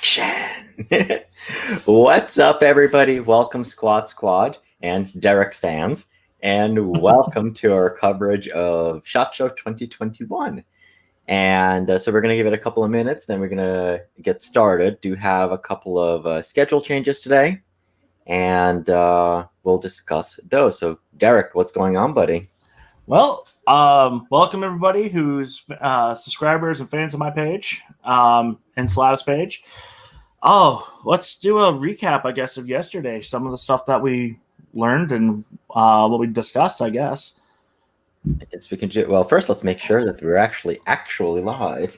Action! What's up, everybody? Welcome, Squad and Derek's fans, and welcome to our coverage of SHOT Show 2021. And so we're going to give it a couple of minutes, then we're going to get started. Do have a couple of schedule changes today, and we'll discuss those. So, Derek, what's going on, buddy? Well, welcome everybody who's subscribers and fans of my page and Slav's page. Oh, let's do a recap, I guess, of yesterday. Some of the stuff that we learned and what we discussed, I guess. I guess we can do. Well, first, let's make sure that we're actually live.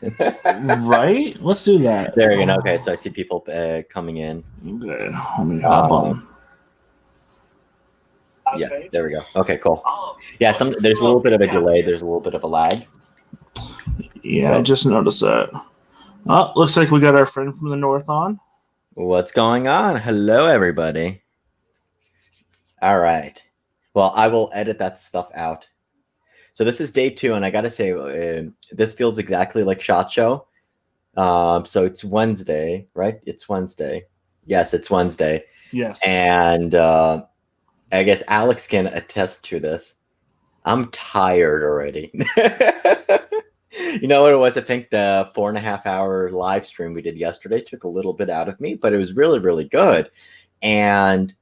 Right? Let's do that. There you go. Okay, so I see people coming in. Okay, let me hop on. Yes, there we go. Okay, cool. Yeah, there's a little bit of a delay. There's a little bit of a lag. Yeah, so. I just noticed that. Oh, looks like we got our friend from the north on. What's going on? Hello, everybody. All right. Well, I will edit that stuff out. So this is day 2, and I got to say, this feels exactly like SHOT Show. So it's Wednesday, right? It's Wednesday. Yes, it's Wednesday. Yes. And I guess Alex can attest to this. I'm tired already. You know what it was? I think the 4.5-hour live stream we did yesterday took a little bit out of me, but it was really, really good. And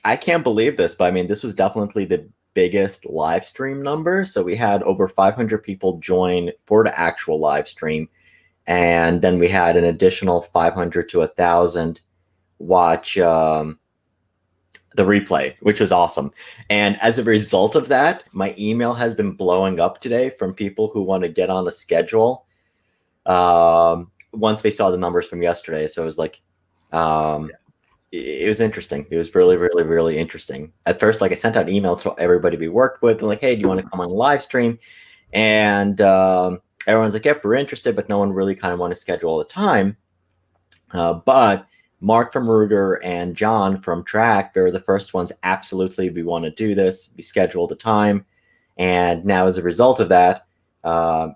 I can't believe this, but I mean, this was definitely the biggest live stream number. So we had over 500 people join for the actual live stream. And then we had an additional 500 to 1,000 watch the replay, which was awesome. And as a result of that, my email has been blowing up today from people who want to get on the schedule once they saw the numbers from yesterday. So it was like, it was interesting. It was really, really, really interesting. At first, like I sent out email to everybody we worked with, and like, hey, do you want to come on the live stream? And everyone's like, yep, we're interested, but no one really kind of want to schedule all the time. But Mark from Ruger and John from Track, they were the first ones. Absolutely, we want to do this. We scheduled the time. And now as a result of that,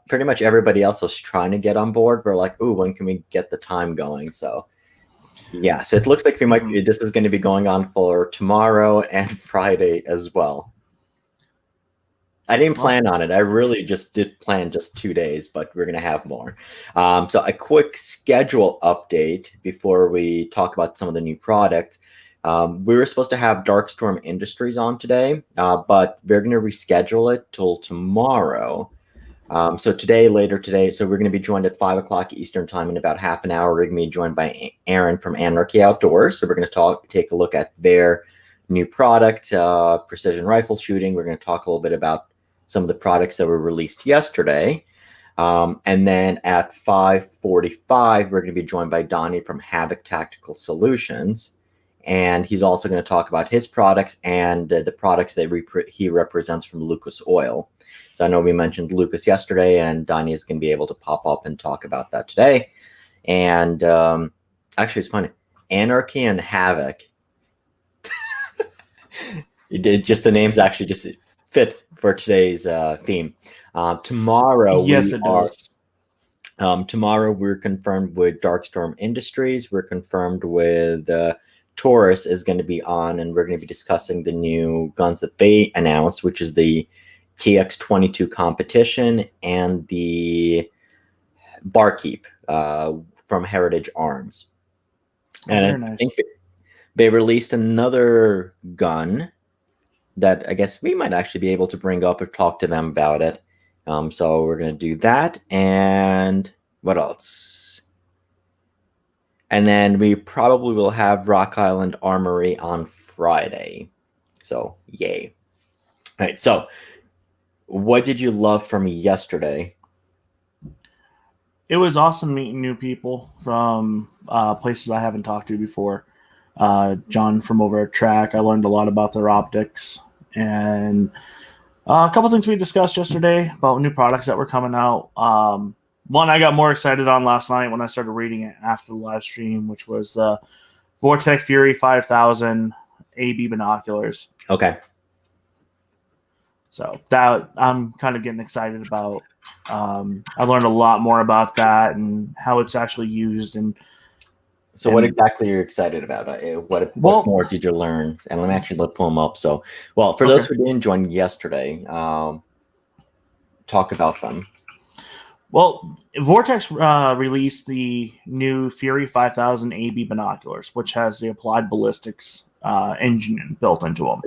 pretty much everybody else was trying to get on board. We're like, ooh, when can we get the time going? So yeah, so it looks like we might be, this is going to be going on for tomorrow and Friday as well. I didn't plan on it. I really just did plan just 2 days, but we're going to have more. So a quick schedule update before we talk about some of the new products. We were supposed to have Darkstorm Industries on today, but we're going to reschedule it till tomorrow. So later today, so we're going to be joined at 5 o'clock Eastern time in about half an hour. We're going to be joined by Aaron from Anarchy Outdoors. So we're going to take a look at their new product, precision rifle shooting. We're going to talk a little bit about some of the products that were released yesterday. And then at 5:45, we're going to be joined by Donnie from Havoc Tactical Solutions. And he's also going to talk about his products and the products that he represents from Lucas Oil. So I know we mentioned Lucas yesterday, and Donnie is going to be able to pop up and talk about that today. And actually, it's funny. Anarchy and Havoc. You did just the names actually just fit for today's theme. Tomorrow, yes, it does. Tomorrow, we're confirmed with Darkstorm Industries. We're confirmed with Taurus is going to be on, and we're going to be discussing the new guns that they announced, which is the TX22 Competition and the Barkeep from Heritage Arms. And I think they released another gun that I guess we might actually be able to bring up or talk to them about it. So we're going to do that. And what else? And then we probably will have Rock Island Armory on Friday. So yay. All right. So what did you love from yesterday? It was awesome meeting new people from places I haven't talked to before. John from over at Track, I learned a lot about their optics, and a couple things we discussed yesterday about new products that were coming out. One I got more excited on last night when I started reading it after the live stream, which was the Vortex Fury 5000 AB binoculars. Okay. So that I'm kind of getting excited about. I learned a lot more about that and how it's actually used, and So what exactly are you excited about? What more did you learn? And let me actually pull them up. So, well, for those who didn't join yesterday, talk about them. Well, Vortex released the new Fury 5000 AB binoculars, which has the applied ballistics engine built into them.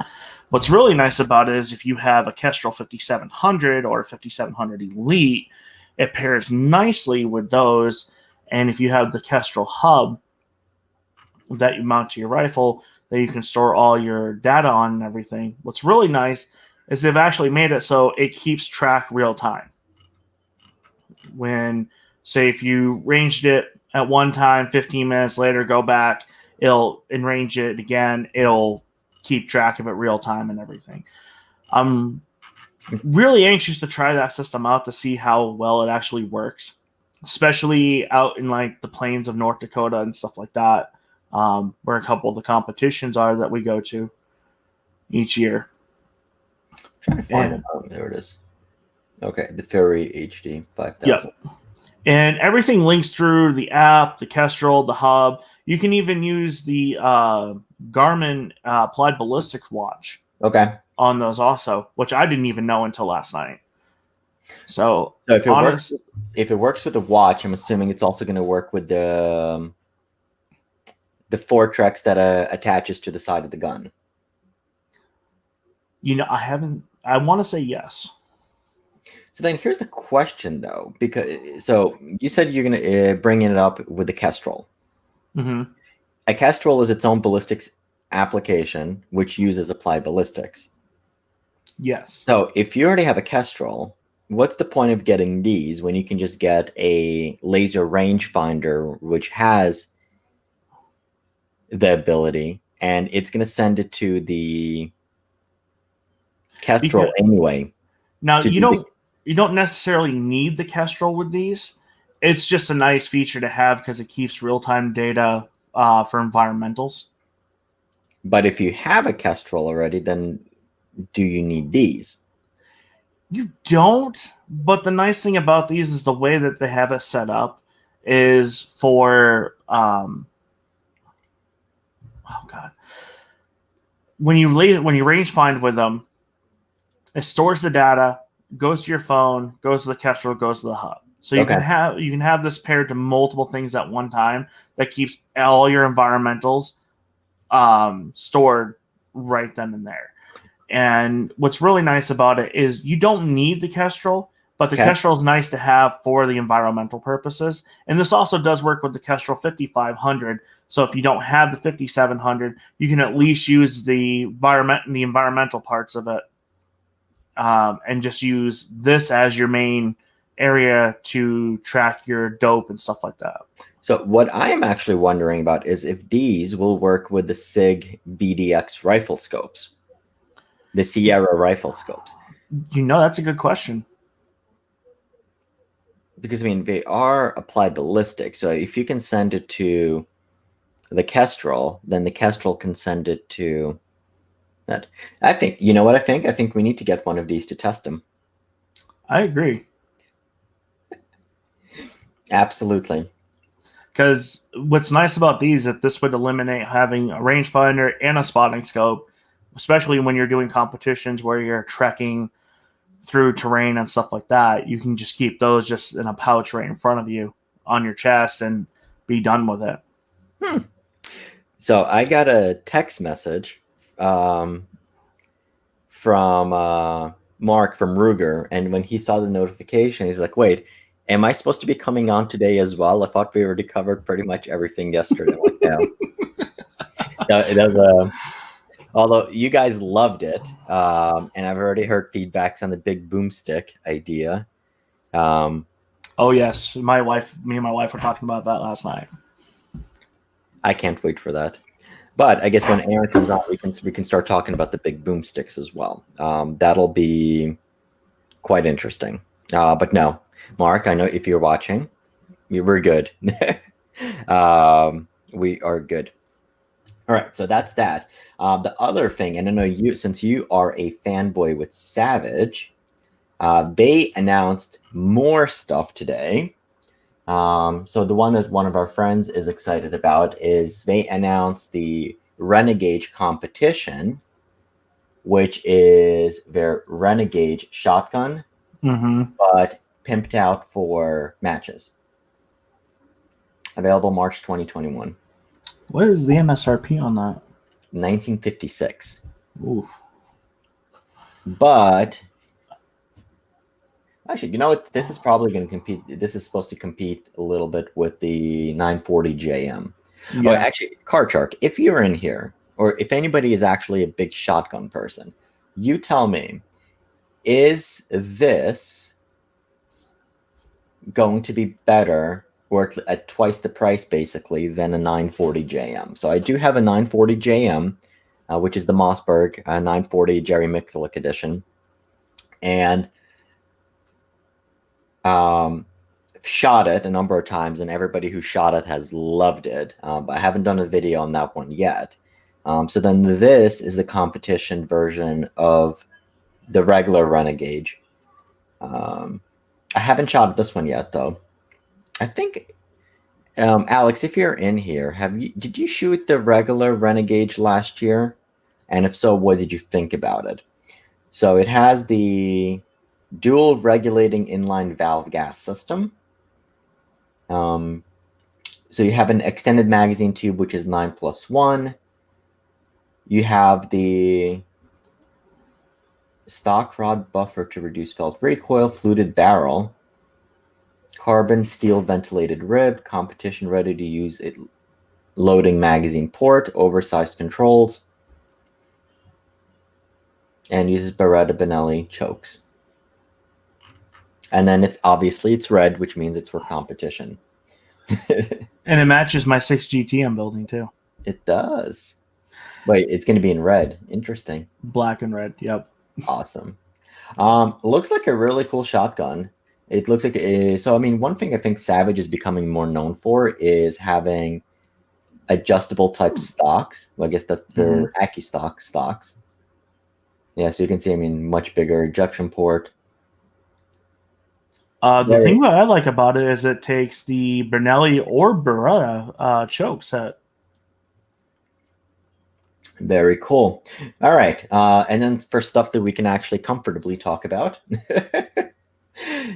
What's really nice about it is if you have a Kestrel 5700 or a 5700 Elite, it pairs nicely with those. And if you have the Kestrel hub that you mount to your rifle, that you can store all your data on and everything, what's really nice is they've actually made it so it keeps track real time. When, say, if you ranged it at one time, 15 minutes later, go back, it'll enrange it again. It'll keep track of it real time and everything. I'm really anxious to try that system out to see how well it actually works, especially out in like the plains of North Dakota and stuff like that, where a couple of the competitions are that we go to each year. I'm trying to find it. Oh, there it is. Okay, the Fury HD 5000. Yep. And everything links through the app, the Kestrel, the hub. You can even use the Garmin applied ballistics watch. Okay. On those also, which I didn't even know until last night. So if it works with the watch, I'm assuming it's also going to work with the Fortrex that attaches to the side of the gun. I want to say yes. So then here's the question, though, because you said you're going to bring it up with the Kestrel. Mm-hmm. A Kestrel is its own ballistics application, which uses applied ballistics. Yes. So if you already have a Kestrel, what's the point of getting these when you can just get a laser rangefinder, which has the ability, and it's going to send it to the Kestrel anyway? Now, you don't necessarily need the Kestrel with these. It's just a nice feature to have because it keeps real-time data for environmentals. But if you have a Kestrel already, then do you need these? You don't, but the nice thing about these is the way that they have it set up is for when you range find with them, it stores the data, goes to your phone, goes to the Kestrel, goes to the hub. So you can have this paired to multiple things at one time that keeps all your environmentals stored right then and there. And what's really nice about it is you don't need the Kestrel, but the Kestrel is nice to have for the environmental purposes. And this also does work with the Kestrel 5500. So if you don't have the 5700, you can at least use the environmental parts of it, and just use this as your main area to track your dope and stuff like that. So what I am actually wondering about is if these will work with the SIG BDX rifle scopes, the Sierra rifle scopes. That's a good question. Because, they are applied ballistics. So if you can send it to the Kestrel, then the Kestrel can send it to that. I think, I think? I think we need to get one of these to test them. I agree. Absolutely. Because what's nice about these is that this would eliminate having a rangefinder and a spotting scope, especially when you're doing competitions where you're trekking through terrain and stuff like that. You can just keep those just in a pouch right in front of you on your chest and be done with it. So I got a text message from Mark from Ruger, and when he saw the notification, he's like, wait, am I supposed to be coming on today as well? I thought we already covered pretty much everything yesterday. Although you guys loved it, and I've already heard feedbacks on the big boomstick idea. Oh yes, me and my wife were talking about that last night. I can't wait for that. But I guess when Aaron comes on, we can start talking about the big boomsticks as well. That'll be quite interesting. But no, Mark, I know if you're watching, we're good. We are good. All right, so that's that. The other thing, and I know since you are a fanboy with Savage, they announced more stuff today. So the one that one of our friends is excited about is they announced the Renegade Competition, which is their Renegade Shotgun, but pimped out for matches. Available March 2021. What is the MSRP on that? 1956. Oof. But actually, you know what? This is probably going to compete. This is supposed to compete a little bit with the 940 JM. Yeah. Oh, actually, Card Shark, if you're in here, or if anybody is actually a big shotgun person, you tell me, is this going to be better or at twice the price, basically, than a 940 JM? So I do have a 940 JM, which is the Mossberg 940 Jerry Miculek edition. And shot it a number of times, and everybody who shot it has loved it. But I haven't done a video on that one yet. So then this is the competition version of the regular Renegade. I haven't shot this one yet, though. I think, Alex, if you're in here, did you shoot the regular Renegade last year? And if so, what did you think about it? So it has the dual regulating inline valve gas system. So you have an extended magazine tube, which is 9+1. You have the stock rod buffer to reduce felt recoil, fluted barrel, carbon steel ventilated rib, competition ready to use it, loading magazine port, oversized controls, and uses Beretta Benelli chokes. And then it's red, which means it's for competition. And it matches my 6 GT I'm building too. It does. Wait, it's going to be in red. Interesting. Black and red. Yep. Awesome. Looks like a really cool shotgun. It looks like so. I mean, one thing I think Savage is becoming more known for is having adjustable type stocks. Well, I guess that's their AccuStock stocks. Yeah, so you can see, I mean, much bigger ejection port. The thing that I like about it is it takes the Benelli or Beretta choke set. Very cool. All right. And then for stuff that we can actually comfortably talk about.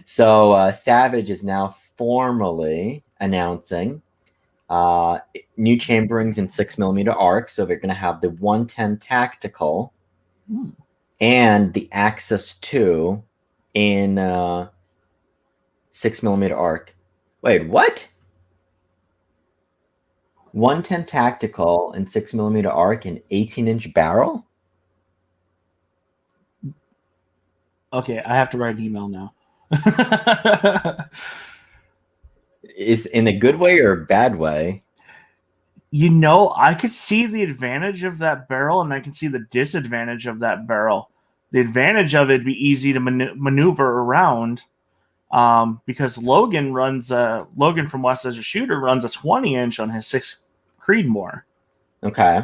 So Savage is now formally announcing new chamberings in 6mm arc. So they're going to have the 110 Tactical and the Axis 2 in 6mm arc. Wait, what? 110 Tactical and 6mm arc and 18-inch barrel? Okay, I have to write an email now. Is in a good way or a bad way? You know, I could see the advantage of that barrel, and I can see the disadvantage of that barrel. The advantage of it would be easy to maneuver around, because Logan from West as a shooter runs a 20-inch on his 6 Creedmoor. Okay.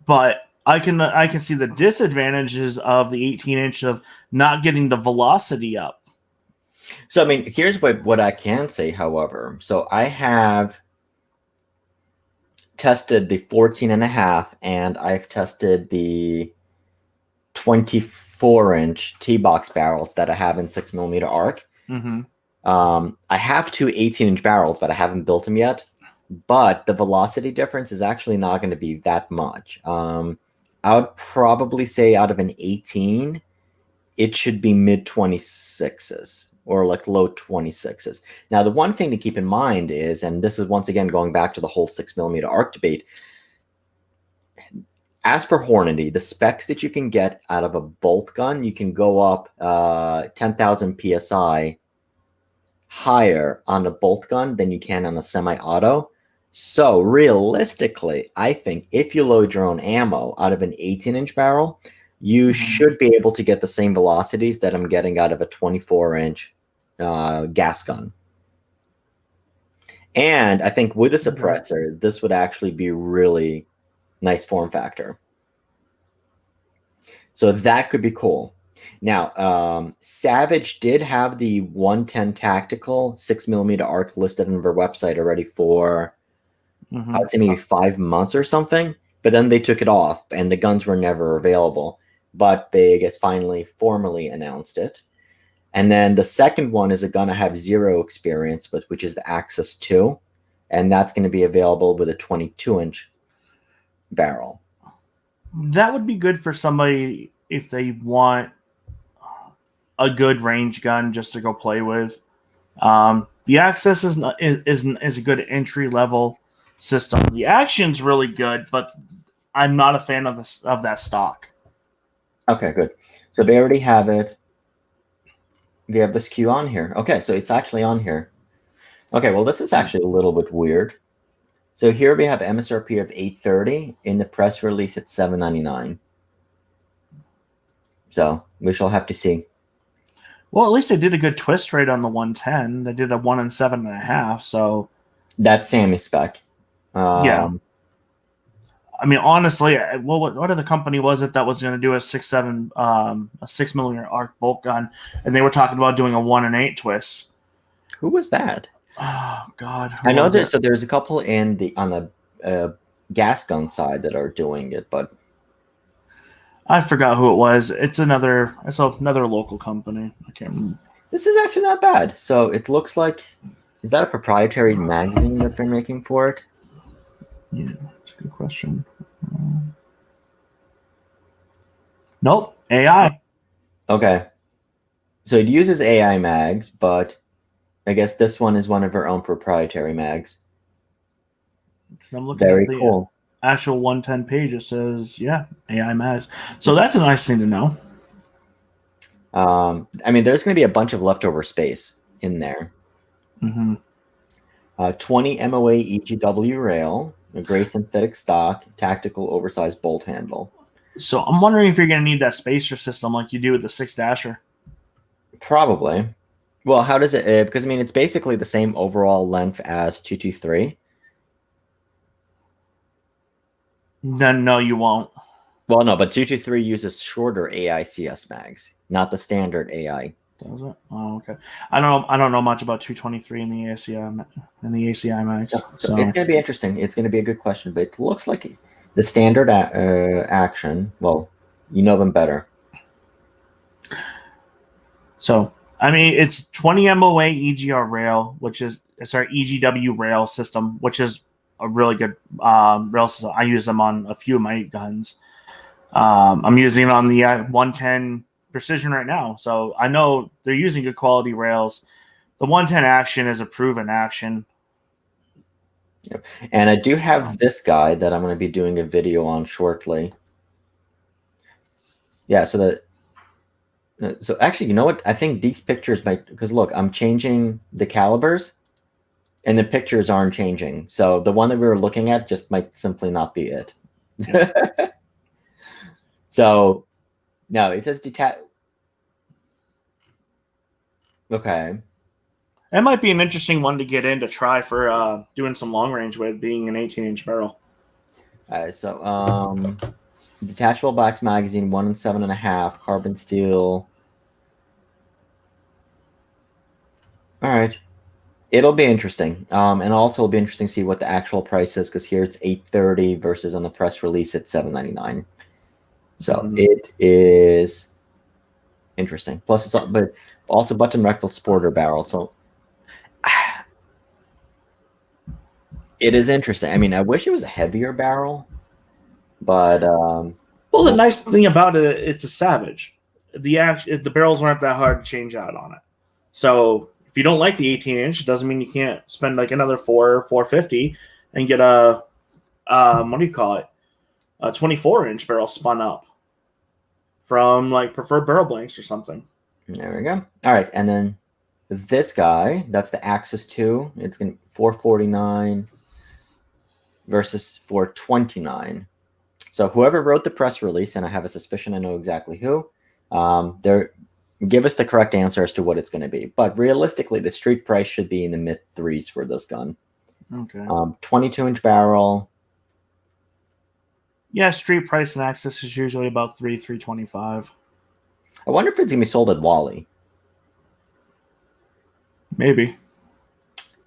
But I can see the disadvantages of the 18-inch of not getting the velocity up. So, I mean, here's what I can say, however. So I have tested the 14.5, and I've tested the 24-inch T-box barrels that I have in 6mm arc. I have two 18-inch barrels, but I haven't built them yet. But the velocity difference is actually not going to be that much. I would probably say out of an 18, it should be mid-26s or like low 26s. Now, the one thing to keep in mind is, and this is once again going back to the whole 6mm arc debate, as per Hornady, the specs that you can get out of a bolt gun, you can go up 10,000 PSI higher on a bolt gun than you can on a semi-auto. So realistically, I think if you load your own ammo out of an 18-inch barrel, you should be able to get the same velocities that I'm getting out of a 24-inch gas gun. And I think with a suppressor, this would actually be really nice form factor. So that could be cool. Now, Savage did have the 110 tactical 6mm arc listed on their website already for, I would say maybe 5 months or something. But then they took it off, and the guns were never available. But they, I guess, finally formally announced it. And then the second one is a gun I have zero experience with, which is the Axis 2. And that's going to be available with a 22-inch barrel. That would be good for somebody if they want a good range gun just to go play with. The Axis is a good entry level system. The action's really good, but I'm not a fan of that stock. Okay, good. So they already have it. We have this queue on here. Okay, so it's actually on here. Okay, well, this is actually a little bit weird. So here we have MSRP of $830. In the press release, it's $799. So we shall have to see. Well, at least they did a good twist rate on the 110. They did a 1 and 7.5. So that's Sammy spec. Yeah. I mean, honestly, what other company was it that was going to do a 6mm arc bolt gun, and they were talking about doing a 1 and 8 twist? Who was that? Oh God, I know that. So there's a couple on the gas gun side that are doing it, but I forgot who it was. It's another local company. I can't remember. This is actually not bad. So it looks like, is that a proprietary magazine that they're making for it? Yeah, that's a good question. Nope, AI. Okay. So it uses AI mags, but I guess this one is one of her own proprietary mags. I'm looking Very at the cool. Actual 110 page. It says, yeah, AI mags. So that's a nice thing to know. I mean, there's going to be a bunch of leftover space in there. 20 MOA EGW rail, a gray synthetic stock, tactical oversized bolt handle. So I'm wondering if you're going to need that spacer system like you do with the 6-dasher. Probably. Well, how does it? Because I mean, it's basically the same overall length as 223. Then no, you won't. Well, no, but 223 uses shorter AICS mags, not the standard AI. Does it? Oh, okay. I don't know much about 223 and the ACI mags. So it's going to be interesting. It's going to be a good question, but it looks like the standard action. Well, you know them better. So I mean, it's 20 MOA EGR rail, EGW rail system, which is a really good rail system. I use them on a few of my guns. I'm using it on the 110 Precision right now, so I know they're using good quality rails. The 110 action is a proven action. Yep. And I do have this guy that I'm going to be doing a video on shortly. Yeah, so actually, you know what? I think these pictures might, because look, I'm changing the calibers, and the pictures aren't changing. So the one that we were looking at just might simply not be it. Yeah. So, no, it says detach. Okay. That might be an interesting one to get in to try for doing some long range with, being an 18-inch barrel. All right, so detachable box magazine, 1 and 7.5, carbon steel. All right. It'll be interesting. And also it'll be interesting to see what the actual price is, because here it's $830 versus on the press release it's $799. So it is interesting. Plus it's but also button rifle sporter barrel. So it is interesting. I mean, I wish it was a heavier barrel, but well, the nice thing about it, it's a Savage. The barrels aren't that hard to change out on it. So if you don't like the 18-inch, it doesn't mean you can't spend like another $450 and get a a 24-inch barrel spun up from like Preferred Barrel Blanks or something. There we go. All right, and then this guy, that's the Axis 2. It's going to be $449 versus $429. So whoever wrote the press release, and I have a suspicion I know exactly who, give us the correct answer as to what it's going to be. But realistically, the street price should be in the mid threes for this gun. Okay. 22-inch barrel. Yeah, street price and access is usually about $325. I wonder if it's gonna be sold at Wally. Maybe.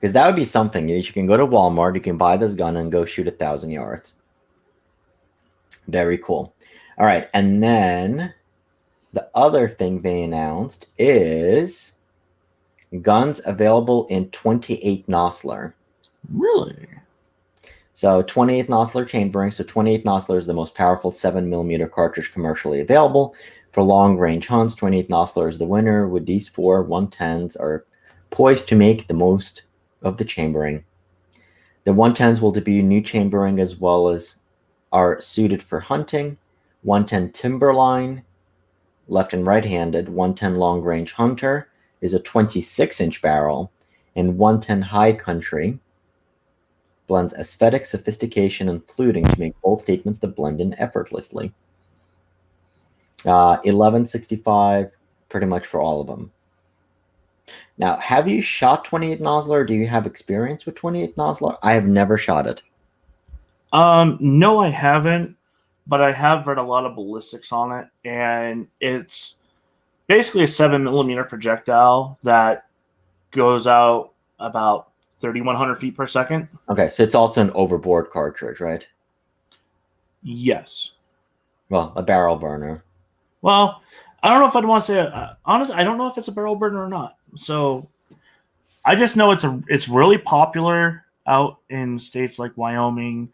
Because that would be something. You can go to Walmart, you can buy this gun and go shoot 1,000 yards. Very cool. All right, and then the other thing they announced is guns available in 28 Nosler. Really? So 28 Nosler chambering. So 28 Nosler is the most powerful 7mm cartridge commercially available for long-range hunts. 28 Nosler is the winner, with these 4 110s are poised to make the most of the chambering. The 110s will debut new chambering as well as are suited for hunting. 110 Timberline, left and right-handed. 110 long-range hunter is a 26-inch barrel, and 110 high country blends aesthetic, sophistication, and fluting to make bold statements that blend in effortlessly. 1165, pretty much for all of them. Now, have you shot 28 Nosler, or do you have experience with 28 Nosler? I have never shot it. No, I haven't, but I have read a lot of ballistics on it, and it's basically a 7mm projectile that goes out about 3,100 feet per second. Okay, so it's also an overboard cartridge, right? Yes. Well, a barrel burner. Well, I don't know if I'd want to say honestly. I don't know if it's a barrel burner or not. So I just know it's really popular out in states like Wyoming.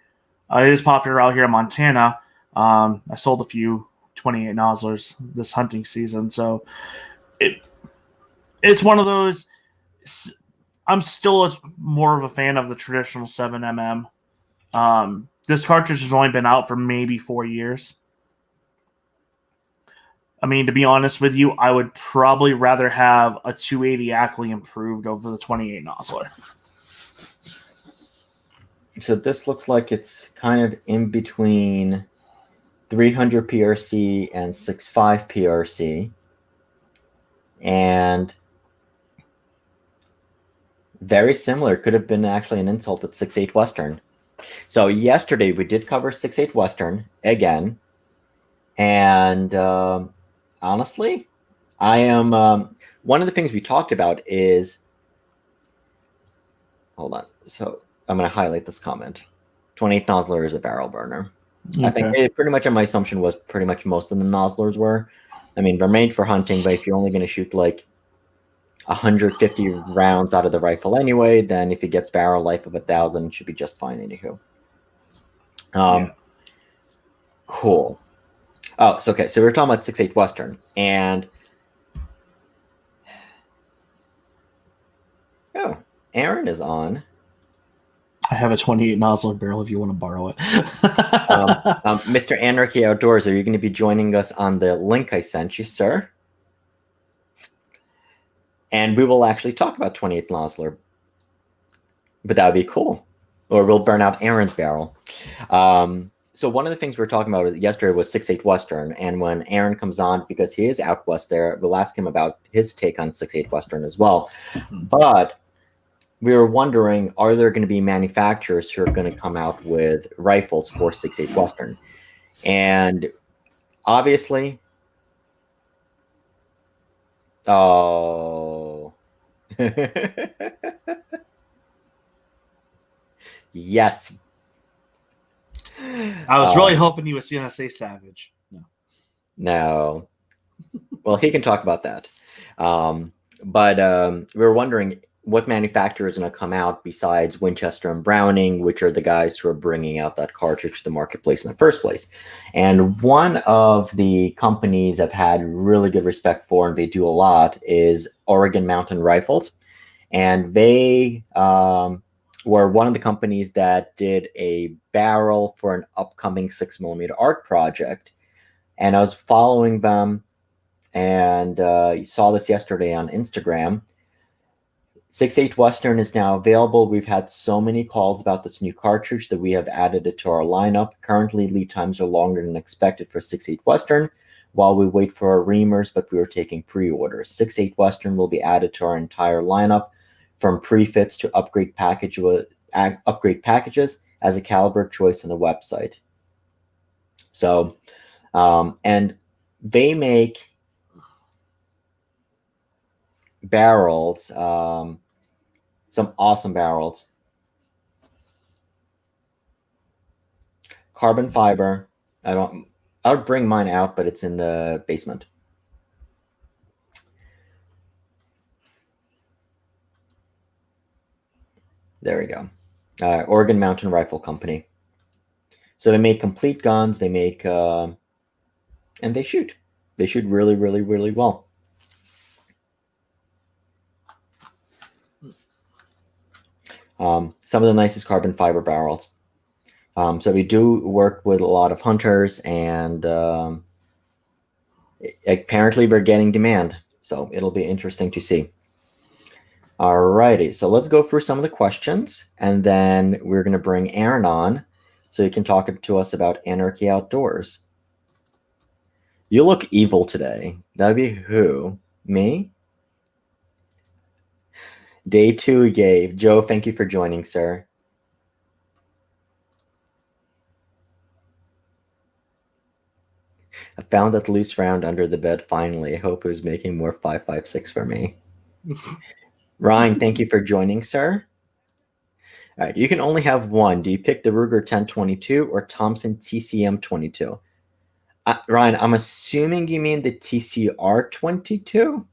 It is popular out here in Montana. I sold a few 28 Noslers this hunting season, so it's one of those. I'm still more of a fan of the traditional 7mm. This cartridge has only been out for maybe 4 years. I mean, to be honest with you, I would probably rather have a 280 Ackley improved over the 28 Nosler. So this looks like it's kind of in between 300 PRC and 6.5 PRC. And very similar. Could have been actually an insult at 6.8 Western. So yesterday we did cover 6.8 Western again. And honestly, I am one of the things we talked about is, hold on. So I'm going to highlight this comment. 28 Nosler is a barrel burner. Okay. I think pretty much my assumption was pretty much most of the Noslers were. I mean, they're made for hunting, but if you're only going to shoot like 150 rounds out of the rifle anyway, then if it gets barrel life of 1,000, it should be just fine anywho. Cool. Oh, so okay. So we were talking about 6.8 Western, and Aaron is on. I have a 28 Nosler barrel if you want to borrow it. Mr. Anarchy Outdoors, are you going to be joining us on the link I sent you, sir? And we will actually talk about 28 Nosler. But that would be cool. Or we'll burn out Aaron's barrel. So one of the things we were talking about yesterday was 6.8 Western. And when Aaron comes on, because he is out west there, we'll ask him about his take on 6.8 Western as well. But we were wondering, are there going to be manufacturers who are going to come out with rifles for 6.8 Western? And obviously, yes. I was really hoping you were going to say Savage. No. Well, he can talk about that. But we were wondering what manufacturers are going to come out besides Winchester and Browning, which are the guys who are bringing out that cartridge to the marketplace in the first place. And one of the companies I've had really good respect for, and they do a lot, is Oregon Mountain Rifles. And they were one of the companies that did a barrel for an upcoming 6mm art project. And I was following them, and you saw this yesterday on Instagram. 6.8 Western is now available. We've had so many calls about this new cartridge that we have added it to our lineup. Currently, lead times are longer than expected for 6.8 Western while we wait for our reamers, but we are taking pre-orders. 6.8 Western will be added to our entire lineup, from pre-fits to upgrade packages as a caliber choice on the website. So, and they make barrels, some awesome barrels. Carbon fiber. I would bring mine out, but it's in the basement. There we go. Oregon Mountain Rifle Company. So they make complete guns. They make, and they shoot. They shoot really, really, really well. Some of the nicest carbon fiber barrels. So we do work with a lot of hunters, and apparently we're getting demand. So it'll be interesting to see. Alrighty, so let's go through some of the questions, and then we're going to bring Aaron on so he can talk to us about Anarchy Outdoors. You look evil today. That'd be who? Me? Day 2 gave. Joe, thank you for joining, sir. I found that loose round under the bed finally. I hope it was making more 5.56 for me. Ryan, thank you for joining, sir. All right, you can only have one. Do you pick the Ruger 1022 or Thompson TCM 22? Ryan, I'm assuming you mean the TCR 22?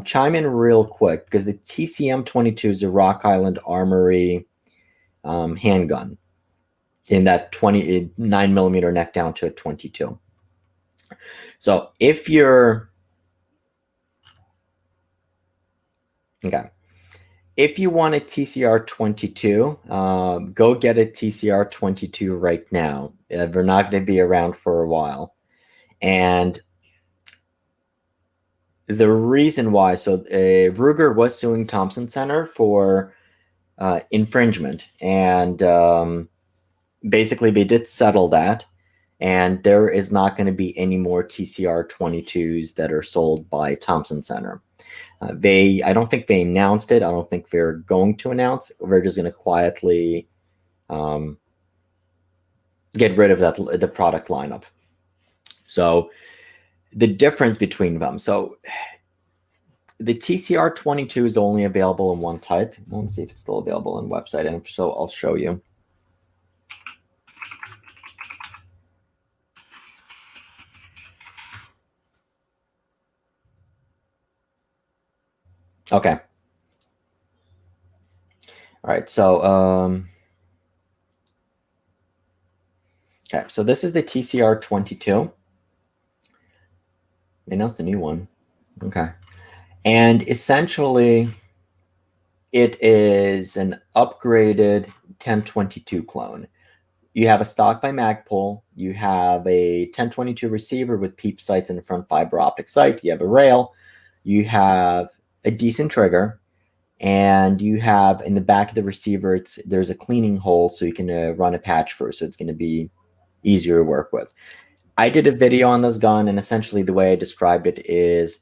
Chime in real quick, because the TCM 22 is a Rock Island Armory handgun in that 9mm neck down to a 22. So if you're if you want a TCR 22, go get a TCR 22 right now. They're not going to be around for a while. And the reason why, so Ruger was suing Thompson Center for infringement, and basically they did settle that, and there is not going to be any more TCR 22s that are sold by Thompson Center. I don't think they announced it. I don't think they're going to announce. We're just going to quietly get rid of the product lineup. So the difference between them. So the TCR 22 is only available in one type. Let me see if it's still available on the website, and so I'll show you. Okay. All right. So, okay. So this is the TCR 22. They announced a new one. Okay. And essentially, it is an upgraded 1022 clone. You have a stock by Magpul. You have a 1022 receiver with PEEP sights and a front fiber optic sight. You have a rail. You have a decent trigger, and you have in the back of the receiver, there's a cleaning hole so you can run a patch through, so it's going to be easier to work with. I did a video on this gun, and essentially the way I described it is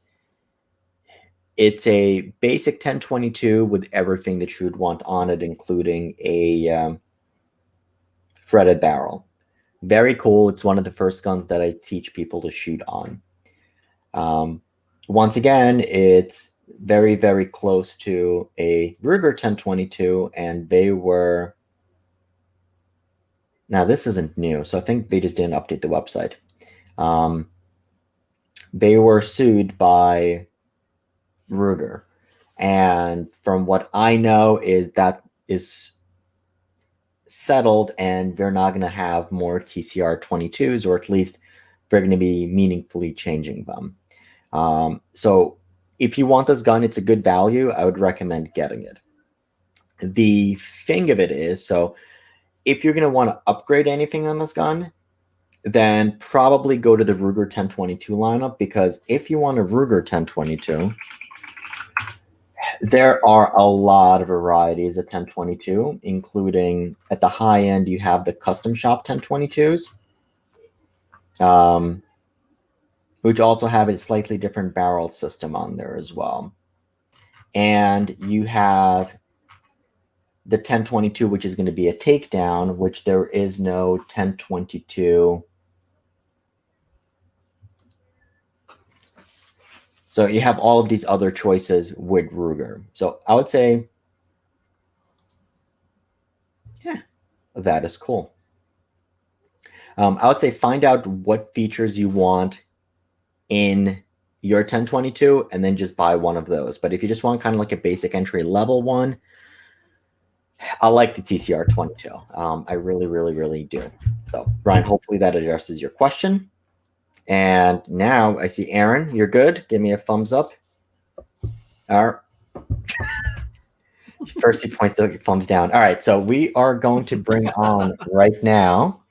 it's a basic 1022 with everything that you would want on it, including a threaded barrel. Very cool. It's one of the first guns that I teach people to shoot on. Once again, it's very, very close to a Ruger 1022, and they were... Now, this isn't new, so I think they just didn't update the website. They were sued by Ruger, and from what I know is that is settled, and they're not going to have more TCR 22s, or at least they're going to be meaningfully changing them. So if you want this gun, it's a good value. I would recommend getting it. The thing of it is, so if you're going to want to upgrade anything on this gun, then probably go to the Ruger 1022 lineup, because if you want a Ruger 1022, there are a lot of varieties of 1022, including at the high end, you have the custom shop 1022s, which also have a slightly different barrel system on there as well. And you have the 1022, which is going to be a takedown, which there is no 1022. So you have all of these other choices with Ruger. So I would say, yeah, that is cool. I would say find out what features you want in your 1022 and then just buy one of those. But if you just want kind of like a basic entry level one, I like the TCR 22. I really, really, really do. So, Brian, hopefully that addresses your question. And now I see Aaron. You're good. Give me a thumbs up. All right. First, he points to thumbs down. All right. So we are going to bring on right now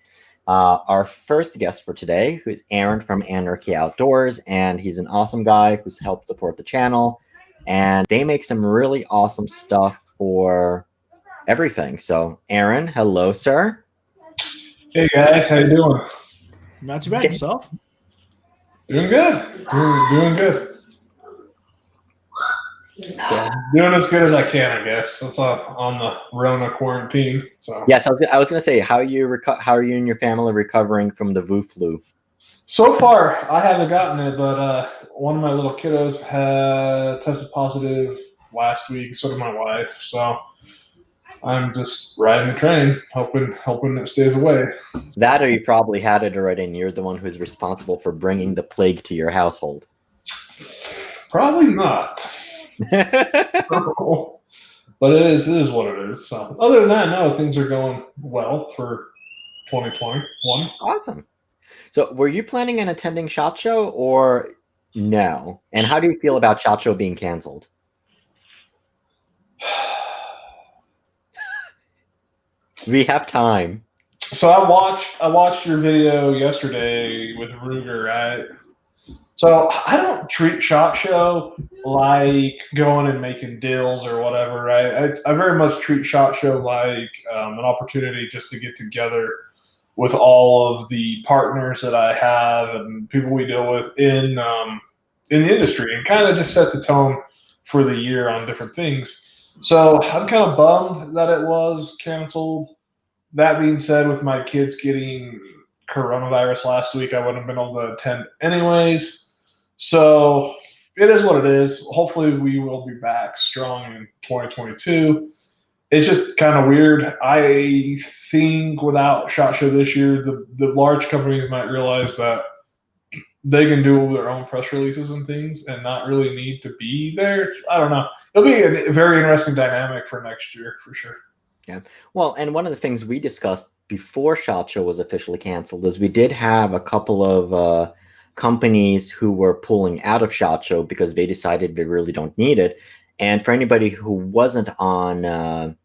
our first guest for today, who is Aaron from Anarchy Outdoors. And he's an awesome guy who's helped support the channel. And they make some really awesome stuff for everything. So, Aaron, hello, sir. Hey guys, how you doing? Not too bad. Yourself? Doing good. Doing good. So, doing as good as I can, I guess. That's on the Rona quarantine. So yes, I was going to say, how are you and your family recovering from the VU flu? So far, I haven't gotten it, but one of my little kiddos had tested positive last week. So did my wife. So I'm just riding the train, hoping it stays away. That, or you probably had it already, and you're the one who's responsible for bringing the plague to your household. Probably not. But it is what it is. So other than that, no, things are going well for 2021. Awesome. So were you planning on attending SHOT Show or no? And how do you feel about SHOT Show being canceled? We have time. So I watched your video yesterday with Ruger. So I don't treat SHOT Show like going and making deals or whatever, right? I very much treat SHOT Show like an opportunity just to get together with all of the partners that I have and people we deal with in the industry, and kind of just set the tone for the year on different things. So I'm kind of bummed that it was canceled. That being said, with my kids getting coronavirus last week, I wouldn't have been able to attend anyways. So it is what it is. Hopefully we will be back strong in 2022. It's just kind of weird. I think without SHOT Show this year, the large companies might realize that they can do their own press releases and things and not really need to be there. I don't know. It'll be a very interesting dynamic for next year for sure. Yeah. Well, and one of the things we discussed before SHOT Show was officially canceled is we did have a couple of companies who were pulling out of SHOT Show because they decided they really don't need it. And for anybody who wasn't on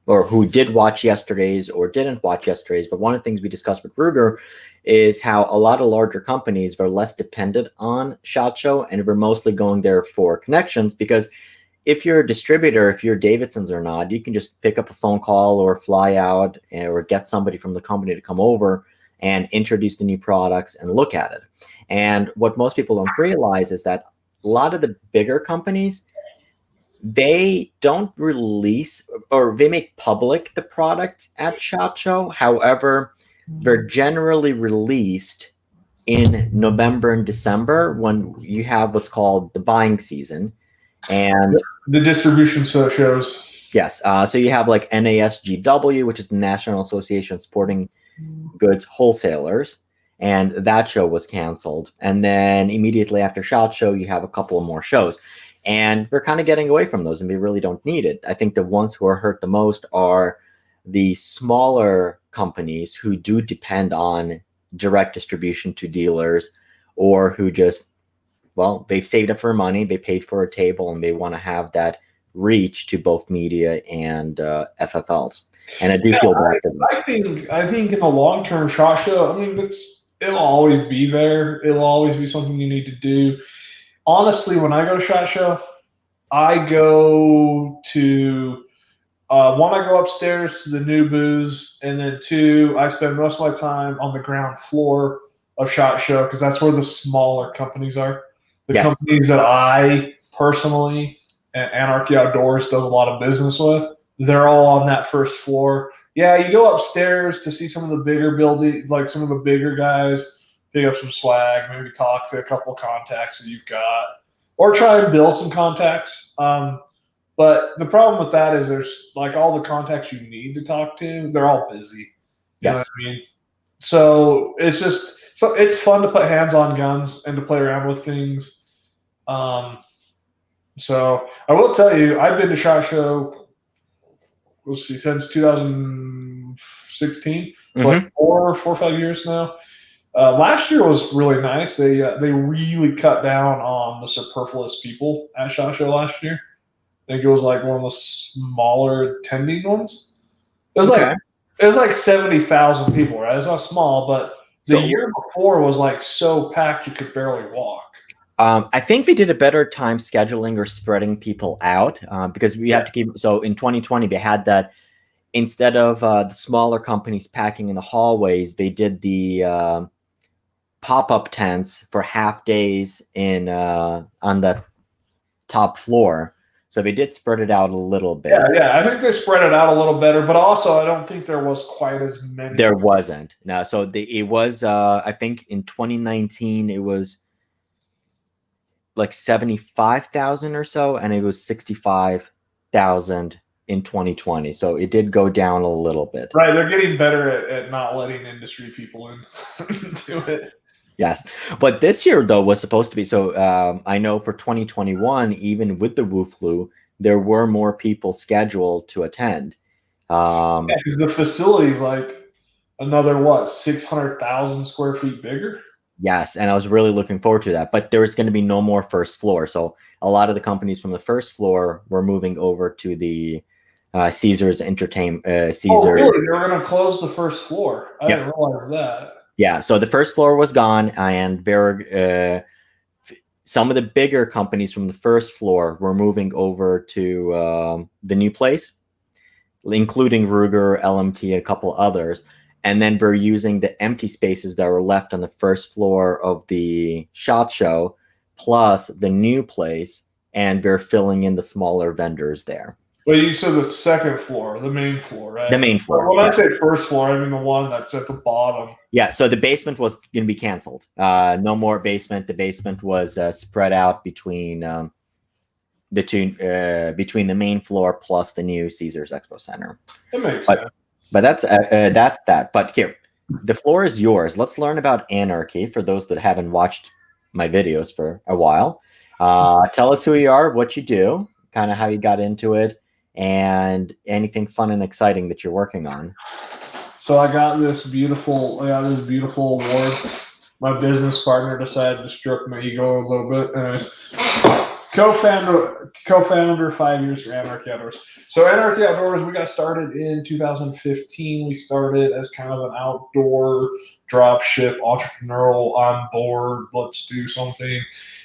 or who did watch yesterday's or didn't watch yesterday's, but one of the things we discussed with Ruger is how a lot of larger companies were less dependent on SHOT Show and were mostly going there for connections, because if you're a distributor, if you're Davidson's or not, you can just pick up a phone call or fly out or get somebody from the company to come over and introduce the new products and look at it. And what most people don't realize is that a lot of the bigger companies, they don't release or they make public the product at SHOT Show. However, they're generally released in November and December when you have what's called the buying season. And the distribution shows. Yes. So you have like NASGW, which is the National Association of Sporting Goods Wholesalers. And that show was canceled. And then immediately after SHOT Show, you have a couple of more shows. And we're kind of getting away from those, and we really don't need it. I think the ones who are hurt the most are the smaller companies who do depend on direct distribution to dealers, or who just, well, they've saved up for money, they paid for a table, and they want to have that reach to both media and FFLs. And I do feel bad for them. I think in the long term, SHOT Show, I mean, it'll always be there. It'll always be something you need to do. Honestly, when I go to SHOT Show, I go to one, I go upstairs to the new booths, and then two, I spend most of my time on the ground floor of SHOT Show because that's where the smaller companies are. The companies that I personally and Anarchy Outdoors does a lot of business with, they're all on that first floor. Yeah, you go upstairs to see some of the bigger buildings, like some of the bigger guys, pick up some swag, maybe talk to a couple contacts that you've got. or try and build some contacts. But the problem with that is there's like all the contacts you need to talk to, they're all busy. You know what Yes. I mean? So it's fun to put hands on guns and to play around with things. So I will tell you, I've been to SHOT Show, let's see, since 2016. So like 4 or 5 years now. Last year was really nice. They really cut down on the superfluous people at SHOT Show last year. I think it was like one of the smaller attending ones. It was Okay. like 70,000 people, right? It's not small, but the year before was like so packed you could barely walk. I think they did a better time scheduling or spreading people out because we have to keep. So in 2020, they had that instead of the smaller companies packing in the hallways, they did the pop-up tents for half days in on the top floor. So they did spread it out a little bit. Yeah. I think they spread it out a little better, but also I don't think there was quite as many. There wasn't. No, so it was. I think in 2019 it was like 75,000 or so, and it was 65,000 in 2020. So it did go down a little bit. Right, they're getting better at not letting industry people into it. Yes, but this year though was supposed to be so. I know for 2021, even with the Wu Flu, there were more people scheduled to attend. Because the facility's like another 600,000 square feet bigger. Yes, and I was really looking forward to that. But there was going to be no more first floor, so a lot of the companies from the first floor were moving over to the Caesars Entertainment. Caesar. Oh, really? They were going to close the first floor. I didn't realize that. Yeah, so the first floor was gone, and some of the bigger companies from the first floor were moving over to the new place, including Ruger, LMT, and a couple others. And then we're using the empty spaces that were left on the first floor of the SHOT Show, plus the new place, and we're filling in the smaller vendors there. Well, you said the second floor, the main floor, right? The main floor. When I say first floor, I mean the one that's at the bottom. Yeah, so the basement was going to be canceled. No more basement. The basement was spread out between between the main floor plus the new Caesars Expo Center. That makes sense. But that's that. But here, the floor is yours. Let's learn about Anarchy for those that haven't watched my videos for a while. Tell us who you are, what you do, kind of how you got into it, and anything fun and exciting that you're working on. So I got this beautiful award. My business partner decided to stroke my ego a little bit. Anyways, co-founder 5 years for Anarchy Outdoors. So Anarchy Outdoors, we got started in 2015. We started as kind of an outdoor drop ship, entrepreneurial, on board, let's do something.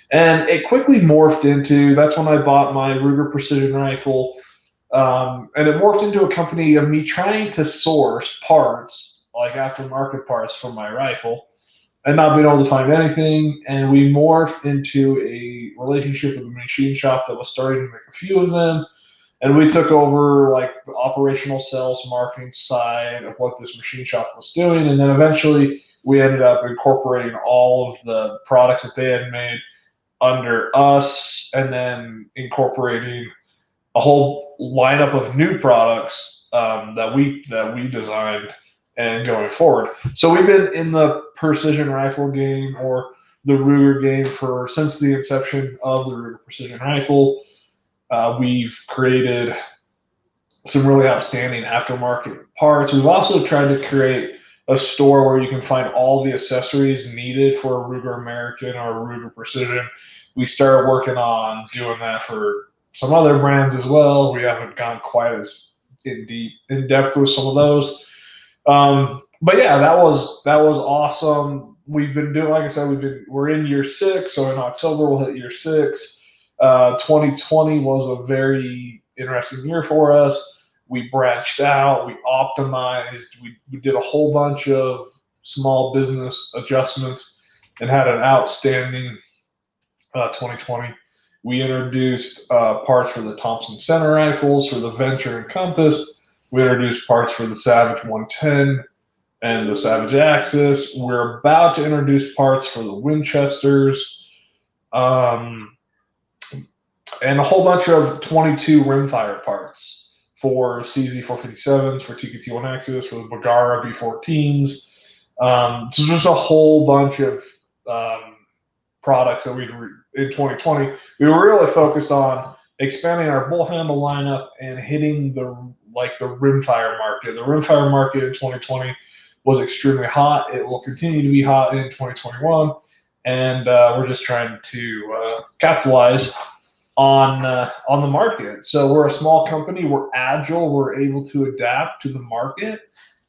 And it quickly morphed into, that's when I bought my Ruger precision rifle. And it morphed into a company of me trying to source parts, like aftermarket parts for my rifle, and not being able to find anything. And we morphed into a relationship with a machine shop that was starting to make a few of them. And we took over like the operational sales marketing side of what this machine shop was doing. And then eventually we ended up incorporating all of the products that they had made under us, and then incorporating a whole lineup of new products that we designed and going forward. So we've been in the precision rifle game, or the Ruger game, since the inception of the Ruger precision rifle. We've created some really outstanding aftermarket parts. We've also tried to create a store where you can find all the accessories needed for a Ruger American or a Ruger Precision. We started working on doing that for some other brands as well. We haven't gone quite as in depth with some of those. But yeah, that was awesome. We've been doing, like I said, we're in year 6. So in October we'll hit year 6. 2020 was a very interesting year for us. We branched out, we optimized, we did a whole bunch of small business adjustments and had an outstanding 2020. We introduced parts for the Thompson Center rifles, for the Venture and Compass. We introduced parts for the Savage 110 and the Savage Axis. We're about to introduce parts for the Winchesters. and a whole bunch of 22 rimfire parts for CZ457s, for TKT1Xs, for the Bagara B14s. So just a whole bunch of products that in 2020. We were really focused on expanding our bull handle lineup and hitting the rimfire market. The rimfire market in 2020 was extremely hot. It will continue to be hot in 2021, and we're just trying to capitalize on the market. So we're a small company. We're agile. We're able to adapt to the market,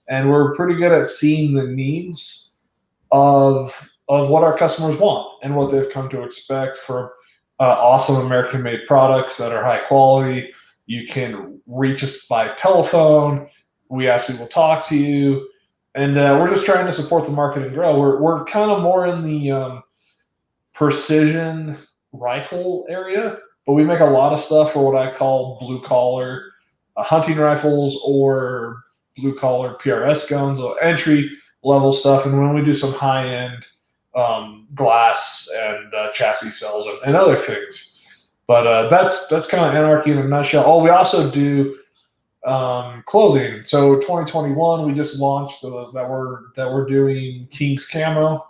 and we're pretty good at seeing the needs of what our customers want and what they've come to expect from awesome American-made products that are high quality. You can reach us by telephone. We actually will talk to you, and we're just trying to support the market and grow. We're kind of more in the precision rifle area, but we make a lot of stuff for what I call blue-collar hunting rifles or blue-collar PRS guns, or entry-level stuff. And when we do some high-end glass and chassis cells and other things. But that's kind of Anarchy in a nutshell. Oh, we also do clothing. So 2021, we just launched that we're doing King's Camo.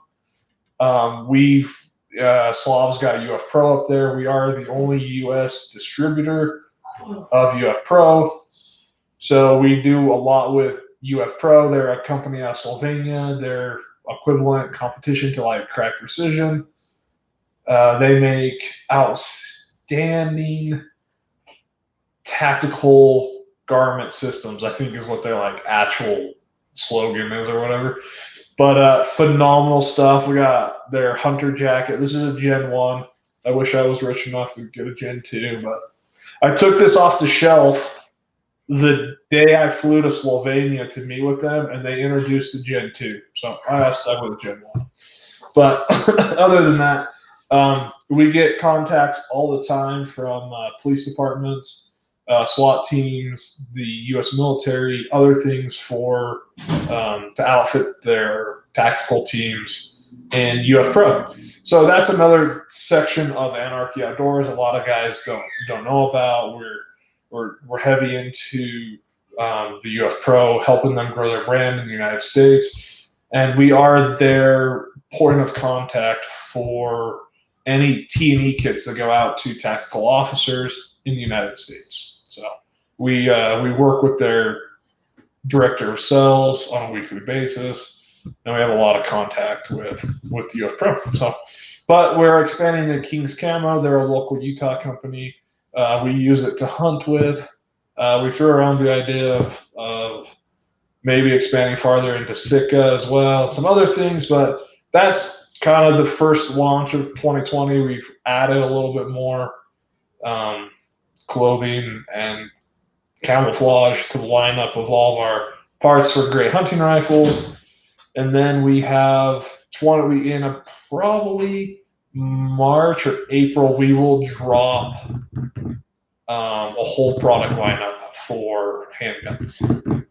Slav's got UF Pro up there. We are the only U.S. distributor of UF Pro. So we do a lot with UF Pro. They're a company out of Slovenia. They're equivalent competition to like Crack Precision. They make outstanding tactical garment systems, I think is what their like actual slogan is or whatever. But phenomenal stuff. We got their hunter jacket. This is a Gen 1. I wish I was rich enough to get a Gen 2, but I took this off the shelf the day I flew to Slovenia to meet with them, and they introduced the Gen 2. So I stuck with the Gen 1. But other than that, we get contacts all the time from police departments, SWAT teams, the U.S. military, other things to outfit their tactical teams in UF Pro. So that's another section of Anarchy Outdoors a lot of guys don't know about. We're heavy into the UF Pro, helping them grow their brand in the United States, and we are their point of contact for any T&E kits that go out to tactical officers in the United States. So we work with their director of sales on a weekly basis, and we have a lot of contact with the UF Pro. So, but we're expanding to King's Camo. They're a local Utah company. We use it to hunt with. We threw around the idea of maybe expanding farther into Sitka as well, and some other things, but that's kind of the first launch of 2020. We've added a little bit more clothing and camouflage to the lineup of all of our parts for great hunting rifles. And then we have probably March or April, we will drop a whole product lineup for handguns.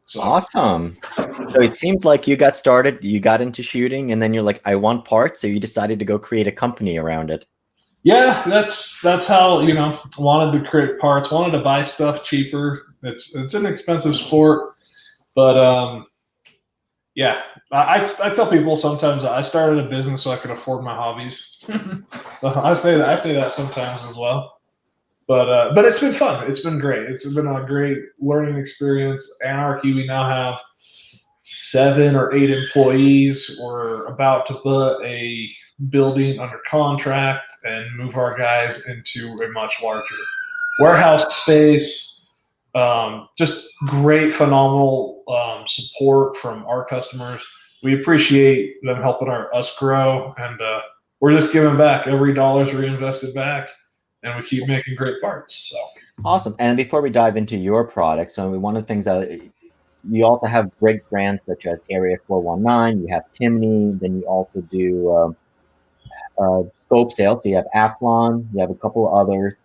So. Awesome. So it seems like you got started, you got into shooting, and then you're like, I want parts, so you decided to go create a company around it. Yeah, that's how, wanted to create parts, wanted to buy stuff cheaper. It's an expensive sport, but yeah, I tell people sometimes I started a business so I could afford my hobbies. I say that sometimes as well. But it's been fun. It's been great. It's been a great learning experience. Anarchy, we now have 7 or 8 employees. We're about to put a building under contract and move our guys into a much larger warehouse space. Just great, phenomenal support from our customers. We appreciate them helping us grow, and we're just giving back. Every dollar is reinvested back, and we keep making great parts. So awesome. And before we dive into your products, so one of the things that you also have great brands such as Area 419, you have Timney, then you also do scope sales. So you have Athlon, you have a couple of others,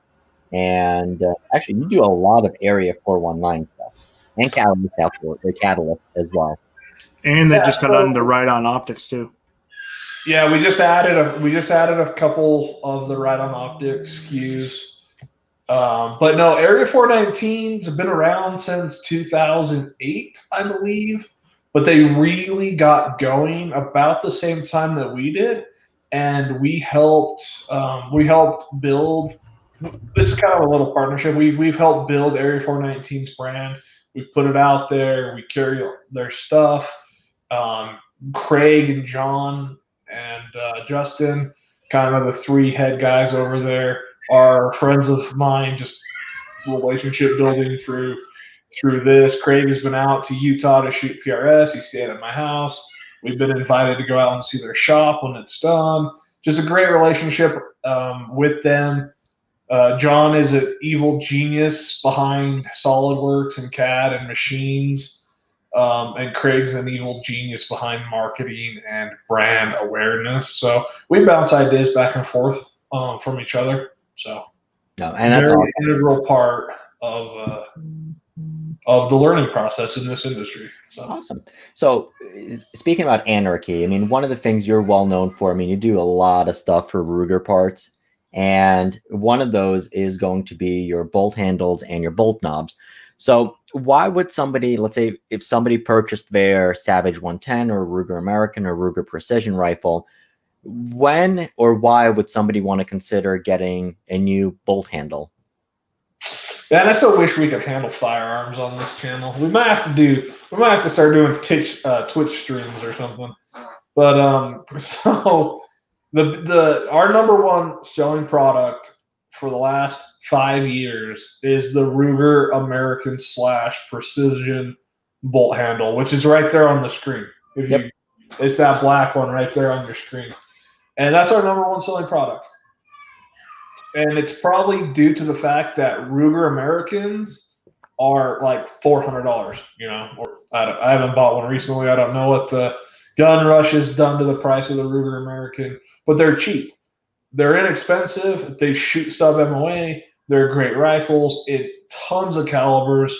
and actually you do a lot of Area 419 stuff, and Catalyst as well. And they just got under Right On Optics too. Yeah, we just added a couple of the Right On Optics SKUs But no, Area 419s have been around since 2008, I believe. But they really got going about the same time that we did, and we helped build. It's kind of a little partnership. We've helped build Area 419's brand. We've put it out there. We carry their stuff. Craig and John and Justin, kind of the three head guys over there, are friends of mine. Just relationship building through this. Craig has been out to Utah to shoot PRS. He stayed at my house. We've been invited to go out and see their shop when it's done. Just a great relationship with them. John is an evil genius behind SolidWorks and CAD and machines. And Craig's an evil genius behind marketing and brand awareness. So we bounce ideas back and forth from each other. So and that's very integral part of the learning process in this industry. So. Awesome. So speaking about Anarchy, I mean, one of the things you're well known for, I mean, you do a lot of stuff for Ruger parts, and one of those is going to be your bolt handles and your bolt knobs. So why would somebody, let's say if somebody purchased their Savage 110 or Ruger American or Ruger Precision rifle, when or why would somebody want to consider getting a new bolt handle? Yeah, and I still wish we could handle firearms on this channel. We might have to start doing Twitch streams or something. But so our number one selling product for the last 5 years is the Ruger American / Precision bolt handle, which is right there on the screen. It's that black one right there on your screen. And that's our number one selling product. And it's probably due to the fact that Ruger Americans are like $400, you know, or I haven't bought one recently. I don't know what the gun rush has done to the price of the Ruger American, but they're cheap. They're inexpensive. They shoot sub-MOA. They're great rifles in tons of calibers,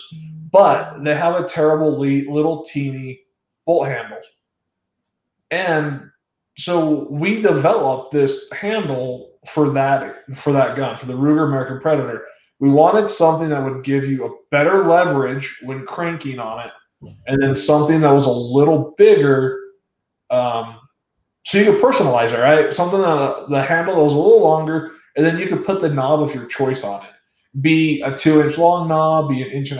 but they have a terrible little teeny bolt handle. And so we developed this handle for that gun, for the Ruger American Predator. We wanted something that would give you a better leverage when cranking on it, and then something that was a little bigger, so you could personalize it, right? Something that the handle that was a little longer, and then you could put the knob of your choice on it. Be a 2-inch long knob, be an 1.5 inches,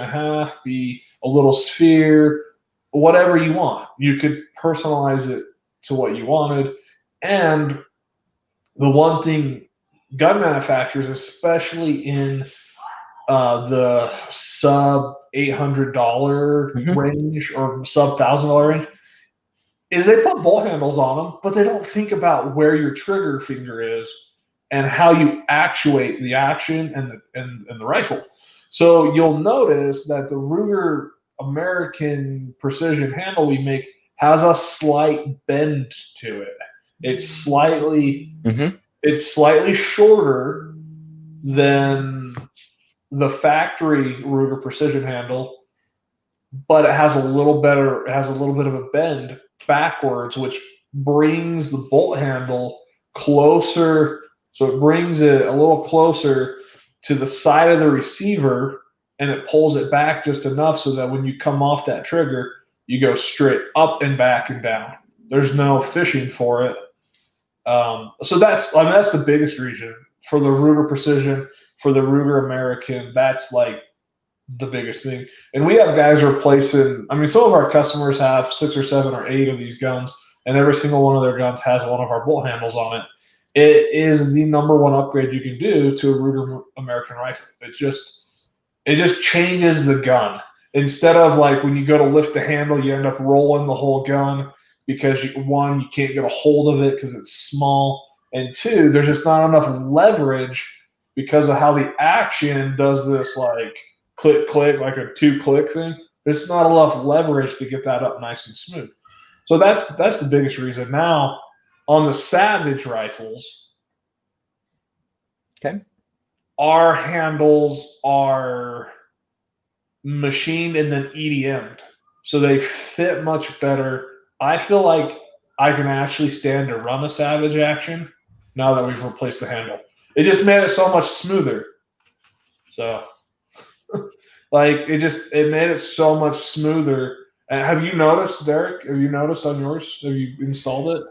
be a little sphere, whatever you want. You could personalize it to what you wanted. And the one thing gun manufacturers, especially in the sub $800 range or sub $1,000 range, is they put bolt handles on them, but they don't think about where your trigger finger is and how you actuate the action and the rifle. So you'll notice that the Ruger American Precision handle we make has a slight bend to it. It's slightly shorter than the factory Ruger Precision handle, but it has a little bit of a bend backwards, which brings the bolt handle closer. So it brings it a little closer to the side of the receiver, and it pulls it back just enough so that when you come off that trigger, you go straight up and back and down. There's no fishing for it. So that's the biggest reason for the Ruger Precision, for the Ruger American. That's like the biggest thing. And we have guys replacing, I mean, some of our customers have 6 or 7 or 8 of these guns, and every single one of their guns has one of our bolt handles on it. It is the number one upgrade you can do to a Ruger American rifle. It just changes the gun. Instead of like when you go to lift the handle, you end up rolling the whole gun because you can't get a hold of it because it's small, and 2, there's just not enough leverage because of how the action does this like click, click, like a 2-click thing. There's not enough leverage to get that up nice and smooth. So that's the biggest reason. Now, on the Savage rifles, our handles are machined and then EDM'd, so they fit much better. I feel like I can actually stand to run a Savage action now that we've replaced the handle. It just made it so much smoother. So, like, it made it so much smoother. Have you noticed, Derek? Have you noticed on yours? Have you installed it?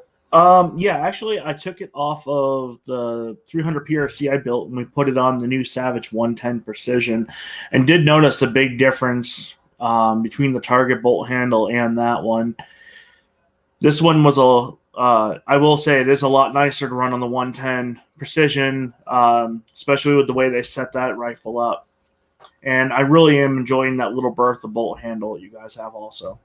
Yeah, actually, I took it off of the 300 PRC I built, and we put it on the new Savage 110 Precision, and did notice a big difference between the target bolt handle and that one. This one was I will say it is a lot nicer to run on the 110 Precision, especially with the way they set that rifle up. And I really am enjoying that little Bertha bolt handle that you guys have also.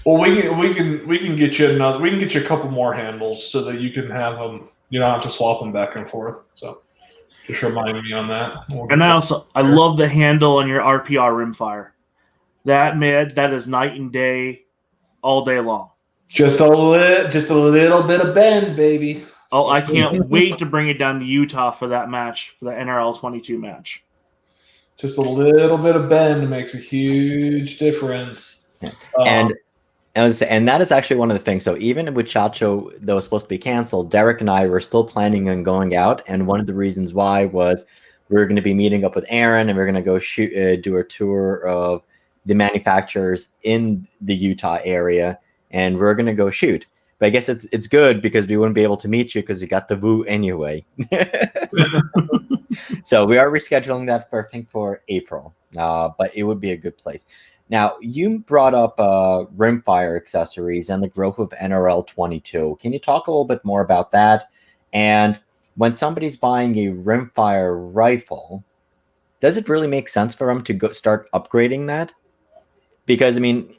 Well, we can get you another. We can get you a couple more handles so that you can have them. You don't have to swap them back and forth. So just remind me on that. And I love the handle on your RPR rimfire. That is night and day, all day long. Just a little bit of bend, baby. Oh, I can't wait to bring it down to Utah for that match, for the NRL 22 match. Just a little bit of bend makes a huge difference. And that is actually one of the things. So even with SHOT Show, that was supposed to be canceled, Derek and I were still planning on going out. And one of the reasons why was we were going to be meeting up with Aaron, and we are going to go do a tour of the manufacturers in the Utah area, and we're going to go shoot. But I guess it's good because we wouldn't be able to meet you because you got the VU anyway. So we are rescheduling that for, I think, for April. But it would be a good place. Now, you brought up rimfire accessories and the growth of NRL 22. Can you talk a little bit more about that? And when somebody's buying a rimfire rifle, does it really make sense for them to start upgrading that? Because, I mean,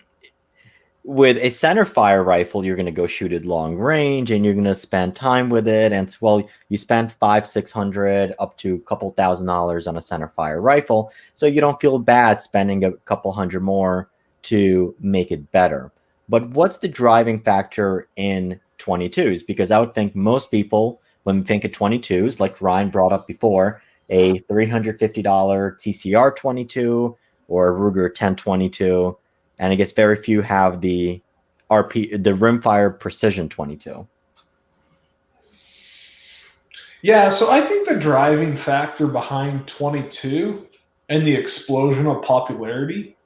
with a center fire rifle, you're going to go shoot it long range, and you're going to spend time with it. And well, you spend $500-$600 up to a couple $1,000s on a center fire rifle, so you don't feel bad spending a couple $100 more to make it better. But what's the driving factor in 22s? Because I would think most people, when we think of 22s, like Ryan brought up before, a $350 TCR 22 or a Ruger 1022. And I guess very few have the rimfire precision 22. Yeah, so I think the driving factor behind 22 and the explosion of popularity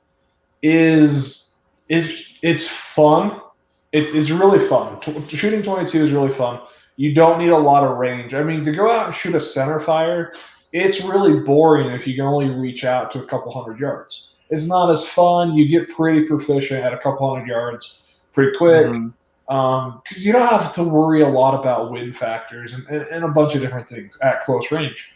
is it's fun. It's really fun. Shooting 22 is really fun. You don't need a lot of range. I mean, to go out and shoot a center fire, it's really boring if you can only reach out to a couple hundred yards. It's not as fun. You get pretty proficient at a couple hundred yards pretty quick. Because you don't have to worry a lot about wind factors and a bunch of different things at close range.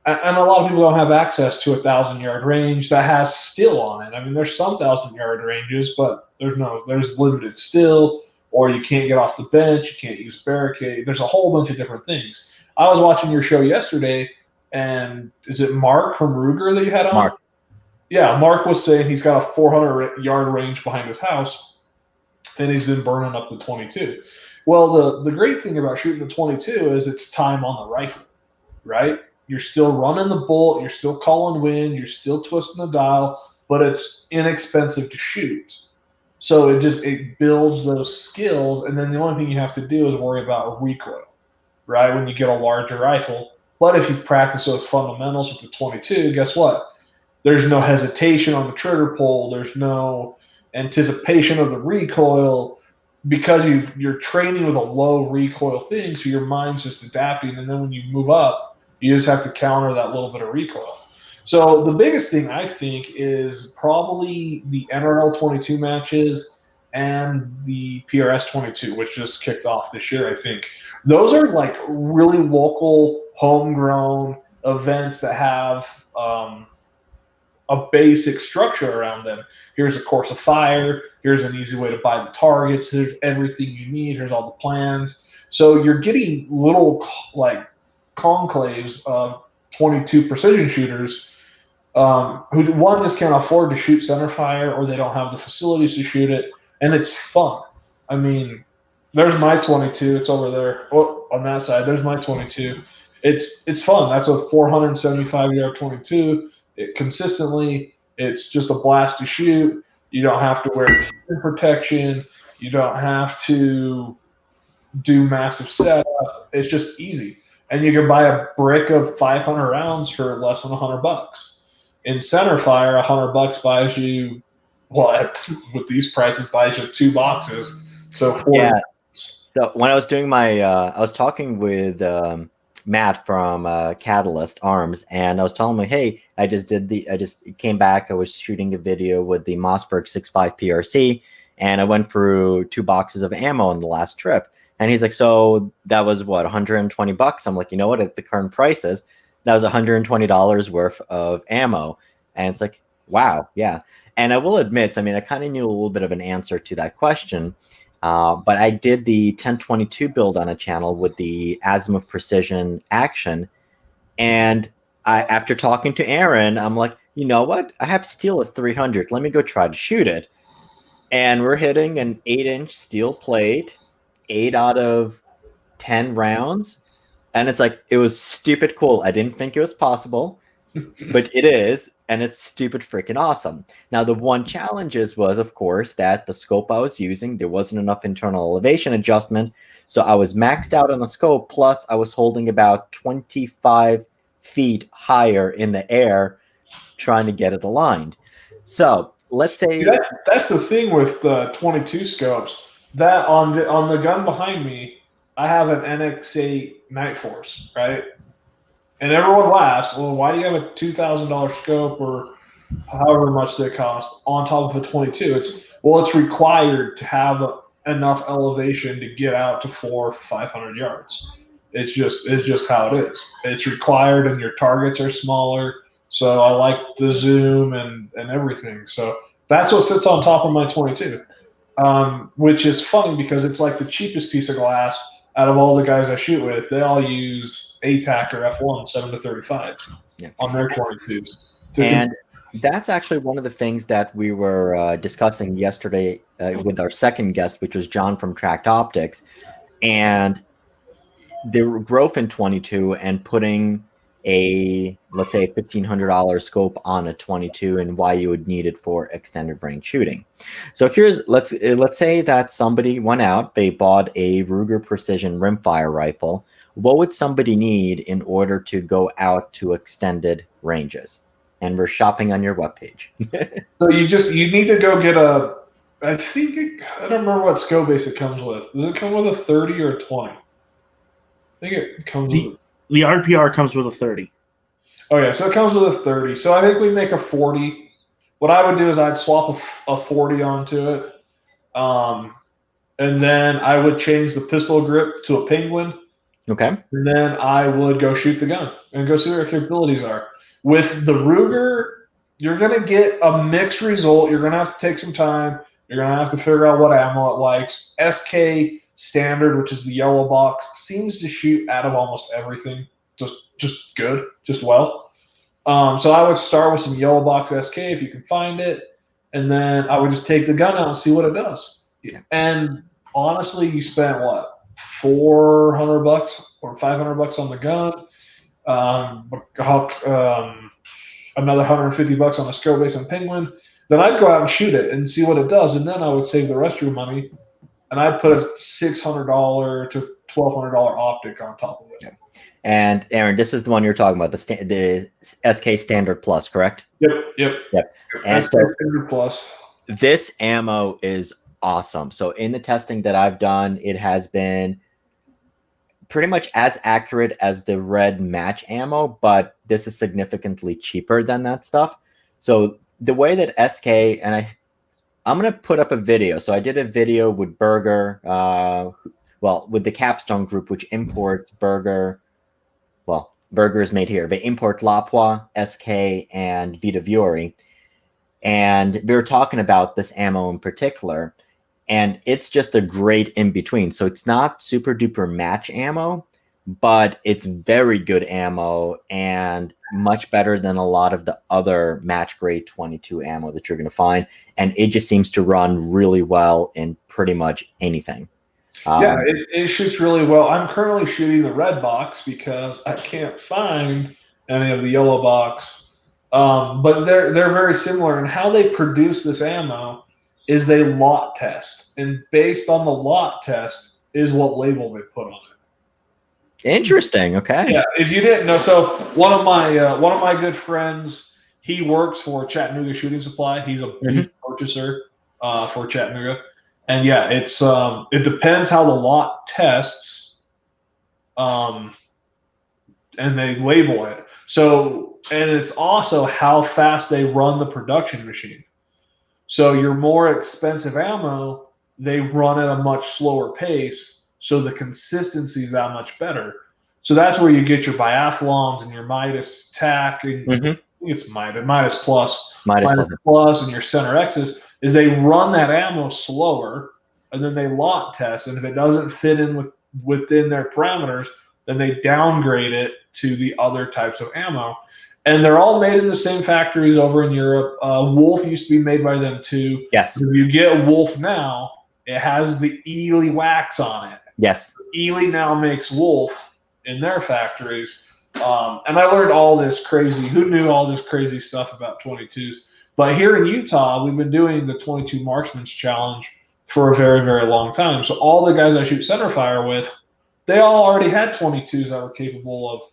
And a lot of people don't have access to a 1,000-yard range that has still on it. I mean, there's some 1,000-yard ranges, but there's limited still, or you can't get off the bench, you can't use barricade. There's a whole bunch of different things. I was watching your show yesterday, and is it Mark from Ruger that you had on? Mark. Yeah, Mark was saying he's got a 400-yard range behind his house, and he's been burning up the 22. Well, the great thing about shooting the 22 is it's time on the rifle, right? You're still running the bolt, you're still calling wind, you're still twisting the dial, but it's inexpensive to shoot. So it builds those skills, and then the only thing you have to do is worry about recoil, right, when you get a larger rifle. But if you practice those fundamentals with the 22, guess what? There's no hesitation on the trigger pull. There's no anticipation of the recoil because you're training with a low recoil thing, so your mind's just adapting. And then when you move up, you just have to counter that little bit of recoil. So the biggest thing I think is probably the NRL 22 matches and the PRS 22, which just kicked off this year, I think. Those are like really local, homegrown events that have a basic structure around them. Here's a course of fire. Here's an easy way to buy the targets. Here's everything you need. Here's all the plans. So you're getting little like conclaves of 22 precision shooters who one just can't afford to shoot center fire, or they don't have the facilities to shoot it, and it's fun. I mean, there's my 22. It's over there. Oh, on that side, there's my 22. It's fun. That's a 475-yard 22. It's just a blast to shoot. You don't have to wear protection. You don't have to do massive setup. It's just easy. and you can buy a brick of 500 rounds for less than $100. In center fire, $100 buys you, well, with these prices, buys you 2 boxes. So 40. Yeah. So when I was doing my, I was talking with Matt from Catalyst Arms, and I was telling him, hey, I just came back. I was shooting a video with the Mossberg 6.5 PRC, and I went through 2 boxes of ammo on the last trip. And he's like, so that was what, $120? I'm like, you know what, at the current prices, that was $120 worth of ammo. And it's like, wow, yeah. And I will admit, I mean, I kind of knew a little bit of an answer to that question. But I did the 1022 build on a channel with the Azimuth Precision Action. And after talking to Aaron, I'm like, you know what? I have steel at 300. Let me go try to shoot it. And we're hitting an 8-inch steel plate, 8 out of 10 rounds. And it's like, it was stupid cool. I didn't think it was possible, but it is. And it's stupid freaking awesome. Now, the one challenge was, of course, that the scope I was using, there wasn't enough internal elevation adjustment. So I was maxed out on the scope. Plus, I was holding about 25 feet higher in the air trying to get it aligned. So let's say that's the thing with 22 scopes. That on the gun behind me, I have an NX8 Night Force, right? And everyone laughs. Well, why do you have a $2,000 scope or however much they cost on top of a 22? It's required to have enough elevation to get out to 400 or 500 yards. It's just how it is. It's required, and your targets are smaller. So I like the zoom and everything. So that's what sits on top of my 22, which is funny because it's like the cheapest piece of glass out of all the guys I shoot with. They all use ATAC or F1 7-35 on their 22s. And that's actually one of the things that we were discussing yesterday with our second guest, which was John from Tracked Optics. And the growth in 22 and putting let's say $1,500 scope on a 22 and why you would need it for extended range shooting. So let's say that somebody went out, they bought a Ruger Precision rimfire rifle. What would somebody need in order to go out to extended ranges? And we're shopping on your webpage. So you need to go get I don't remember what scope base it comes with. Does it come with a 30 or a 20? I think it comes with the RPR comes with a 30. Oh, yeah. So it comes with a 30. So I think we make a 40. What I would do is I'd swap a 40 onto it. And then I would change the pistol grip to a Penguin. Okay. And then I would go shoot the gun and go see what our capabilities are. With the Ruger, you're going to get a mixed result. You're going to have to take some time. You're going to have to figure out what ammo it likes. SK Standard, which is the yellow box, seems to shoot out of almost everything. Just good, just well. So I would start with some yellow box SK if you can find it, and then I would just take the gun out and see what it does. Yeah. And honestly, you spent what, $400 or $500 on the gun, another $150 on a scope base and Penguin. Then I'd go out and shoot it and see what it does, and then I would save the rest of your money. And I put a $600 to $1,200 optic on top of it. Yeah. And Aaron, this is the one you're talking about, the SK Standard Plus, correct? Yep. And SK so Standard Plus. this ammo is awesome. So in the testing that I've done, it has been pretty much as accurate as the red match ammo, but this is significantly cheaper than that stuff. So the way that SK, and I'm going to put up a video. So I did a video with Berger, with the Capstone Group, which imports Berger. Well, Berger is made here. They import Lapua, SK, and Vita Viori. And we were talking about this ammo in particular. And it's just a great in-between. So it's not super duper match ammo, but it's very good ammo and much better than a lot of the other match grade 22 ammo that you're going to find. And it just seems to run really well in pretty much anything. It shoots really well. I'm currently shooting the red box because I can't find any of the yellow box. But they're very similar. And how they produce this ammo is they lot test. And based on the lot test is what label they put on it. Interesting. Okay. Yeah, if you didn't know, so one of my good friends, he works for Chattanooga Shooting Supply. He's a big purchaser for Chattanooga, and yeah, it depends how the lot tests, and they label it. So, and it's also how fast they run the production machine. So your more expensive ammo, they run at a much slower pace, so the consistency is that much better. So that's where you get your biathlons and your Midas tack, and I think it's Midas plus, and your Center X's, is they run that ammo slower, and then they lot test, and if it doesn't fit in within their parameters, then they downgrade it to the other types of ammo. And they're all made in the same factories over in Europe. Wolf used to be made by them too. Yes. If you get Wolf now, it has the Ely wax on it. Yes. Ely now makes Wolf in their factories. And I learned all this crazy. Who knew all this crazy stuff about 22s? But here in Utah, we've been doing the 22 Marksman's Challenge for a very, very long time. So all the guys I shoot center fire with, they all already had 22s that were capable of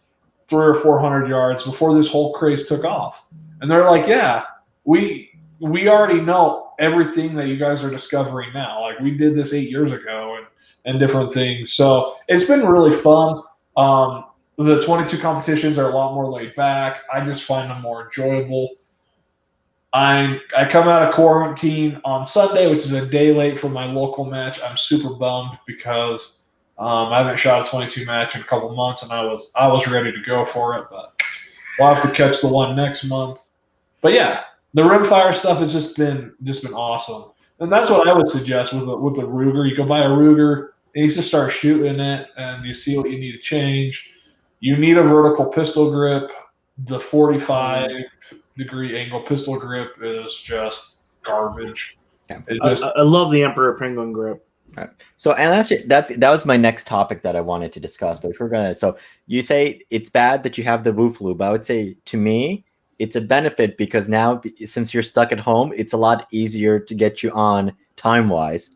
300 or 400 yards before this whole craze took off. And they're like, yeah, we already know everything that you guys are discovering now. Like, we did this 8 years ago and different things. So it's been really fun. The 22 competitions are a lot more laid back. I just find them more enjoyable. I come out of quarantine on Sunday, which is a day late for my local match. I'm super bummed because I haven't shot a 22 match in a couple months, and I was ready to go for it, but we'll have to catch the one next month. But yeah, the rimfire stuff has just been awesome, and that's what I would suggest with the Ruger. You go buy a Ruger and you just start shooting it, and you see what you need to change. You need a vertical pistol grip. The 45-degree angle pistol grip is just garbage. Yeah. I love the Emperor Penguin grip. Right. So, and that was my next topic that I wanted to discuss. But if we're gonna, so you say it's bad that you have the woof loop. I would say, to me, it's a benefit because now, since you're stuck at home, it's a lot easier to get you on time wise.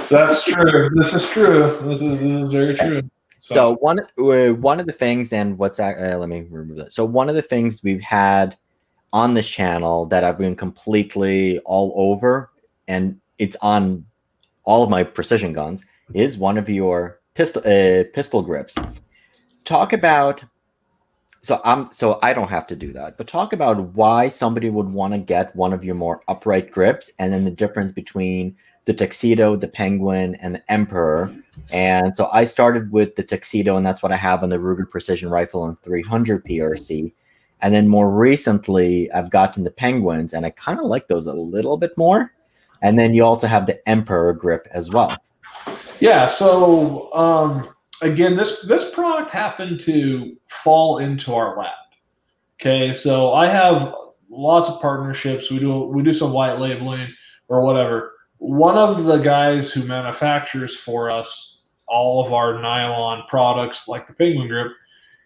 That's true. This is true. This is very true. So one of the things, and let me remove that. So one of the things we've had on this channel that I've been completely all over, and it's on all of my precision guns, is one of your pistol grips. Talk about, so I don't have to do that, but talk about why somebody would want to get one of your more upright grips, and then the difference between the Tuxedo, the Penguin, and the Emperor. And so I started with the Tuxedo, and that's what I have on the Ruger Precision Rifle and 300 PRC. And then more recently, I've gotten the Penguins, and I kind of like those a little bit more. And then you also have the Emperor grip as well. Yeah, so again, this product happened to fall into our lap. Okay, so I have lots of partnerships. We do some white labeling or whatever. One of the guys who manufactures for us all of our nylon products, like the Penguin grip,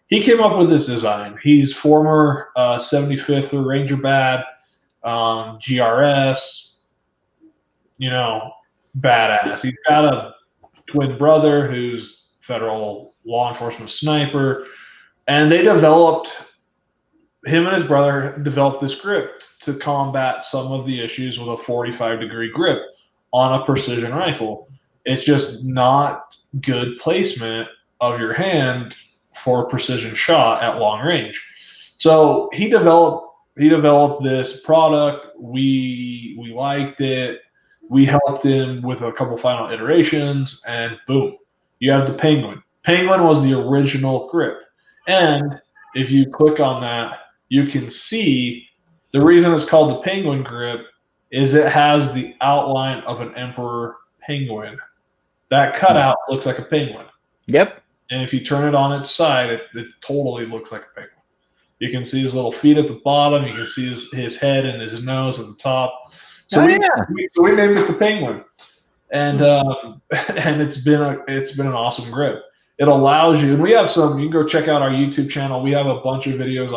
he came up with this design. He's former 75th Ranger Bad, GRS, badass. He's got a twin brother who's federal law enforcement sniper, and him and his brother developed this grip to combat some of the issues with a 45-degree grip on a precision rifle. It's just not good placement of your hand for a precision shot at long range. So he developed this product. We liked it. We helped him with a couple final iterations, and boom, you have the Penguin. Penguin was the original grip. And if you click on that, you can see the reason it's called the Penguin grip is it has the outline of an Emperor Penguin. That cutout looks like a penguin. Yep. And if you turn it on its side, it totally looks like a penguin. You can see his little feet at the bottom. You can see his head and his nose at the top. So we named it the Penguin, and it's been an awesome grip. It allows you, and we have some. You can go check out our YouTube channel. We have a bunch of videos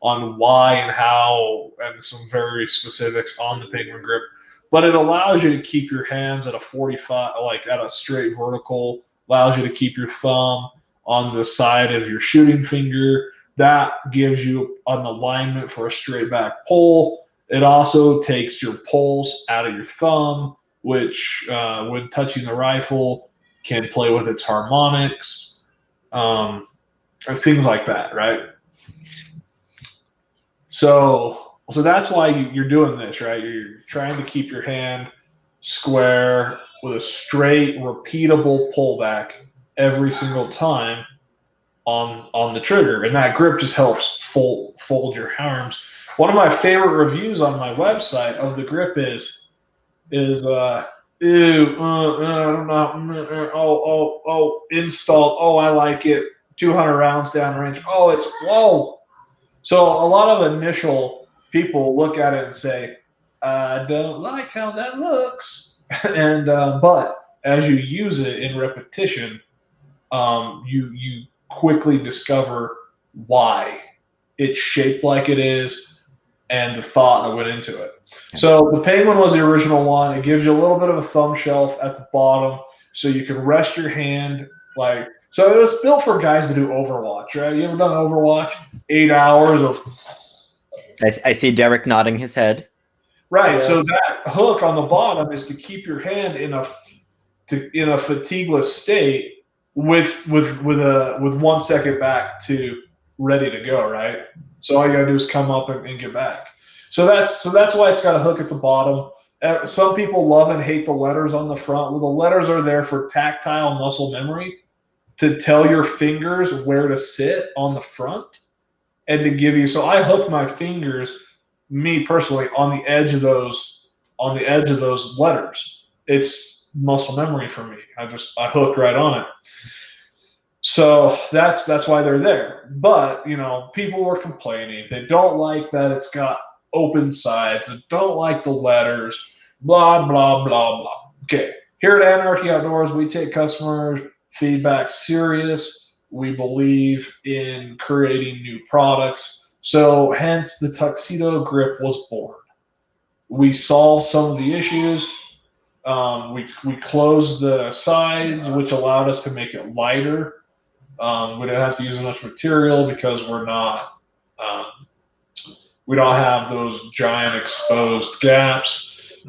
on why and how, and some very specifics on the Penguin grip. But it allows you to keep your hands at a 45, like at a straight vertical allows you to keep your thumb on the side of your shooting finger. That gives you an alignment for a straight back pull. It also takes your pulse out of your thumb, which when touching the rifle can play with its harmonics, or things like that, right? So that's why you're doing this, right? You're trying to keep your hand square with a straight, repeatable pullback every single time on the trigger, and that grip just helps fold your arms. One of my favorite reviews on my website of the grip is installed. Oh, I like it. 200 rounds downrange. Oh, it's whoa. So a lot of initial people look at it and say, I don't like how that looks. And but as you use it in repetition, you quickly discover why it's shaped like it is and the thought that went into it. So the Penguin was the original one. It gives you a little bit of a thumb shelf at the bottom so you can rest your hand like. So it was built for guys to do Overwatch, right? You ever done Overwatch? 8 hours of. I see Derek nodding his head. Right. Yes. So that hook on the bottom is to keep your hand in a fatigueless state with 1 second back to ready to go. Right. So all you gotta do is come up and get back. So that's why it's got a hook at the bottom. Some people love and hate the letters on the front. Well, the letters are there for tactile muscle memory, to tell your fingers where to sit on the front and to give you. So I hook my fingers, me personally, on the edge of those letters. It's muscle memory for me. I hook right on it. So that's why they're there. But people were complaining. They don't like that it's got open sides. They don't like the letters. Blah blah blah blah. Okay. Here at Anarchy Outdoors, we take customers' feedback serious. We believe in creating new products. So hence the Tuxedo grip was born. We solved some of the issues. We closed the sides, which allowed us to make it lighter. We don't have to use as much material because we're not. We don't have those giant exposed gaps.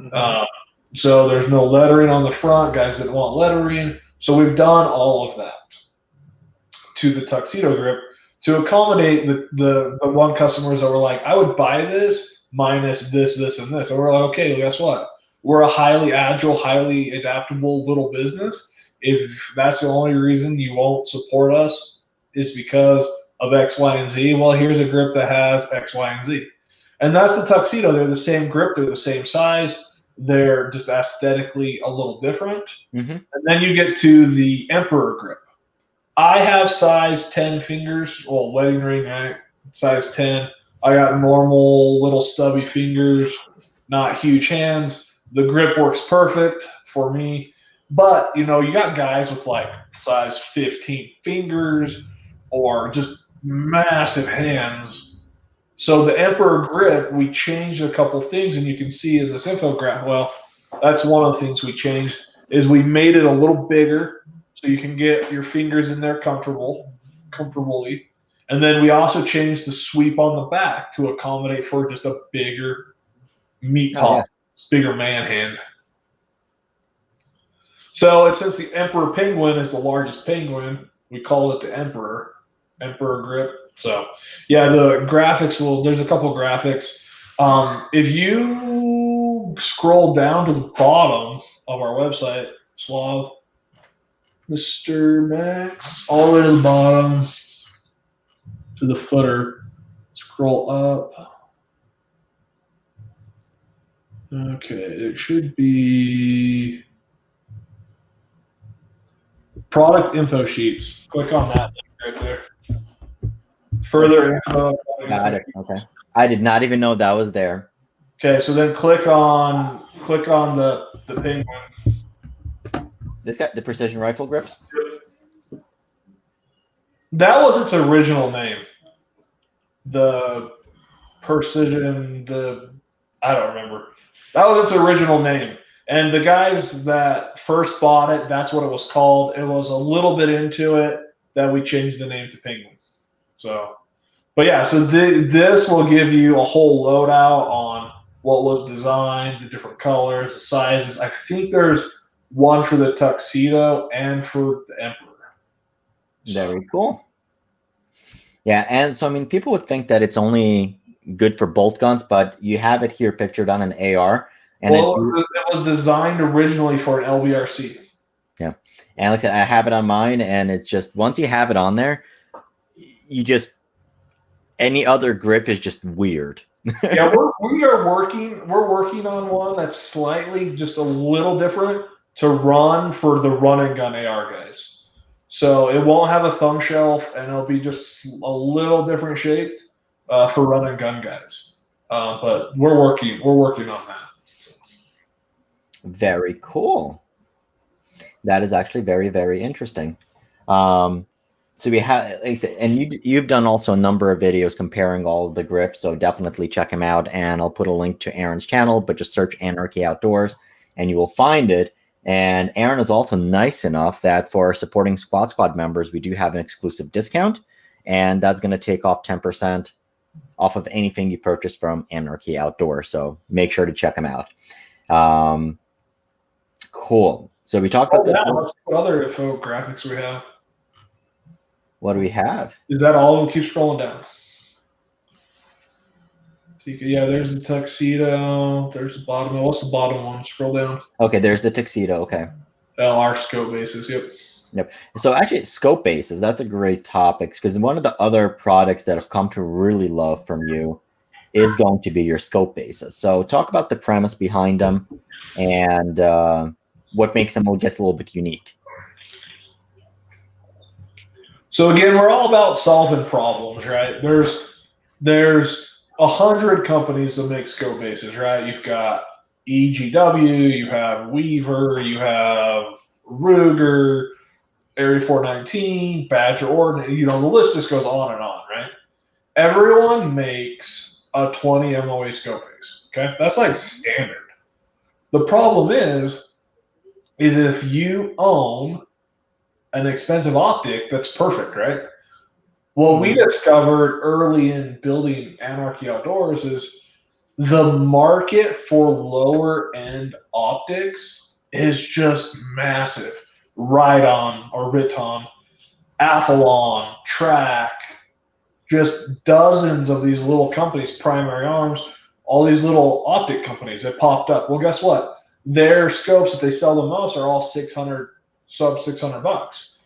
So there's no lettering on the front. Guys didn't want lettering. So we've done all of that to the Tuxedo grip to accommodate the one customers that were like, I would buy this minus this, this, and this. And we're like, okay, guess what? We're a highly agile, highly adaptable little business. If that's the only reason you won't support us is because of X, Y, and Z, well, here's a grip that has X, Y, and Z. And that's the Tuxedo. They're the same grip. They're the same size. They're just aesthetically a little different. Mm-hmm. And then you get to the Emperor grip. I have size 10 fingers, well, wedding ring, right? Size 10. I got normal little stubby fingers, not huge hands. The grip works perfect for me. But, you got guys with like size 15 fingers or just massive hands. So the Emperor grip, we changed a couple things, and you can see in this infographic. Well, that's one of the things we changed is we made it a little bigger so you can get your fingers in there comfortably. And then we also changed the sweep on the back to accommodate for just a bigger meat palm, bigger man hand. So since the Emperor Penguin is the largest penguin, we call it the Emperor grip. So yeah, the graphics there's a couple graphics. If you scroll down to the bottom of our website, Slav, Mr. Max, all the way to the bottom to the footer, scroll up. Okay, it should be product info sheets. Click on that right there. Further info. Got it. Okay. I did not even know that was there. Okay, so then click on the penguin. This got the precision rifle grips? That was its original name. The precision, I don't remember. That was its original name. And the guys that first bought it, that's what it was called. It was a little bit into it that we changed the name to Penguin. So, but yeah, so this will give you a whole loadout on what was designed, the different colors, the sizes. I think there's one for the tuxedo and for the Emperor. So. Very cool. Yeah, and so I mean, people would think that it's only good for bolt guns, but you have it here pictured on an AR. And well, it was designed originally for an LBRC. Yeah, and like I said, I have it on mine, and it's just once you have it on there, you just any other grip is just weird. Yeah, we're working on one that's slightly just a little different to run for the run and gun AR guys. So it won't have a thumb shelf, and it'll be just a little different shaped for run and gun guys. But we're working on that. So. Very cool. That is actually very, very interesting. So we have, like I said, and you've done also a number of videos comparing all of the grips, so definitely check them out. And I'll put a link to Aaron's channel, but just search Anarchy Outdoors, and you will find it. And Aaron is also nice enough that for supporting Squad members, we do have an exclusive discount, and that's going to take off 10% off of anything you purchase from Anarchy Outdoors. So make sure to check them out. Cool. So we talked about what other infographics we have. What do we have? Is that all? Keep scrolling down. Yeah, there's the tuxedo. There's the bottom. What's the bottom one? Scroll down. Okay, there's the tuxedo. Okay. Our scope bases. Yep. Yep. So actually, scope bases, that's a great topic, because one of the other products that I've come to really love from you is going to be your scope bases. So talk about the premise behind them and what makes them just a little bit unique. So again, we're all about solving problems, right? There's 100 companies that make scope bases, right? You've got EGW, you have Weaver, you have Ruger, Area 419, Badger Ordnance, the list just goes on and on, right? Everyone makes a 20 MOA scope base, okay? That's like standard. The problem is if you own an expensive optic, that's perfect, right? What we discovered early in building Anarchy Outdoors is the market for lower end optics is just massive. Ride-On or Riton, Athlon, Track, just dozens of these little companies, Primary Arms, all these little optic companies that popped up. Well, guess what? Their scopes that they sell the most are all sub $600,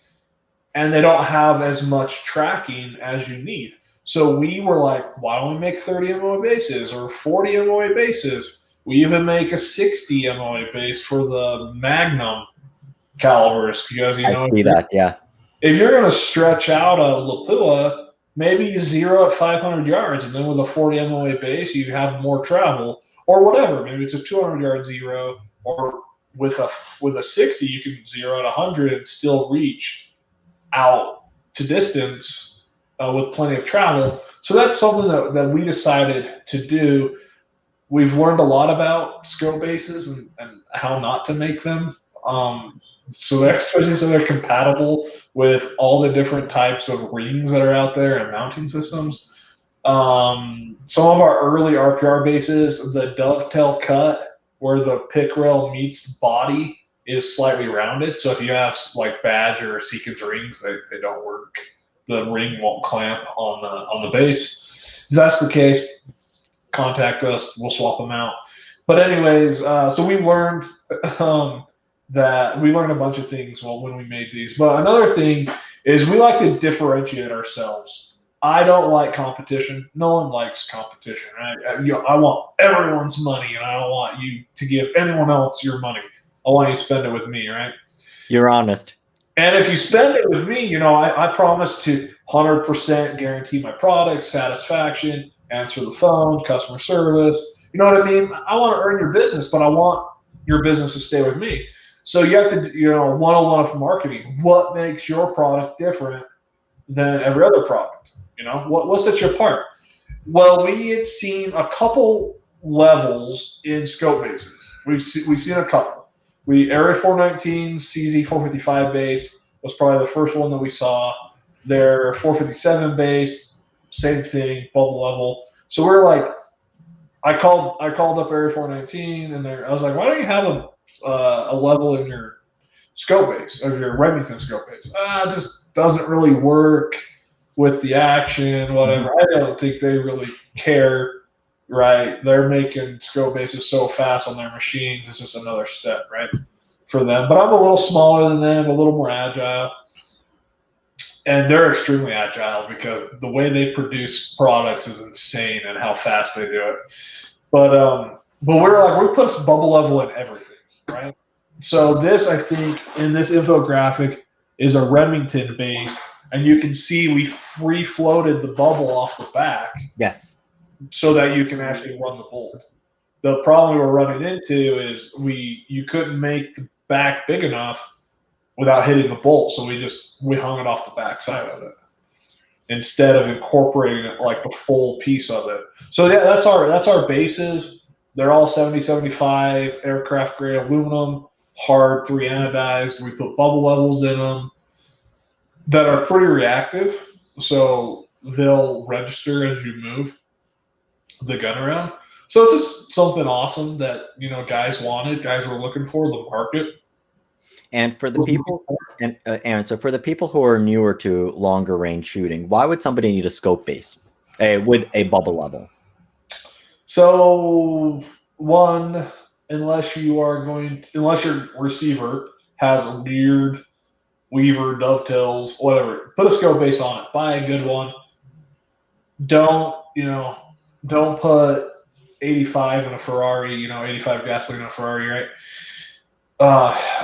and they don't have as much tracking as you need. So we were like, why don't we make 30 MOA bases or 40 MOA bases? We even make a 60 MOA base for the Magnum calibers, because I see that, yeah. If you're going to stretch out a Lapua, maybe you zero at 500 yards, and then with a 40 MOA base, you have more travel, or whatever. Maybe it's a 200 yard zero, or with a 60, you can zero at 100 and still reach out to distance with plenty of travel. So that's something that we decided to do. We've learned a lot about scope bases and how not to make them. So they're compatible with all the different types of rings that are out there and mounting systems. Some of our early RPR bases, the dovetail cut where the pick rail meets body is slightly rounded. So if you have like Badger or Seekins rings, they don't work. The ring won't clamp on the base. If that's the case, contact us. We'll swap them out. But anyways, so we learned that we learned a bunch of things when we made these. But another thing is we like to differentiate ourselves. I don't like competition. No one likes competition, right? I want everyone's money, and I don't want you to give anyone else your money. I want you to spend it with me, right? You're honest. And if you spend it with me, I promise to 100% guarantee my product, satisfaction, answer the phone, customer service. You know what I mean? I want to earn your business, but I want your business to stay with me. So you have to, 101 of marketing. What makes your product different than every other product? What sets you apart? Well, we had seen a couple levels in scope bases. We've seen a couple. Area 419's CZ 455 base was probably the first one that we saw. Their 457 base, same thing, bubble level. So we're like, I called up Area 419, and I was like, why don't you have a level in your scope base, of your Remington scope base? It just doesn't really work with the action, whatever. I don't think they really care, right? They're making scope bases so fast on their machines. It's just another step, right, for them. But I'm a little smaller than them, a little more agile. And they're extremely agile because the way they produce products is insane and how fast they do it. But we're like, we put bubble level in everything, right? So this, I think, in this infographic is a Remington base, and you can see we free floated the bubble off the back. Yes. So that you can actually run the bolt. The problem we were running into is you couldn't make the back big enough without hitting the bolt, so we hung it off the back side of it instead of incorporating it like the full piece of it. So yeah, that's our bases. They're all 70-75 aircraft grade aluminum, hard 3 anodized. We put bubble levels in them that are pretty reactive, so they'll register as you move the gun around. So it's just something awesome that guys were looking for, the market. And for the people, and Aaron, so for the people who are newer to longer range shooting, why would somebody need a scope base with a bubble level? So one, unless your receiver has a weird weaver, dovetails, whatever, put a scope base on it. Buy a good one. Don't put 85 in a Ferrari, 85 gasoline in a Ferrari, right?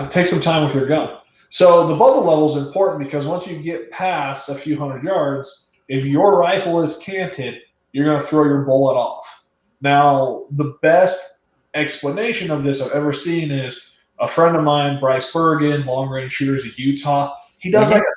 Take some time with your gun. So the bubble level is important because once you get past a few hundred yards, if your rifle is canted, you're going to throw your bullet off. Now, the best explanation of this I've ever seen is a friend of mine, Bryce Bergen, long range shooters in Utah. He does like a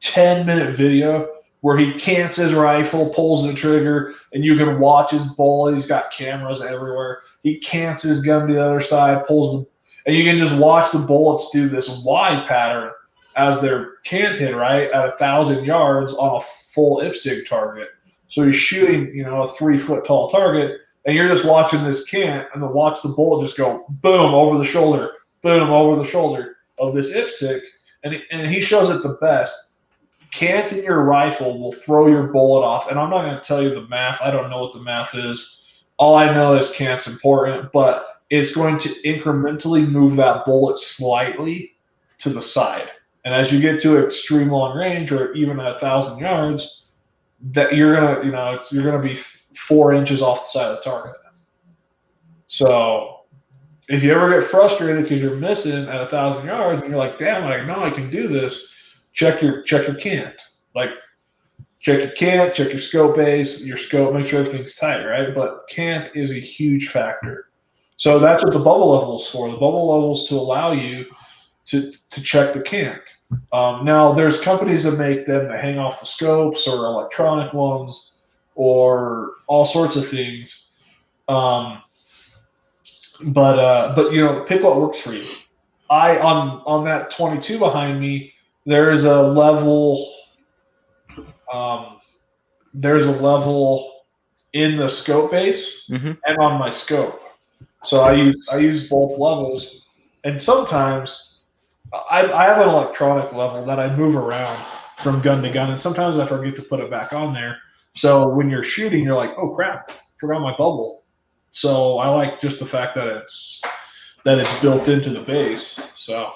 10-minute video where he cants his rifle, pulls the trigger, and you can watch his bullet. He's got cameras everywhere. He cants his gun to the other side, and you can just watch the bullets do this Y pattern as they're canted, right, at 1,000 yards on a full IPSC target. So he's shooting, a 3-foot tall target, and you're just watching this cant, and then watch the bullet just go boom over the shoulder, boom over the shoulder of this IPSC, and he shows it the best. Canting your rifle will throw your bullet off, and I'm not going to tell you the math. I don't know what the math is. All I know is cant's important, but it's going to incrementally move that bullet slightly to the side. And as you get to extreme long range, or even at 1,000 yards, that you're gonna be 4 inches off the side of the target. So if you ever get frustrated because you're missing at 1,000 yards and you're like, damn, I know I can do this, check your cant. Like, check your cant, check your scope base, your scope, make sure everything's tight, right? But cant is a huge factor. So that's what the bubble level is for. The bubble level is to allow you to check the cant. Now, there's companies that make them that hang off the scopes, or electronic ones, or all sorts of things. But pick what works for you. On that 22 behind me, there's a level. There's a level in the scope base and on my scope. So I use both levels, and sometimes I have an electronic level that I move around from gun to gun, and sometimes I forget to put it back on there. So when you're shooting, you're like, oh crap, forgot my bubble. So I like just the fact that it's built into the base. So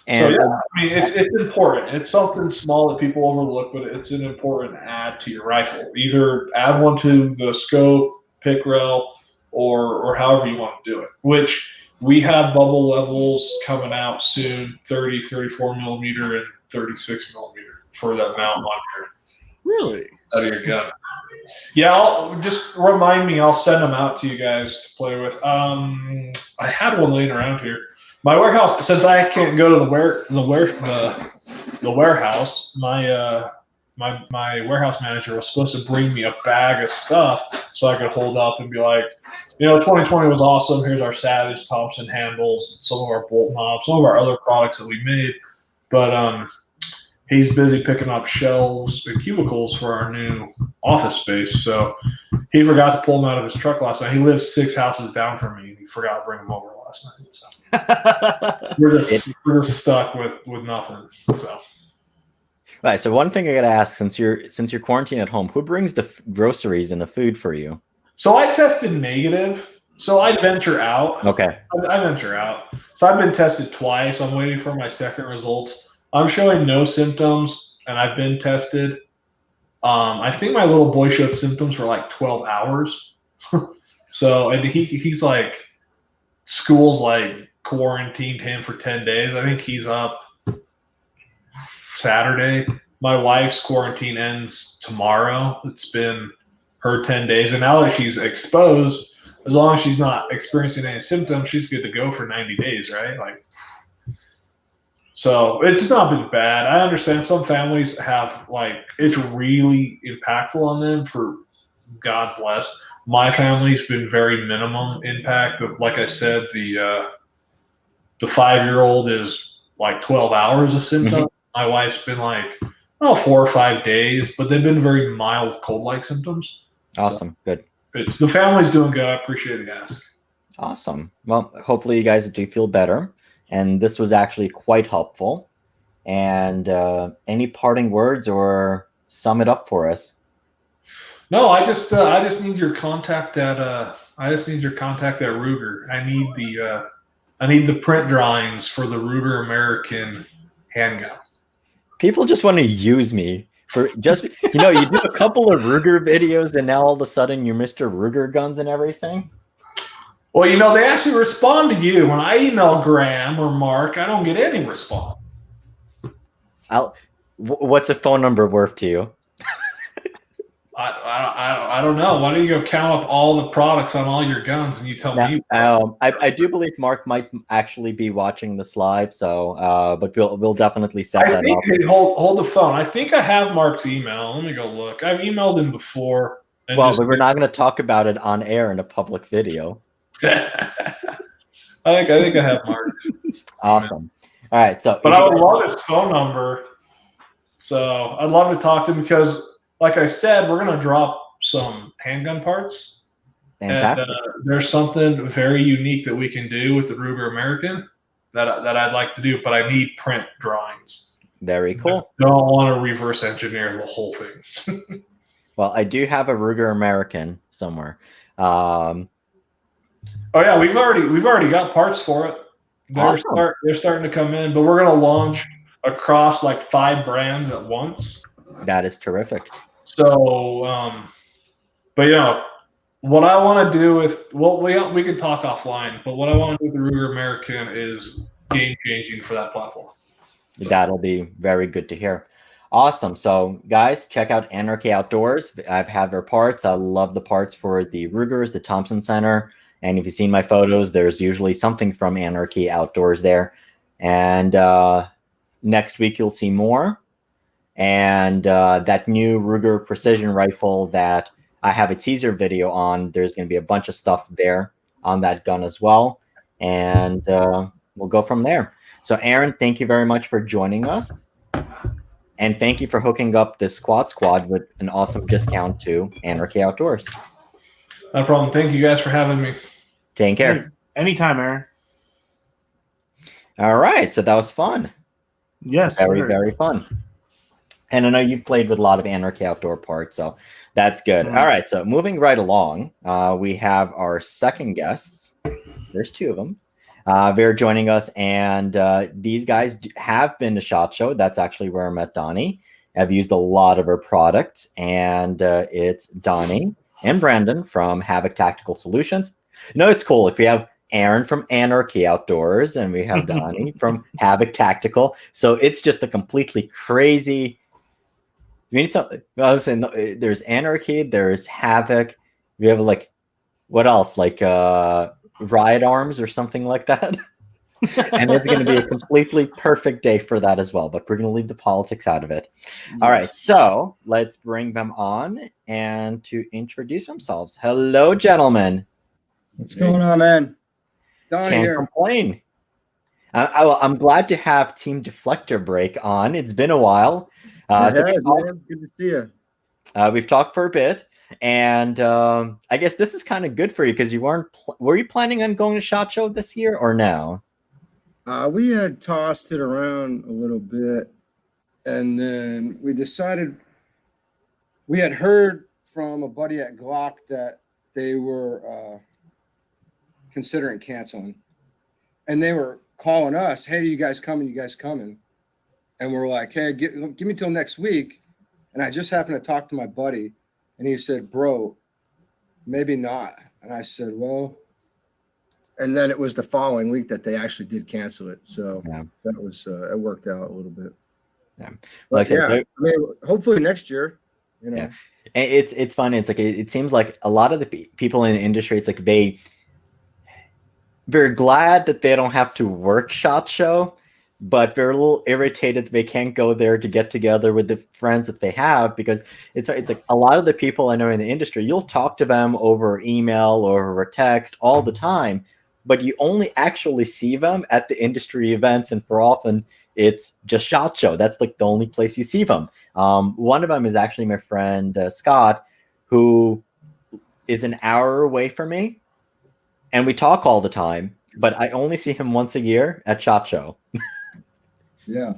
yeah, I mean, it's important. It's something small that people overlook, but it's an important add to your rifle. Either add one to the scope, pick rail, or however you want to do it, which we have bubble levels coming out soon, 30, 34 millimeter, and 36 millimeter for that mount on here. Really? Out of your gun. Yeah, just remind me. I'll send them out to you guys to play with. I had one laying around here. My warehouse, since I can't go to the warehouse, my warehouse manager was supposed to bring me a bag of stuff so I could hold up and be like, 2020 was awesome. Here's our Savage Thompson handles, some of our bolt knobs, some of our other products that we made. But he's busy picking up shelves and cubicles for our new office space. So he forgot to pull them out of his truck last night. He lives 6 houses down from me, and he forgot to bring them over last night. So we're just stuck with nothing. So. Right. So one thing I got to ask, since you're quarantined at home, who brings the groceries and the food for you? So I tested negative. So I venture out. Okay. I venture out. So I've been tested twice. I'm waiting for my second results. I'm showing no symptoms, and I've been tested. I think my little boy showed symptoms for like 12 hours. So, and he's like, school's like quarantined him for 10 days. I think he's up Saturday. My wife's quarantine ends tomorrow. It's been her 10 days. And now that she's exposed, as long as she's not experiencing any symptoms, she's good to go for 90 days, right? So it's not been bad. I understand some families have, it's really impactful on them for God bless. My family's been very minimum impact. Like I said, the 5-year-old is like 12 hours of symptoms. Mm-hmm. My wife's been 4 or 5 days, but they've been very mild cold-like symptoms. Awesome. So good. The family's doing good. I appreciate the ask. Awesome. Well, hopefully you guys do feel better. And this was actually quite helpful. And any parting words or sum it up for us? No, I just need your contact at Ruger. I need the print drawings for the Ruger American handgun. People just want to use me for just you do a couple of Ruger videos and now all of a sudden you're Mr. Ruger guns and everything. Well, they actually respond to you. When I email Graham or Mark, I don't get any response. What's a phone number worth to you? I don't know. Why don't you go count up all the products on all your guns and you tell me? I do believe Mark might actually be watching this live, so but we'll definitely set that up. Hey, hold the phone. I think I have Mark's email. Let me go look. I've emailed him before. Well, we're not going to talk about it on air in a public video. I think I have Mark. Awesome. All right. So, but I would love his phone number. So I'd love to talk to him because, like I said, we're going to drop some handgun parts. Fantastic. And there's something very unique that we can do with the Ruger American that I'd like to do, but I need print drawings. Very cool. I don't want to reverse engineer the whole thing. Well, I do have a Ruger American somewhere. Oh yeah, we've already got parts for it. They're starting to come in, but we're going to launch across 5 brands at once. That is terrific. So, but what I want to do with we could talk offline, but what I want to do with the Ruger American is game changing for that platform. So. That'll be very good to hear. Awesome. So guys, check out Anarchy Outdoors. I've had their parts. I love the parts for the Rugers, the Thompson Center. And if you've seen my photos, there's usually something from Anarchy Outdoors there. And next week, you'll see more. And that new Ruger precision rifle that I have a teaser video on, there's going to be a bunch of stuff there on that gun as well. And we'll go from there. So Aaron, thank you very much for joining us. And thank you for hooking up this squad with an awesome discount to Anarchy Outdoors. No problem. Thank you guys for having me. Take care. Anytime, Aaron. All right. So that was fun. Yes. Very fun. And I know you've played with a lot of Anarchy Outdoor parts, so that's good. Mm-hmm. All right. So moving right along, we have our second guests. There's 2 of them. They're joining us, and these guys have been to SHOT Show. That's actually where I met Donnie. I've used a lot of her products, and it's Donnie and Brandon from Havoc Tactical Solutions. It's cool. If we have Aaron from Anarchy Outdoors and we have Donnie from Havoc Tactical, so it's just a completely crazy. We need something. I was saying there's Anarchy, there's Havoc. We have what else? Riot Arms or something like that. And it's going to be a completely perfect day for that as well. But we're going to leave the politics out of it. Yes. All right. So let's bring them on and to introduce themselves. Hello, gentlemen. What's going on, man? Donnie Can't here. Complain. I'm glad to have Team Deflector break on. It's been a while. So good to see you. We've talked for a bit. And I guess this is kind of good for you because you were you planning on going to SHOT Show this year or no? We had tossed it around a little bit, and then we decided we had heard from a buddy at Glock that they were considering canceling, and they were calling us, "Hey, you guys coming? You guys coming?" And we're like, "Hey, give me till next week." And I just happened to talk to my buddy, and he said, "Bro, maybe not." And I said, "Well." And then it was the following week that they actually did cancel it. So that was it worked out a little bit. Yeah, like I mean, hopefully next year. You know, it's funny. It's like it seems like a lot of the people in the industry. It's like they're glad that they don't have to work SHOT Show, but they're a little irritated that they can't go there to get together with the friends that they have, because it's like a lot of the people I know in the industry, you'll talk to them over email or over text all the time, but you only actually see them at the industry events, and for often it's just SHOT Show. That's like the only place you see them. One of them is actually my friend Scott, who is an hour away from me, and we talk all the time, but I only see him once a year at SHOT Show. Yeah.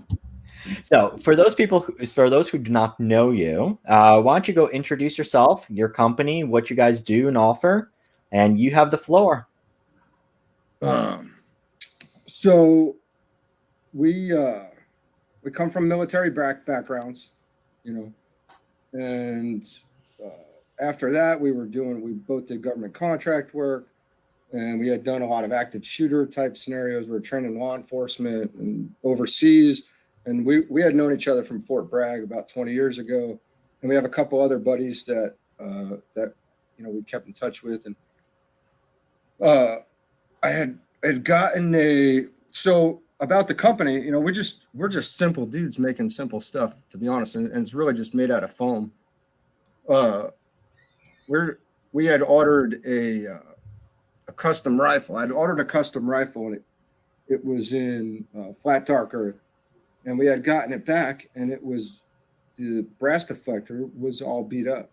So for those who do not know you, why don't you go introduce yourself, your company, what you guys do and offer, and you have the floor. So we come from military backgrounds, you know, and after that we both did government contract work, and we had done a lot of active shooter type scenarios. We were training law enforcement and overseas, and we had known each other from Fort Bragg about 20 years ago, and we have a couple other buddies that we kept in touch with, and I had gotten so about the company, you know, we're just simple dudes making simple stuff, to be honest, and it's really just made out of foam. We had ordered a custom rifle. I'd ordered a custom rifle, and it was in flat dark earth, and we had gotten it back, and it was the brass deflector was all beat up.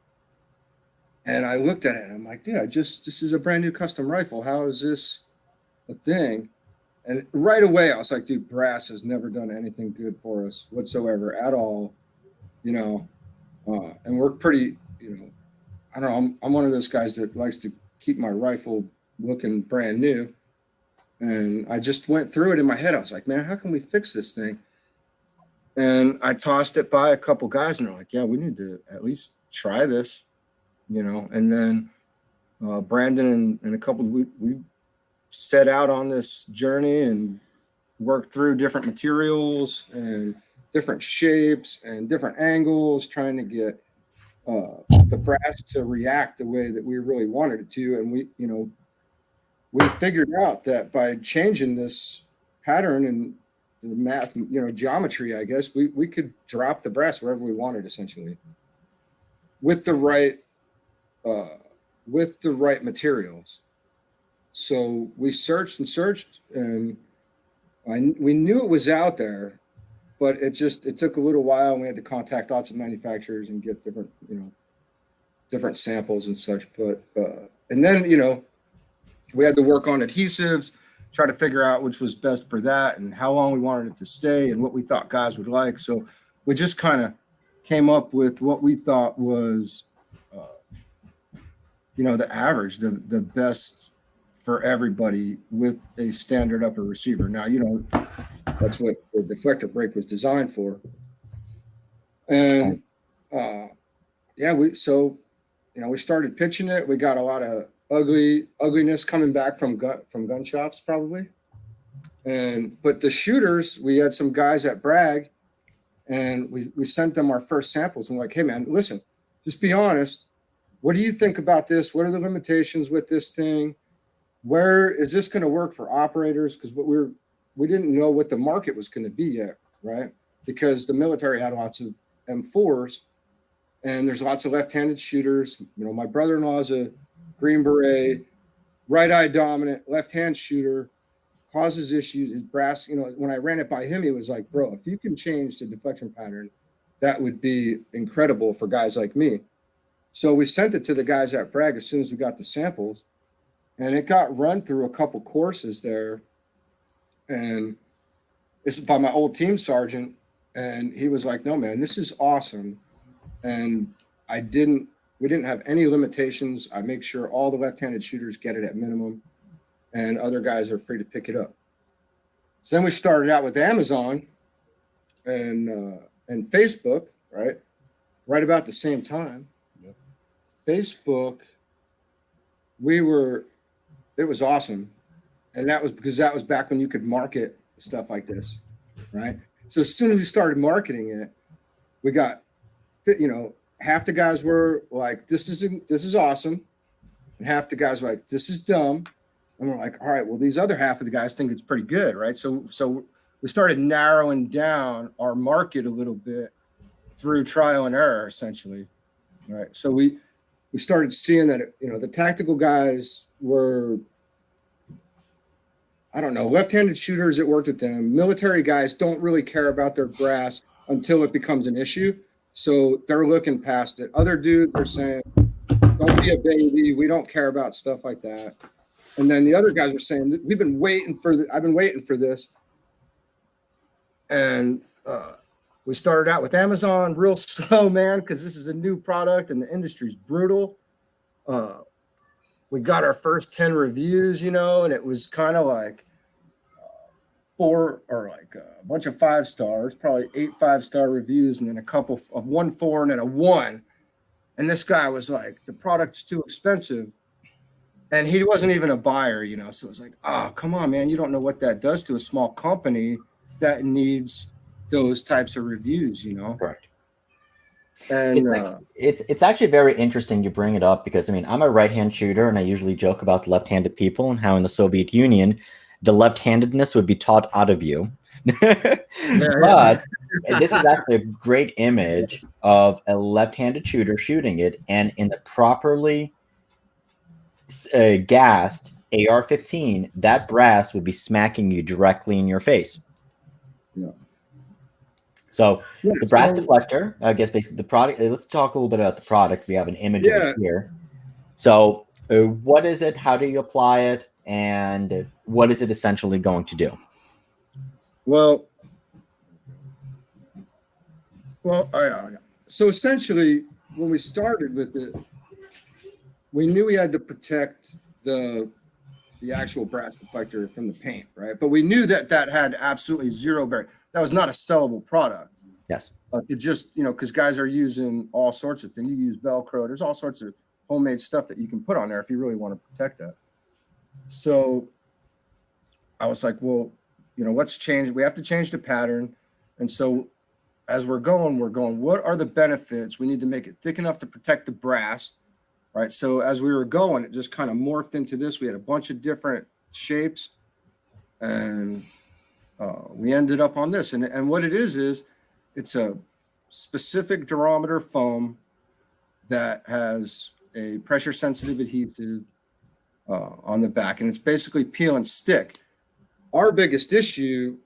And I looked at it and I'm like, dude, this is a brand new custom rifle. How is this a thing? And right away I was like, dude, brass has never done anything good for us whatsoever at all, you know. And we're pretty, you know, I don't know, I'm one of those guys that likes to keep my rifle looking brand new. And I just went through it in my head. I was like, man, how can we fix this thing? And I tossed it by a couple guys, and they're like, yeah, we need to at least try this. You know, and then Brandon and a couple, we set out on this journey and worked through different materials and different shapes and different angles, trying to get the brass to react the way that we really wanted it to. And we figured out that by changing this pattern and the math, you know, geometry, I guess, we could drop the brass wherever we wanted, essentially, with the right materials. So we searched, and we knew it was out there, but it took a little while, and we had to contact lots of manufacturers and get different samples and such. But and then, you know, we had to work on adhesives, try to figure out which was best for that and how long we wanted it to stay and what we thought guys would like. So we just kind of came up with what we thought was the average, the best for everybody with a standard upper receiver. Now, you know, that's what the deflector brake was designed for. And we started pitching it. We got a lot of ugliness coming back from gun shops, probably. But the shooters, we had some guys at Bragg, and we sent them our first samples, and we're like, hey man, listen, just be honest. What do you think about this? What are the limitations with this thing? Where is this going to work for operators? Because what we're we didn't know what the market was going to be yet, right? Because the military had lots of M4s, and there's lots of left-handed shooters. You know, my brother-in-law is a Green Beret, right-eye dominant, left-hand shooter, causes issues. His brass, you know, when I ran it by him, he was like, bro, if you can change the deflection pattern, that would be incredible for guys like me. So we sent it to the guys at Bragg as soon as we got the samples, and it got run through a couple courses there. And this is by my old team sergeant. And he was like, no, man, this is awesome. And we didn't have any limitations. I make sure all the left-handed shooters get it at minimum, and other guys are free to pick it up. So then we started out with Amazon and Facebook, right about the same time. Yep. Facebook, it was awesome. And that was because that was back when you could market stuff like this, right? So as soon as we started marketing it, we got, you know, half the guys were like, this is awesome. And half the guys were like, this is dumb. And we're like, all right, well, these other half of the guys think it's pretty good, right? So we started narrowing down our market a little bit through trial and error, essentially, right? So we started seeing that, you know, the tactical guys were, I don't know, left-handed shooters that worked with them. Military guys don't really care about their brass until it becomes an issue. So they're looking past it. Other dudes are saying, don't be a baby. We don't care about stuff like that. And then the other guys were saying, I've been waiting for this. And we started out with Amazon real slow, man, because this is a new product and the industry's brutal. We got our first 10 reviews, you know, and it was kind of like a bunch of 5 stars, probably 8 5-star reviews, and then a couple of 1 4 and then a 1. And this guy was like, the product's too expensive. And he wasn't even a buyer, you know. So it's like, oh, come on, man. You don't know what that does to a small company that needs those types of reviews, you know. Correct. And it's actually very interesting you bring it up, because I mean, I'm a right-hand shooter, and I usually joke about the left-handed people and how in the Soviet Union the left-handedness would be taught out of you. But this is actually a great image of a left-handed shooter shooting it, and in the properly gassed AR-15, that brass would be smacking you directly in your face. Yeah. So the brass deflector, I guess basically the product, let's talk a little bit about the product. We have an image of it here. So what is it? How do you apply it? And what is it essentially going to do? Well, so essentially when we started with it, we knew we had to protect the actual brass deflector from the paint, right? But we knew that had absolutely zero bearing. That was not a sellable product. Yes. It just, you know, because guys are using all sorts of things. You use Velcro. There's all sorts of homemade stuff that you can put on there if you really want to protect that. So I was like, well, you know, let's change. We have to change the pattern. And so as we're going, what are the benefits? We need to make it thick enough to protect the brass, right? So as we were going, it just kind of morphed into this. We had a bunch of different shapes, and we ended up on this. And what it is it's a specific durometer foam that has a pressure sensitive adhesive on the back, and it's basically peel and stick. Our biggest issue,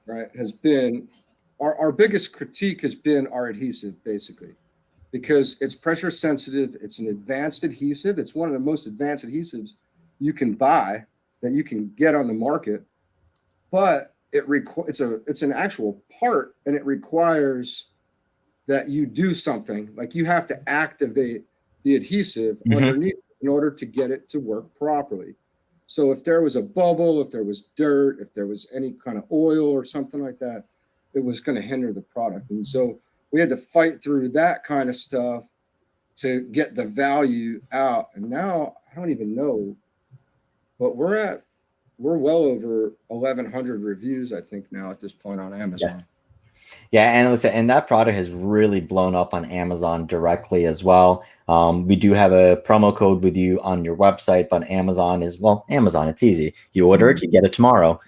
right, has been our biggest critique has been our adhesive, basically, because it's pressure sensitive. It's an advanced adhesive. It's one of the most advanced adhesives you can buy, that you can get on the market, but it's an actual part, and it requires that you do something. Like, you have to activate the adhesive underneath in order to get it to work properly. So if there was a bubble, if there was dirt, if there was any kind of oil or something like that, it was going to hinder the product. And so we had to fight through that kind of stuff to get the value out. And now I don't even know, but we're well over 1,100 reviews, I think, now at this point on Amazon. Yes. Yeah, and that product has really blown up on Amazon directly as well. We do have a promo code with you on your website, but Amazon, it's easy. You order it, you get it tomorrow.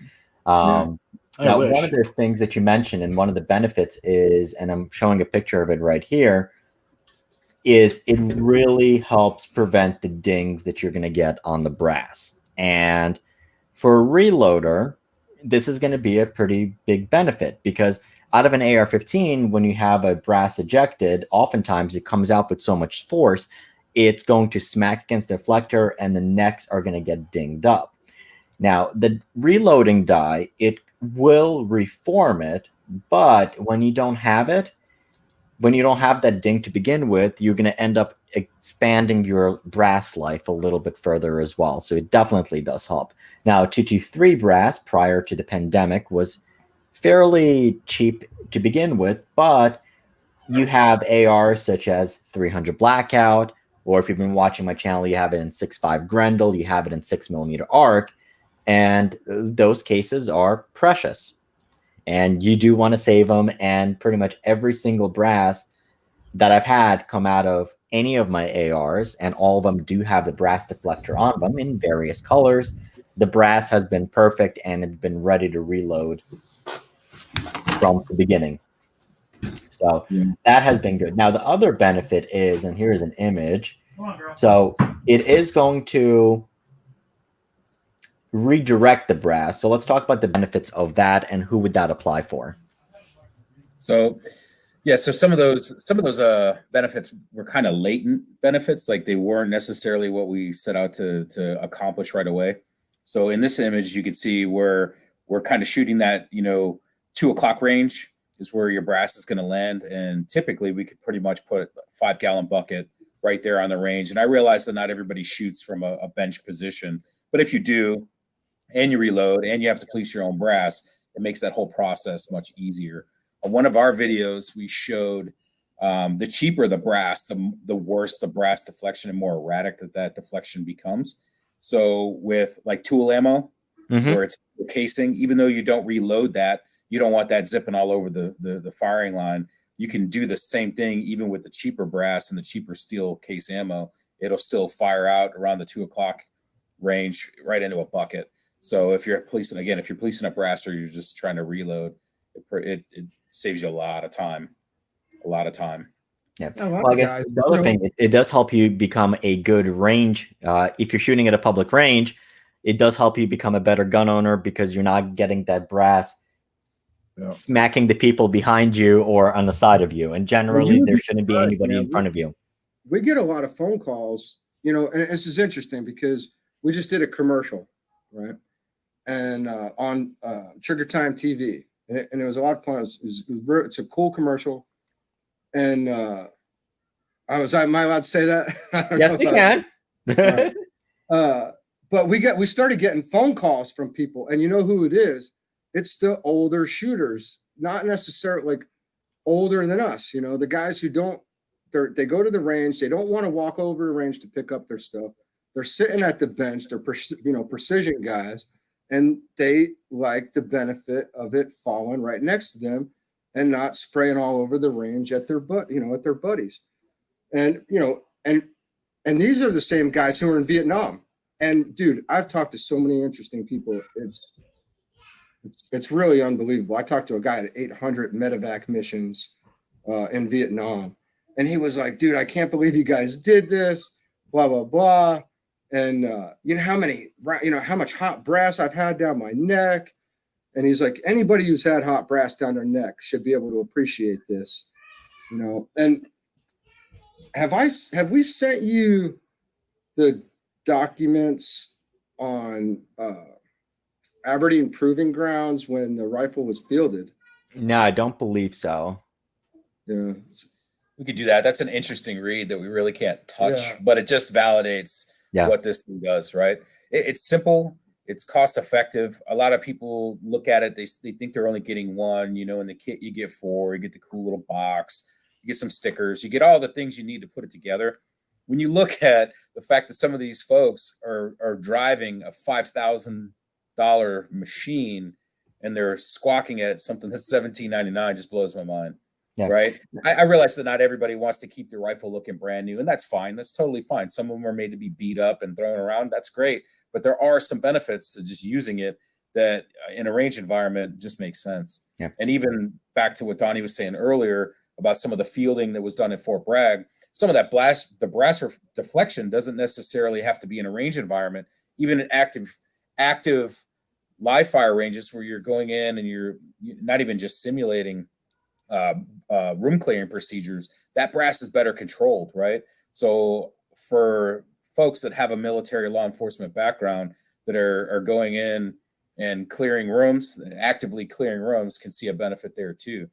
Now, one of the things that you mentioned and one of the benefits is, and I'm showing a picture of it right here, is it really helps prevent the dings that you're going to get on the brass. And for a reloader, this is going to be a pretty big benefit, because out of an AR-15, when you have a brass ejected, oftentimes it comes out with so much force, it's going to smack against the deflector and the necks are going to get dinged up. Now, the reloading die, it will reform it, but when you don't have it, when you don't have that ding to begin with, you're going to end up expanding your brass life a little bit further as well. So it definitely does help. Now, Tt3 Brass, prior to the pandemic, was fairly cheap to begin with, but you have ARs such as 300 Blackout, or if you've been watching my channel, you have it in 6.5 Grendel, you have it in 6mm Arc, and those cases are precious. And you do want to save them, and pretty much every single brass that I've had come out of any of my ARs, and all of them do have the brass deflector on them in various colors. The brass has been perfect, and it's been ready to reload from the beginning. So that has been good. Now, the other benefit is, and here's an image. So it is going to redirect the brass. So let's talk about the benefits of that and who would that apply for. So yeah, so some of those benefits were kind of latent benefits, like they weren't necessarily what we set out to accomplish right away. So in this image, you can see where we're kind of shooting that, you know, 2 o'clock range is where your brass is going to land, and typically we could pretty much put a 5-gallon bucket right there on the range. And I realize that not everybody shoots from a bench position, but if you do, and you reload, and you have to police your own brass, it makes that whole process much easier. On one of our videos, we showed the cheaper the brass, the worse the brass deflection and more erratic that deflection becomes. So with like tool ammo, where it's the casing, even though you don't reload that, you don't want that zipping all over the firing line. You can do the same thing even with the cheaper brass and the cheaper steel case ammo. It'll still fire out around the 2 o'clock range right into a bucket. So if you're policing a brass or you're just trying to reload, it saves you a lot of time. Yeah. Well, I guess the other thing, it does help you become a good range. If you're shooting at a public range, it does help you become a better gun owner, because you're not getting that brass smacking the people behind you or on the side of you. And generally, there shouldn't be anybody in front of you. We get a lot of phone calls, you know, and this is interesting because we just did a commercial, right? And on Trigger Time TV, and it was a lot of fun. It's a cool commercial, and am I allowed to say that? Yes, we can. But we started getting phone calls from people, and you know who it is? It's the older shooters, not necessarily like older than us. You know, the guys who they go to the range, they don't want to walk over the range to pick up their stuff. They're sitting at the bench. They're precision guys. And they like the benefit of it falling right next to them and not spraying all over the range at their buddies. And and these are the same guys who are in Vietnam. And dude, I've talked to so many interesting people. It's really unbelievable. I talked to a guy at 800 medevac missions in Vietnam, and he was like, "Dude, I can't believe you guys did this." Blah blah blah. And you know how much hot brass I've had down my neck. And he's like, anybody who's had hot brass down their neck should be able to appreciate this, you know. And have we sent you the documents on Aberdeen Proving Grounds when the rifle was fielded? No, I don't believe so. Yeah. We could do that. That's an interesting read that we really can't touch, but it just validates what this thing does, right? It's simple. It's cost effective. A lot of people look at it. They think they're only getting one, you know, in the kit you get 4, you get the cool little box, you get some stickers, you get all the things you need to put it together. When you look at the fact that some of these folks are driving a $5,000 machine and they're squawking at something that's $17.99, just blows my mind. Yeah. Right. I realize that not everybody wants to keep their rifle looking brand new, and that's fine. That's totally fine. Some of them are made to be beat up and thrown around. That's great. But there are some benefits to just using it that in a range environment just makes sense. Yeah. And even back to what Donnie was saying earlier about some of the fielding that was done at Fort Bragg, some of that the brass deflection doesn't necessarily have to be in a range environment. Even in active live fire ranges where you're going in and you're not even just simulating room clearing procedures, that brass is better controlled, right? So for folks that have a military law enforcement background that are going in and clearing rooms, actively clearing rooms, can see a benefit there too.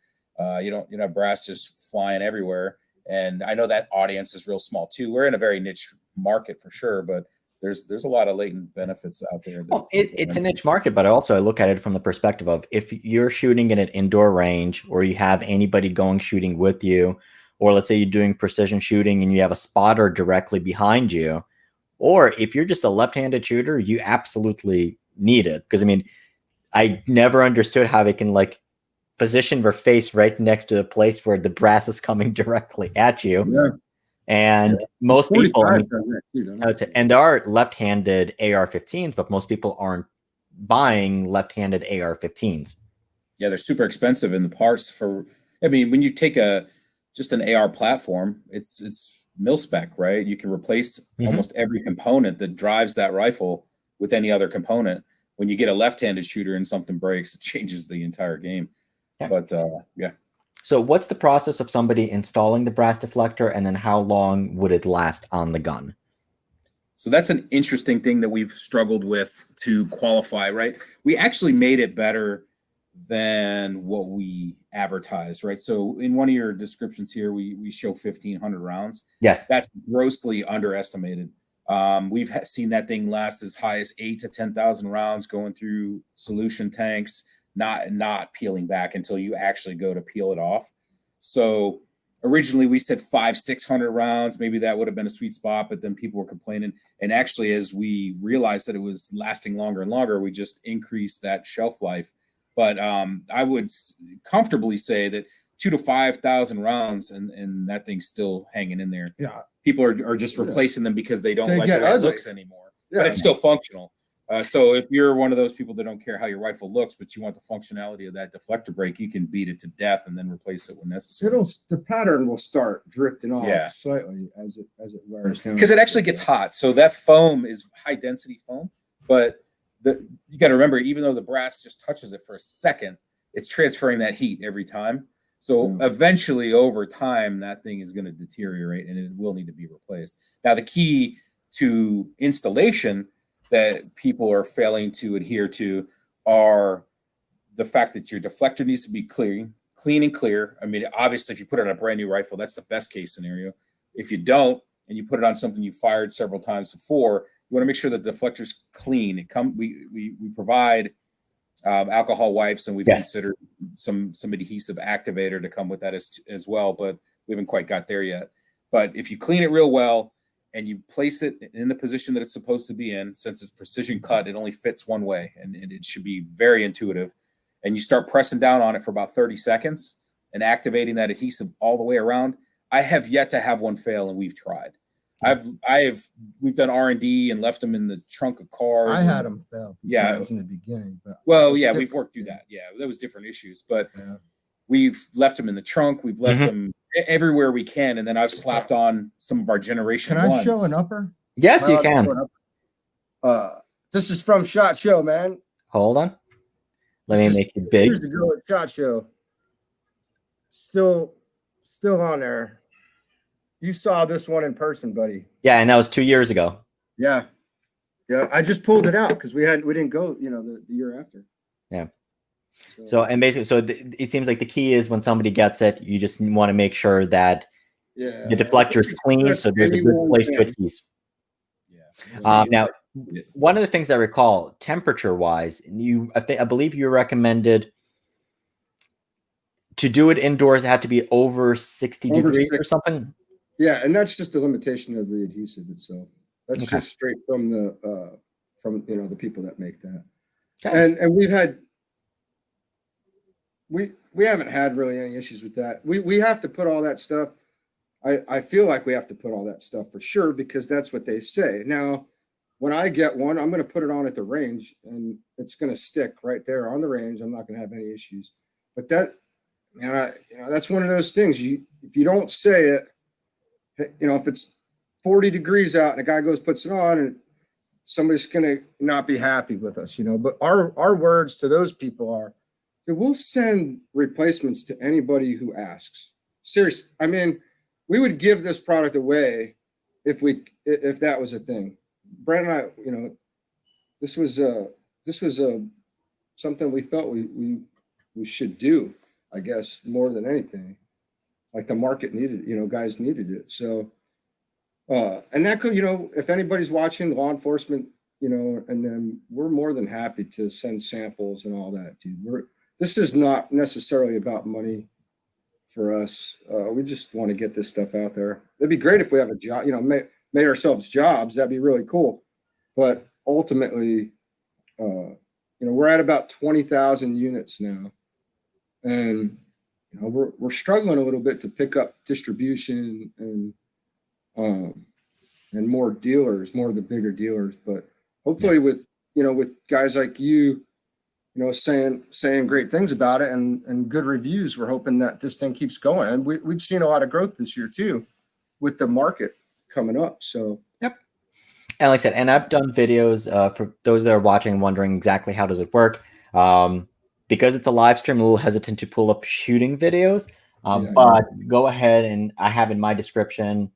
You don't have brass just flying everywhere. And I know that audience is real small too. We're in a very niche market for sure, but there's a lot of latent benefits out there. Well, it's a niche market, but I look at it from the perspective of if you're shooting in an indoor range or you have anybody going shooting with you, or let's say you're doing precision shooting and you have a spotter directly behind you, or if you're just a left-handed shooter, you absolutely need it. Because I mean, I never understood how they can like position their face right next to the place where the brass is coming directly at you. Yeah. And most people, I mean, does that too, and there are left-handed AR-15s, but most people aren't buying left-handed AR-15s. Yeah, they're super expensive in the parts for. I mean, when you take just an AR platform, it's mil spec, right? You can replace almost every component that drives that rifle with any other component. When you get a left-handed shooter and something breaks, it changes the entire game. Yeah. But yeah. So what's the process of somebody installing the brass deflector, and then how long would it last on the gun? So that's an interesting thing that we've struggled with to qualify, right? We actually made it better than what we advertised, right? So in one of your descriptions here, we show 1,500 rounds. Yes. That's grossly underestimated. We've seen that thing last as high as 8,000 to 10,000 rounds going through solution tanks, not peeling back until you actually go to peel it off. So originally we said 500-600 rounds. Maybe that would have been a sweet spot, but then people were complaining. And actually, as we realized that it was lasting longer and longer, we just increased that shelf life. But I would comfortably say that 2,000 to 5,000 rounds, and that thing's still hanging in there. Yeah. People are just replacing them because they don't like the way it looks anymore. Yeah. But it's still functional. So if you're one of those people that don't care how your rifle looks, but you want the functionality of that deflector brake, you can beat it to death and then replace it when necessary. The pattern will start drifting off slightly as it wears down. Because it actually gets hot. So that foam is high density foam, but you got to remember, even though the brass just touches it for a second, it's transferring that heat every time. So eventually, over time, that thing is going to deteriorate and it will need to be replaced. Now, the key to installation that people are failing to adhere to are the fact that your deflector needs to be clean and clear. I mean, obviously, if you put it on a brand new rifle, that's the best case scenario. If you don't, and you put it on something you fired several times before, you want to make sure that the deflector's clean. We provide alcohol wipes, and we've considered some adhesive activator to come with that as well, but we haven't quite got there yet. But if you clean it real well and you place it in the position that it's supposed to be in, since it's precision cut, it only fits one way, and it should be very intuitive. And you start pressing down on it for about 30 seconds and activating that adhesive all the way around. I have yet to have one fail, and we've tried. We've done R&D and left them in the trunk of cars. I had them fail times in the beginning, but we've worked through that. Yeah, that was different issues, but we've left them in the trunk. We've left them everywhere we can, and then I've slapped on some of our generation. Can I show an upper? Yes, you can. This is from SHOT Show, man. Hold on. Let me make it big. Years ago at SHOT Show. Still on there. You saw this one in person, buddy. Yeah, and that was 2 years ago. Yeah. I just pulled it out because we didn't go, the year after. Yeah. So and basically, it seems like the key is when somebody gets it, you just want to make sure that the deflector is clean, so there's a good place to adhese. Yeah. Now, one of the things I recall, temperature-wise, I believe you recommended to do it indoors, it had to be over 60 degrees or something. Yeah, and that's just the limitation of the adhesive itself. That's just straight from the the people that make that. Okay. And we haven't had really any issues with that. We have to put all that stuff. I feel like we have to put all that stuff for sure because that's what they say. Now, when I get one, I'm going to put it on at the range, and it's going to stick right there on the range. I'm not going to have any issues. But that, man, that's one of those things. If you don't say it, if it's 40 degrees out and a guy puts it on, and somebody's going to not be happy with us, But our words to those people are, we'll send replacements to anybody who asks. Seriously, I mean, we would give this product away if that was a thing. Brent and I, this was something we felt we should do, I guess, more than anything. Like the market needed it, guys needed it. So, and that could, if anybody's watching, law enforcement, and then we're more than happy to send samples and all that, dude. This is not necessarily about money for us. We just want to get this stuff out there. It'd be great if we have a job, made ourselves jobs. That'd be really cool. But ultimately, we're at about 20,000 units now, and we're struggling a little bit to pick up distribution and more dealers, more of the bigger dealers. But hopefully, with guys like you, saying great things about it and good reviews, we're hoping that this thing keeps going. And we've seen a lot of growth this year too, with the market coming up. So. Yep. And like I said, and I've done videos for those that are watching and wondering exactly how does it work. Because it's a live stream, I'm a little hesitant to pull up shooting videos. But go ahead, and I have in my description,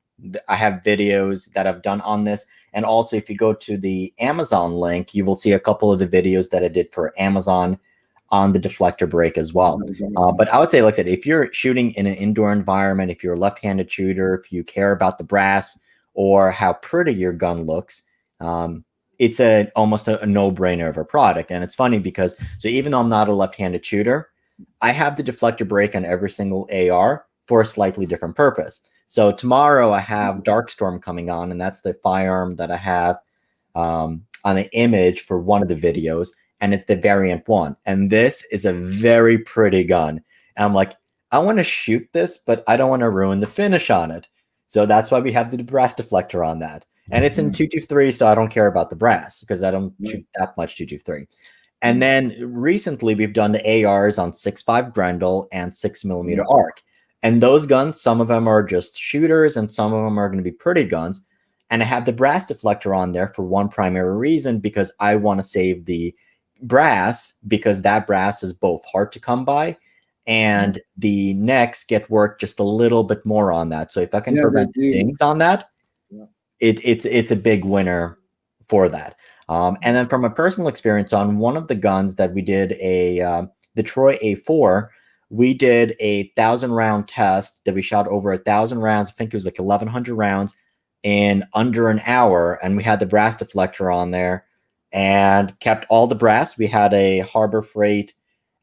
I have videos that I've done on this. And also, if you go to the Amazon link, you will see a couple of the videos that I did for Amazon on the deflector break as well. But I would say, like I said, if you're shooting in an indoor environment, if you're a left-handed shooter, if you care about the brass or how pretty your gun looks, it's almost a no-brainer of a product. And it's funny because, so even though I'm not a left-handed shooter, I have the deflector brake on every single AR for a slightly different purpose. So tomorrow I have Darkstorm coming on, and that's the firearm that I have on the image for one of the videos, and it's the variant 1. And this is a very pretty gun. And I'm like, I want to shoot this, but I don't want to ruin the finish on it. So that's why we have the brass deflector on that. And it's in 223, so I don't care about the brass because I don't shoot that much 223. And then recently we've done the ARs on 6.5 Grendel and 6mm ARC. And those guns, some of them are just shooters and some of them are going to be pretty guns. And I have the brass deflector on there for one primary reason, because I want to save the brass, because that brass is both hard to come by and the necks get worked just a little bit more on that. So if I can prevent dings on that, it's a big winner for that. And then from a personal experience on one of the guns that we did, the Troy A4, we did 1,000 round test that we shot over 1,000 rounds. I think it was like 1,100 rounds in under an hour. And we had the brass deflector on there and kept all the brass. We had a Harbor Freight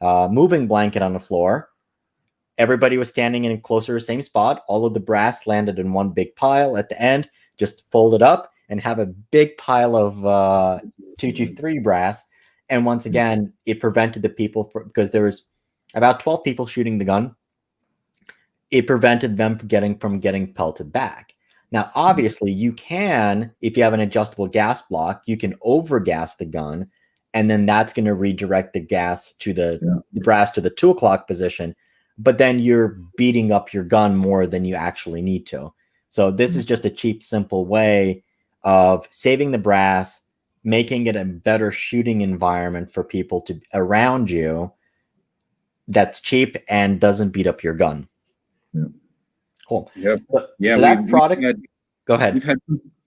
moving blanket on the floor. Everybody was standing in closer to the same spot. All of the brass landed in one big pile at the end, just fold it up and have a big pile of Tt3 brass. And once again, it prevented the people because there was about 12 people shooting the gun. It prevented them from getting pelted back. Now, obviously, you can, if you have an adjustable gas block, you can overgas the gun, and then that's going to redirect the gas to the brass to the 2 o'clock position. But then you're beating up your gun more than you actually need to. So this is just a cheap, simple way of saving the brass, making it a better shooting environment for people to around you. That's cheap and doesn't beat up your gun. Yeah. Cool. Yep. So that product. Go ahead.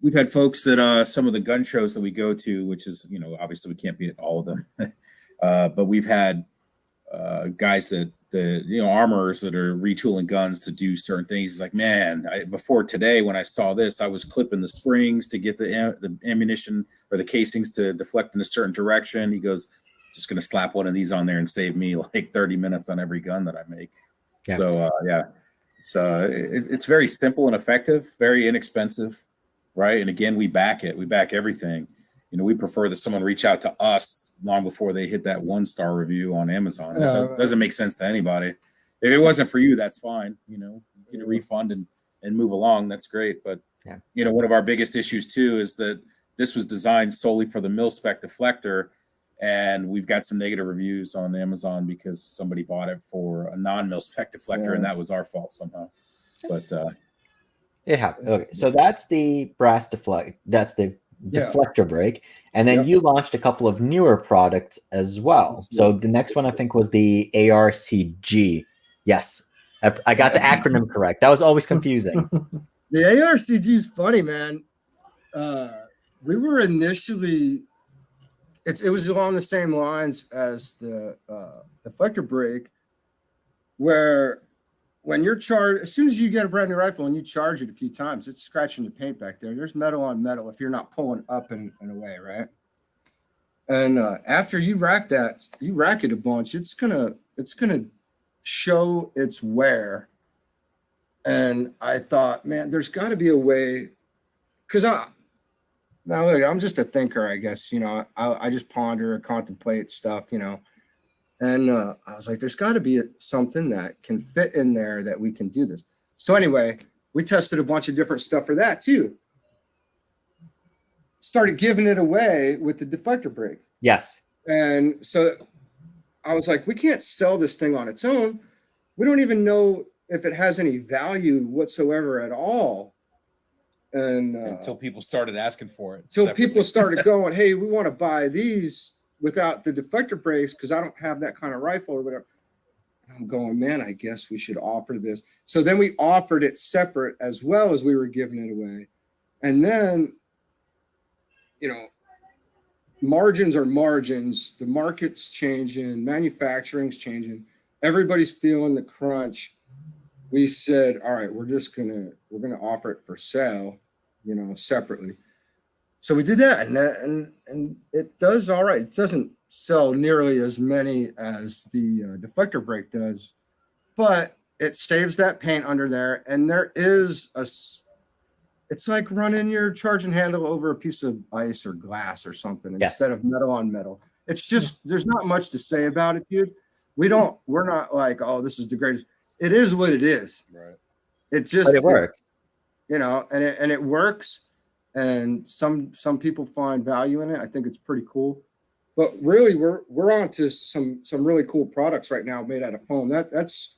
We've had folks that some of the gun shows that we go to, which is, obviously we can't beat all of them, but we've had guys that armorers that are retooling guns to do certain things. It's like, man, before today, when I saw this, I was clipping the springs to get the ammunition or the casings to deflect in a certain direction. He goes, just going to slap one of these on there and save me like 30 minutes on every gun that I make. Yeah. So, it's very simple and effective, very inexpensive, right? And again, we back it. We back everything. We prefer that someone reach out to us long before they hit that 1-star review on Amazon. That doesn't make sense to anybody. If it wasn't for you, that's fine. Get a refund and move along. That's great. But, one of our biggest issues too is that this was designed solely for the mil-spec deflector, and we've got some negative reviews on Amazon because somebody bought it for a non-mil-spec deflector, and that was our fault somehow. But it happened. Okay, so that's the brass deflect. That's the deflector brake, and then you launched a couple of newer products as well. So the next one I think was the ARCG. Yes, I got the acronym correct. That was always confusing. The ARCG is funny, man. We were initially, it was along the same lines as the deflector brake, where when you're charged, as soon as you get a brand new rifle and you charge it a few times, it's scratching the paint back there. There's metal on metal if you're not pulling up and away, right? And after you rack it a bunch, it's gonna show its wear. And I thought, man, there's got to be a way, because now look, I'm just a thinker, I guess. I just ponder and contemplate stuff, And I was like, there's got to be something that can fit in there that we can do this. So anyway, we tested a bunch of different stuff for that too. Started giving it away with the deflector brake. Yes. And so I was like, we can't sell this thing on its own. We don't even know if it has any value whatsoever at all. And until people started asking for it. Until people started going, hey, we want to buy these without the deflector brakes because I don't have that kind of rifle or whatever. I'm going, man, I guess we should offer this. So then we offered it separate as well as we were giving it away. And then, margins are margins. The market's changing. Manufacturing's changing. Everybody's feeling the crunch. We said, all right, we're going to offer it for sale, separately. So we did that, and it does all right. It doesn't sell nearly as many as the deflector brake does, but it saves that paint under there. And there is it's like running your charging handle over a piece of ice or glass or something instead of metal on metal. It's just, there's not much to say about it, dude. We're not like, oh, this is the greatest. It is what it is. Right. It works. And it works. And some people find value in it. I think it's pretty cool. But really, we're on to some really cool products right now made out of foam. That's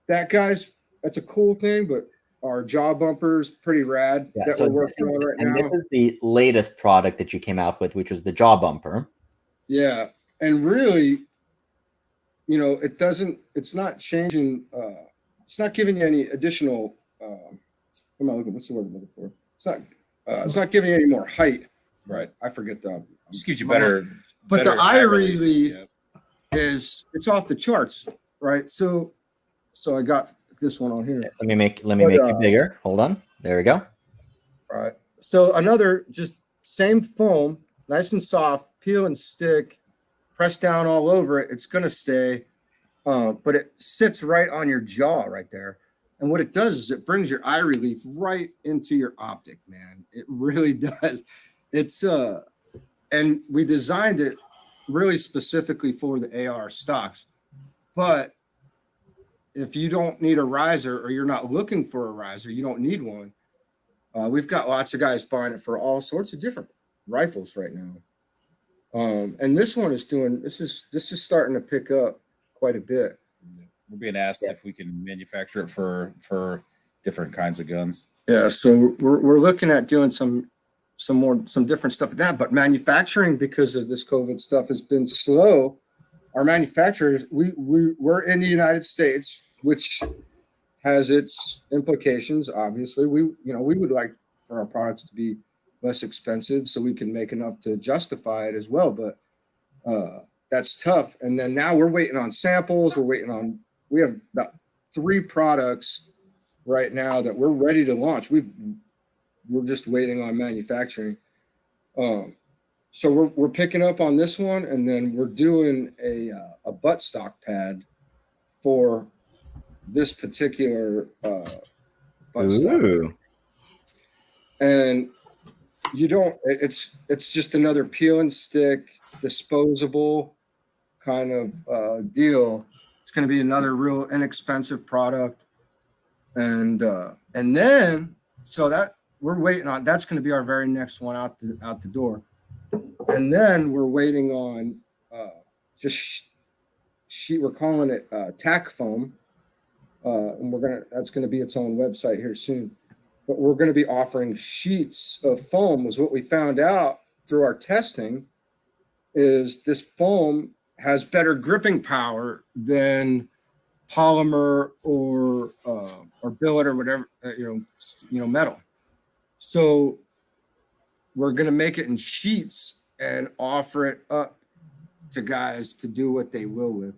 a cool thing, but our jaw bumper's pretty rad that we're working on right now. And this is the latest product that you came out with, which was the jaw bumper. Yeah. And really, it's not changing, it's not giving you any additional, what's the word I'm looking for? It's not giving you any more height. Right. I forget that. Just gives you better. But the eye relief it's off the charts, right? So I got this one on here. Let me make it bigger. Hold on. There we go. All right. So another just same foam, nice and soft, peel and stick, press down all over it. It's gonna stay, but it sits right on your jaw right there. And what it does is it brings your eye relief right into your optic, man. It really does. It's and we designed it really specifically for the AR stocks. But if you don't need a riser or you're not looking for a riser, you don't need one. We've got lots of guys buying it for all sorts of different rifles right now. And this one is this is starting to pick up quite a bit. We're being asked if we can manufacture it for different kinds of guns. Yeah, so we're looking at doing some different stuff with that, but manufacturing, because of this COVID stuff, has been slow. Our manufacturers, we're in the United States, which has its implications. Obviously, we would like for our products to be less expensive so we can make enough to justify it as well, but that's tough. And then now we're waiting on samples. We have about 3 products right now that we're ready to launch. We're just waiting on manufacturing. So we're picking up on this one, and then we're doing a buttstock pad for this particular buttstock. And it's just another peel and stick, disposable kind of deal. It's going to be another real inexpensive product. And then, so that we're waiting on. That's going to be our very next one out the door, and then we're waiting on just sheet. We're calling it tack foam, and that's going to be its own website here soon. But we're going to be offering sheets of foam. Was what we found out through our testing, is this foam has better gripping power than polymer or billet or whatever, metal. So we're going to make it in sheets and offer it up to guys to do what they will with.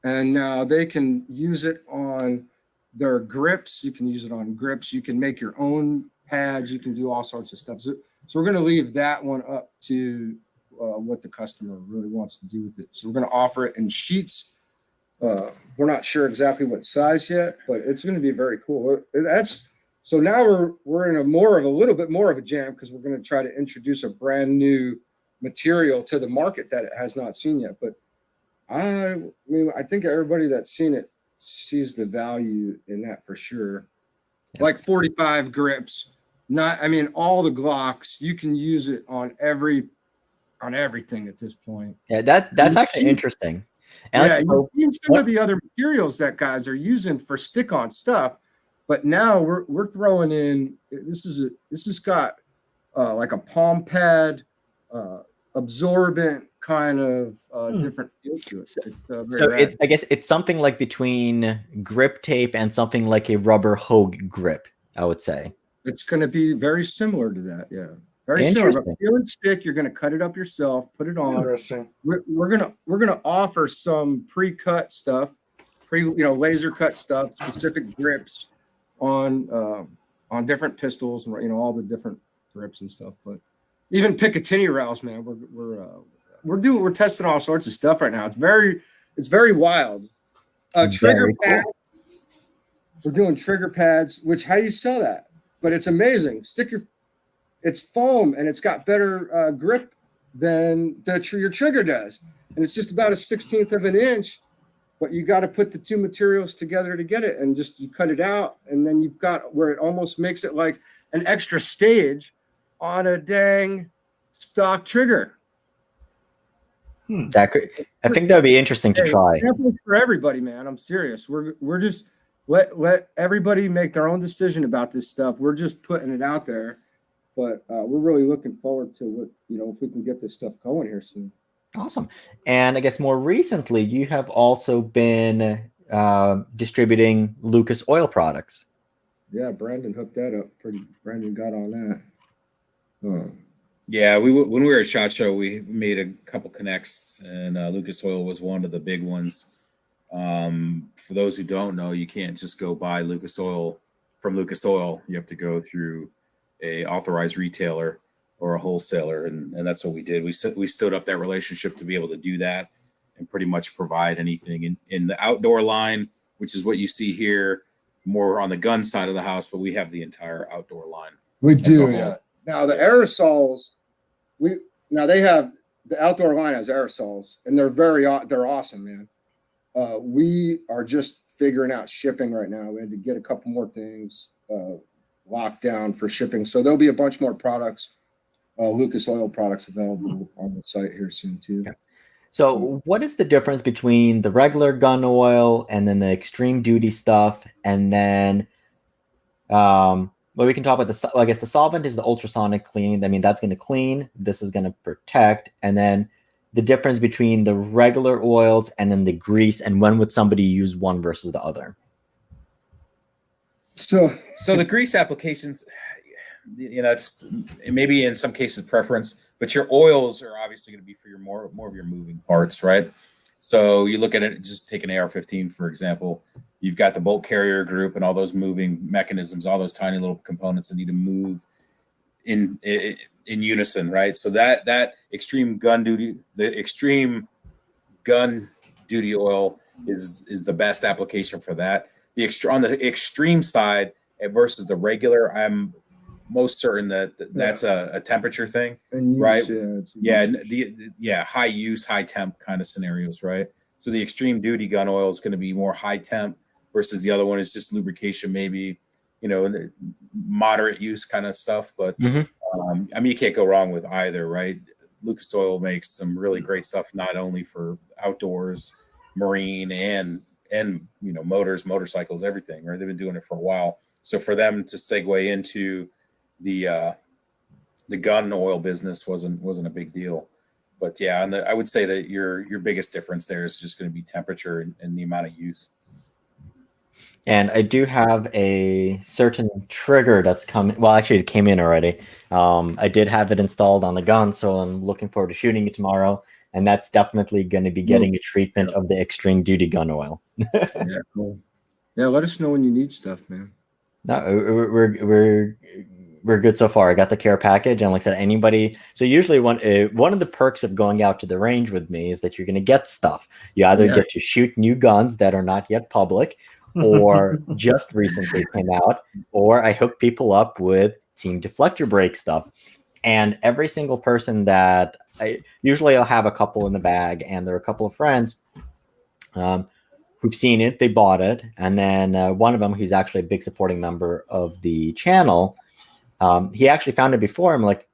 And now they can use it on their grips. You can use it on grips. You can make your own pads. You can do all sorts of stuff. So we're going to leave that one up to what the customer really wants to do with it. So we're going to offer it in sheets. We're not sure exactly what size yet, but it's going to be very cool. So now we're in a little bit more of a jam, because we're going to try to introduce a brand new material to the market that it has not seen yet. But I think everybody that's seen it sees the value in that for sure. Yeah. Like 45 grips, all the Glocks, you can use it on everything at this point. Yeah, that's actually interesting. And some of the other materials that guys are using for stick-on stuff, but now we're throwing in. This has got like a palm pad, absorbent kind of different feel to it. I guess it's something like between grip tape and something like a rubber Hogue grip, I would say. It's going to be very similar to that, yeah. Very similar. But peel and stick, you're going to cut it up yourself, put it on. Interesting. We're gonna offer some pre-cut stuff, laser cut stuff, specific grips on different pistols, and all the different grips and stuff. But even Picatinny rails, man, we're testing all sorts of stuff right now. It's very wild. Trigger pad. We're doing trigger pads. Which, how do you sell that? But it's amazing. It's foam, and it's got better grip than your trigger does, and it's just about a 1/16 of an inch. But you got to put the two materials together to get it, and just you cut it out, and then you've got where it almost makes it like an extra stage on a dang stock trigger. I think that would be interesting to try. For everybody, man. I'm serious. We're just let everybody make their own decision about this stuff. We're just putting it out there, but we're really looking forward to what if we can get this stuff going here soon. Awesome. And I guess more recently, you have also been distributing Lucas Oil products. Yeah, Brandon hooked that up. Brandon got on that. Yeah, when we were at SHOT Show, we made a couple connects, and Lucas Oil was one of the big ones. For those who don't know, you can't just go buy Lucas Oil from Lucas Oil. You have to go through a authorized retailer or a wholesaler, and that's what we did. We stood up that relationship to be able to do that and pretty much provide anything in the outdoor line, which is what you see here, more on the gun side of the house, but we have the entire outdoor line. We do, yeah. Now the aerosols, they have the outdoor line has aerosols, and they're awesome, man. We are just figuring out shipping right now. We had to get a couple more things locked down for shipping, so there'll be a bunch more products, Lucas Oil products available on the site here soon too. Yeah. So what is the difference between the regular gun oil and then the extreme duty stuff, and then we can talk about I guess the solvent is the ultrasonic cleaning. I mean, that's going to clean. This is going to protect. And then the difference between the regular oils and then the grease, and when would somebody use one versus the other? So the grease applications, it's maybe in some cases preference, but your oils are obviously going to be for your more of your moving parts, right? So you look at it, just take an AR-15, for example. You've got the bolt carrier group and all those moving mechanisms, all those tiny little components that need to move in unison, right? So that extreme gun duty, the extreme gun duty oil is the best application for that. On the extreme side versus the regular, I'm most certain that's a temperature thing, right? High use, high temp kind of scenarios, right? So the extreme duty gun oil is going to be more high temp versus the other one is just lubrication, maybe the moderate use kind of stuff. But Mhm. I mean, you can't go wrong with either, right? Lucas Oil makes some really great stuff, not only for outdoors, marine, and motors, motorcycles, everything. Right? They've been doing it for a while. So for them to segue into the gun oil business wasn't a big deal. But yeah, and I would say that your biggest difference there is just going to be temperature and the amount of use. And I do have a certain trigger that's coming. Well, actually, it came in already. I did have it installed on the gun, so I'm looking forward to shooting it tomorrow. And that's definitely going to be getting a treatment of the extreme duty gun oil. Yeah, cool. Yeah, let us know when you need stuff, man. No, we're good so far. I got the care package, and like I said, anybody. So usually one of the perks of going out to the range with me is that you're going to get stuff. You either get to shoot new guns that are not yet public, or just recently came out, or I hook people up with Team Deflector brake stuff. And every single person that I'll have a couple in the bag, and there are a couple of friends who've seen it, they bought it, and then one of them, he's actually a big supporting member of the channel. He actually found it before. I'm like,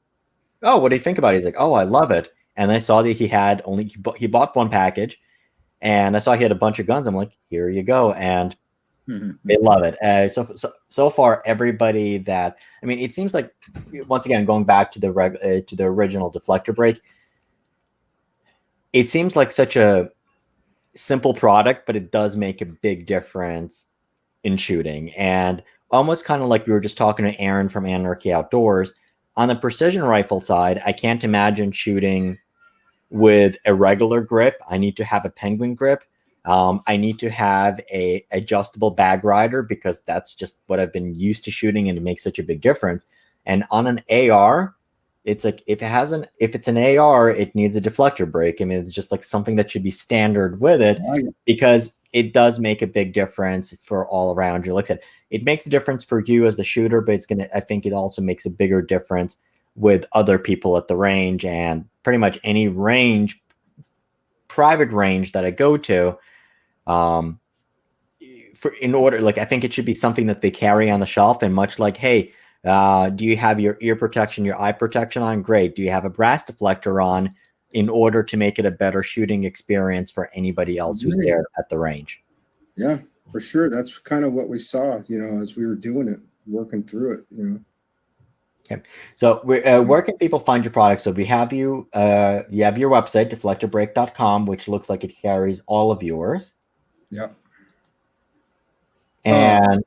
oh, what do you think about it? He's like, oh, I love it. And I saw that he bought one package, and I saw he had a bunch of guns. I'm like, here you go. And they love it. So far, everybody that, I mean, it seems like, once again, going back to the original Deflector brake, it seems like such a simple product, but it does make a big difference in shooting. And almost kind of like we were just talking to Aaron from Anarchy Outdoors, on the precision rifle side, I can't imagine shooting with a regular grip. I need to have a penguin grip. I need to have a adjustable bag rider, because that's just what I've been used to shooting, and it makes such a big difference. And on an AR, it's like, if it's an AR, it needs a deflector brake. I mean, it's just like something that should be standard with it, because it does make a big difference for all around you. Like I said, it makes a difference for you as the shooter, but I think it also makes a bigger difference with other people at the range, and pretty much any range, private range that I go to. I think it should be something that they carry on the shelf, and much like, hey, do you have your ear protection, your eye protection on? Great. Do you have a brass deflector on, in order to make it a better shooting experience for anybody else who's there at the range? Yeah, for sure. That's kind of what we saw, as we were doing it, working through it, Okay. So where can people find your products? So you have your website, deflectorbrake.com, which looks like it carries all of yours. Yeah. And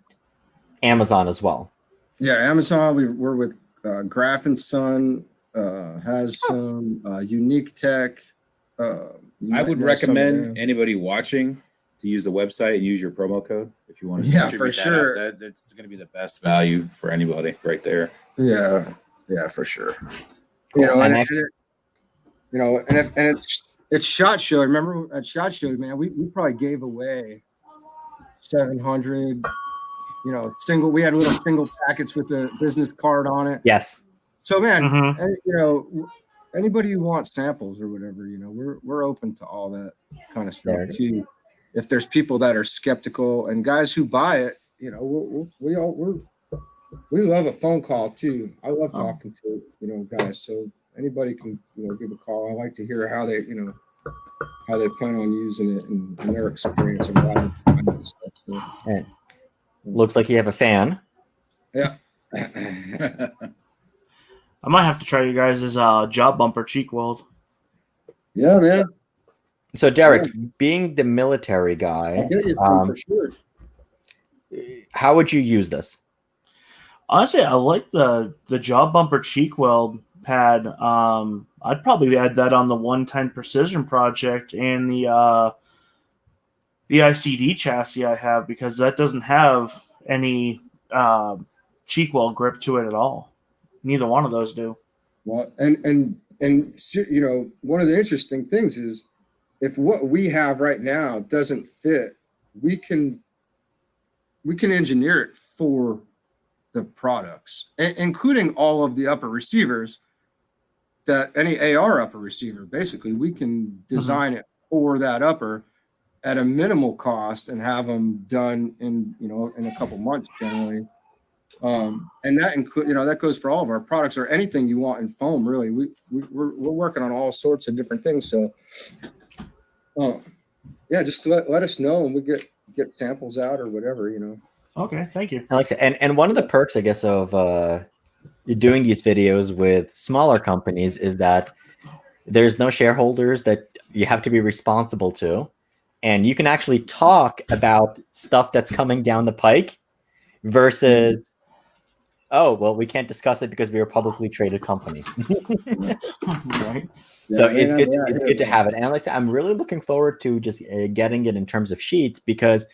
Amazon as well. Yeah, Amazon. We're with Graf and Son, has some Unique Tech. I would recommend anybody watching to use the website and use your promo code if you want to. Yeah, for sure. That's going to be the best value for anybody right there. Yeah, for sure. Cool. It's SHOT Show. Remember at SHOT Show, man, we probably gave away 700. We had little single packets with a business card on it. Yes. So, man, anybody who wants samples or whatever, we're open to all that kind of stuff too. If there's people that are skeptical, and guys who buy it, we love a phone call too. I love talking to guys. So anybody can give a call. I like to hear how they plan on using it and their experience and why they're buying this stuff. So, and looks like you have a fan. Yeah. I might have to try you guys' job bumper cheek weld. Yeah, man. So Derek, being the military guy, I'll get you for sure. How would you use this? Honestly, I like the job bumper cheek weld pad. I'd probably add that on the 110 Precision project and the ICD chassis I have, because that doesn't have any cheek weld grip to it at all. Neither one of those do. Well, and one of the interesting things is, if what we have right now doesn't fit, we can engineer it for the products, including all of the upper receivers, that any AR upper receiver, basically, we can design it for that upper at a minimal cost and have them done in a couple months generally. And that include, that goes for all of our products or anything you want in foam. Really, we're working on all sorts of different things. So, yeah, just let us know, and we get samples out or whatever. Okay, thank you. Alexa, and one of the perks, I guess, of you're doing these videos with smaller companies is that there's no shareholders that you have to be responsible to, and you can actually talk about stuff that's coming down the pike versus, oh, well, we can't discuss it because we're a publicly traded company. Right. So it's good. It's good to have it. And like I said, I'm really looking forward to just getting it in terms of sheets, because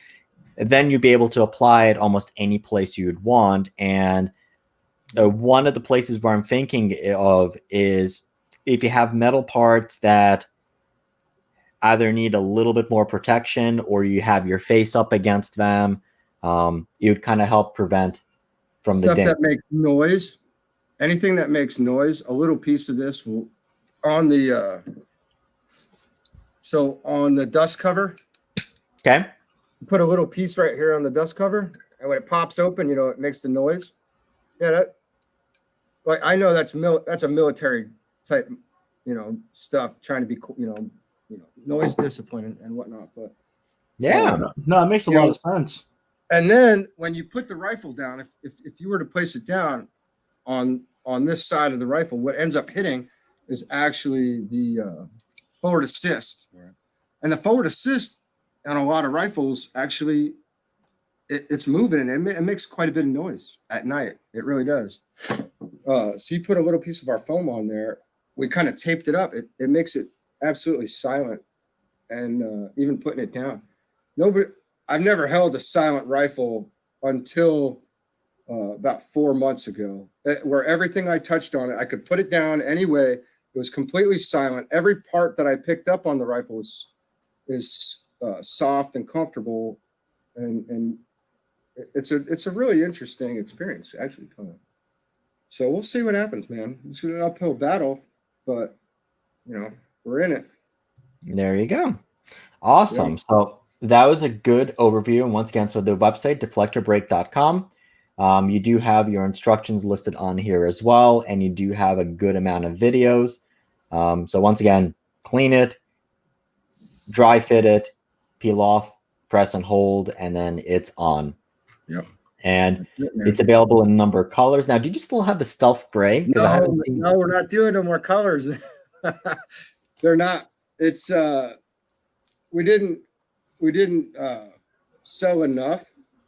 then you'd be able to apply it almost any place you'd want. And one of the places where I'm thinking of is if you have metal parts that either need a little bit more protection or you have your face up against them, it would kind of help prevent from stuff the that makes noise. Anything that makes noise, a little piece of this will on the on the dust cover. Okay. Put a little piece right here on the dust cover, and when it pops open, it makes the noise. Yeah, I know that's a military type, stuff, trying to be cool, noise discipline and whatnot. But yeah, no, it makes a lot of sense. And then when you put the rifle down, if you were to place it down on this side of the rifle, what ends up hitting is actually the forward assist. Right. And the forward assist on a lot of rifles, actually, it's moving, and it makes quite a bit of noise at night. It really does. So you put a little piece of our foam on there. We kind of taped it up. It makes it absolutely silent, and even putting it down. I've never held a silent rifle until about 4 months ago, where everything I touched on it, I could put it down anyway. It was completely silent. Every part that I picked up on the rifle is soft and comfortable, and it's a really interesting experience, actually. So we'll see what happens, man. It's an uphill battle, but we're in it. There you go. Awesome. Yeah. So that was a good overview. And once again, so the website, deflectorbreak.com. You do have your instructions listed on here as well, and you do have a good amount of videos. So once again, clean it, dry fit it, peel off, press and hold, and then it's on. Yep. And it's available in a number of colors. Now, did you still have the stealth gray? No, we're not doing no more colors. They're not. It's we didn't sell enough